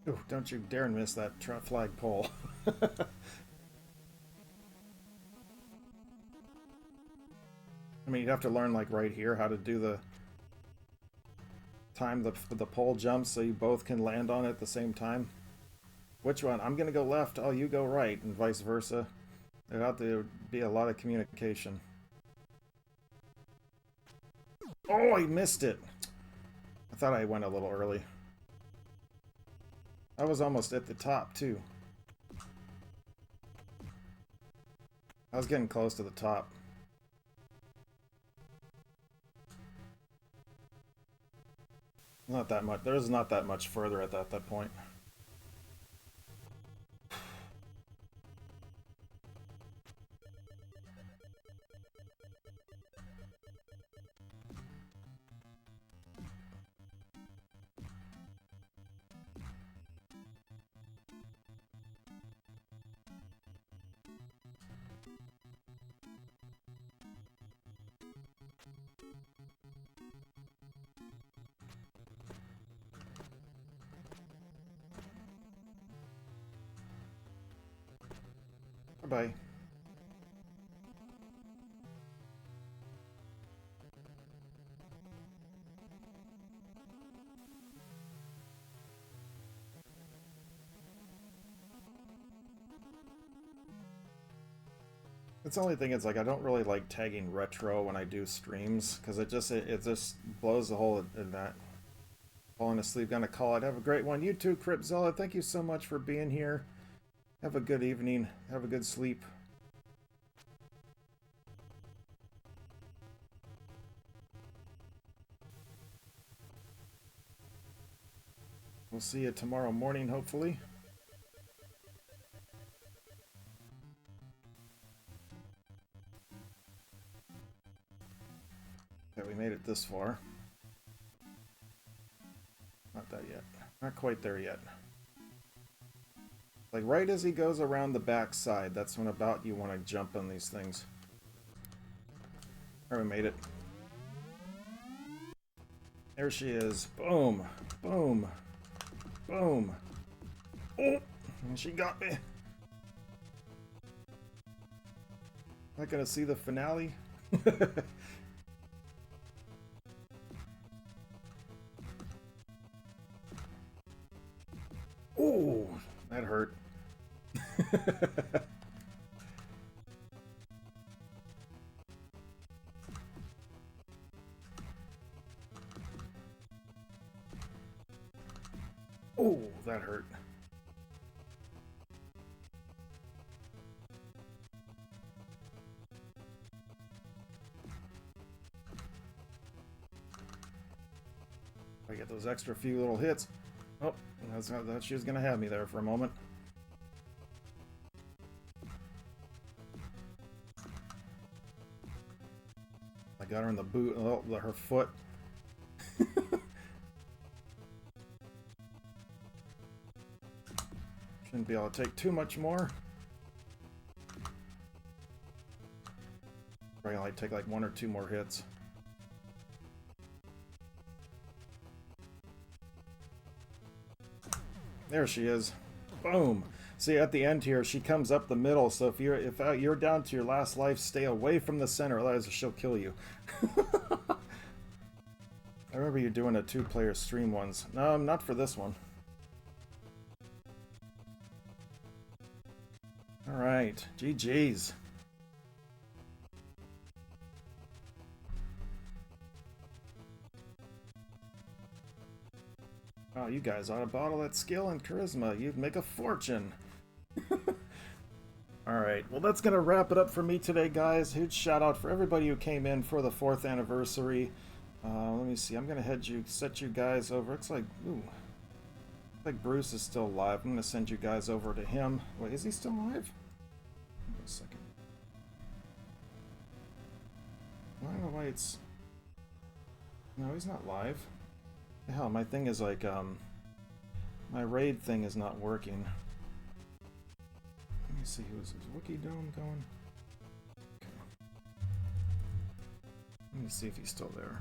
Ooh, don't you dare miss that flagpole. I mean, you'd have to learn, like, right here how to do the time the pole jumps so you both can land on it at the same time. Which one? I'm gonna go left, oh, you go right, and vice versa. There'd have to be a lot of communication. Oh, I missed it! I thought I went a little early. I was almost at the top, too. I was getting close to the top. Not that much. There's not that much further at that point. Bye-bye. It's the only thing is, like, I don't really like tagging retro when I do streams, because it just blows the whole event. Falling asleep, gonna call it. Have a great one. You too, Cripzilla. Thank you so much for being here. Have a good evening. Have a good sleep. We'll see you tomorrow morning, hopefully. Okay, we made it this far. Not that yet. Not quite there yet. Like, right as he goes around the back side, that's when about you want to jump on these things. Alright, we made it. There she is. Boom. Boom. Boom. Oh! And she got me. Not gonna see the finale? Oh! That hurt. Oh, that hurt. I get those extra few little hits. Oh, that she was gonna have me there for a moment. I got her in the boot. Oh, her foot. Shouldn't be able to take too much more. Probably only take like 1 or 2 more hits. There she is. Boom. See, at the end here, she comes up the middle. So if you're down to your last life, stay away from the center, otherwise she'll kill you. I remember you doing a 2-player stream once. No, not for this one. All right, GG's. Oh, you guys ought to bottle that skill and charisma. You'd make a fortune. Alright, well that's going to wrap it up for me today, guys. Huge shout out for everybody who came in for the 4th anniversary. Let me see, I'm going to set you guys over. Looks like, ooh, looks like Bruce is still alive. I'm going to send you guys over to him. Wait, is he still alive? Wait a second. I don't know why it's... No, he's not live. Hell, my thing is like, my raid thing is not working. Let me see, who's his Wiki Dome going? Okay. Let me see if he's still there.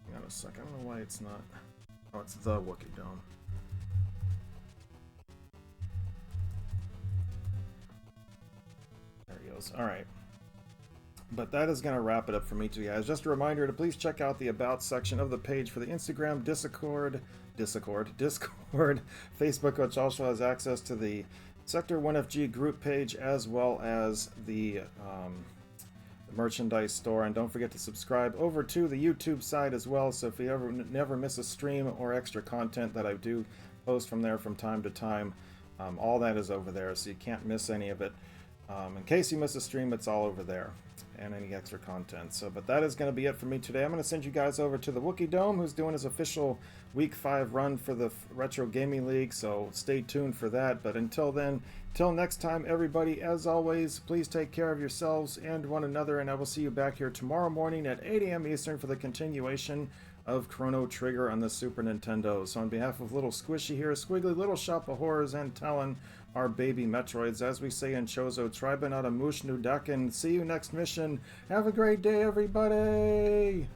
Hang on a sec, I don't know why it's not. Oh, it's the Wiki Dome. There he goes. Alright. But that is going to wrap it up for me too, guys. Just a reminder to please check out the About section of the page for the Instagram, Discord, Facebook, which also has access to the Sector 1FG group page, as well as the merchandise store. And don't forget to subscribe over to the YouTube side as well, so if you ever never miss a stream or extra content that I do post from there from time to time, all that is over there, so you can't miss any of it. In case you miss a stream, it's all over there, and any extra content. So, but that is going to be it for me today. I'm going to send you guys over to the Wookiee Dome, who's doing his official Week 5 run for the Retro Gaming League, so stay tuned for that. But until then, till next time, everybody, as always, please take care of yourselves and one another, and I will see you back here tomorrow morning at 8 a.m. Eastern for the continuation of Chrono Trigger on the Super Nintendo. So on behalf of Little Squishy here, Squiggly, Little Shop of Horrors, and Talon, our baby Metroids, as we say in Chozo, Tribanata Mush Nudakin. See you next mission. Have a great day, everybody!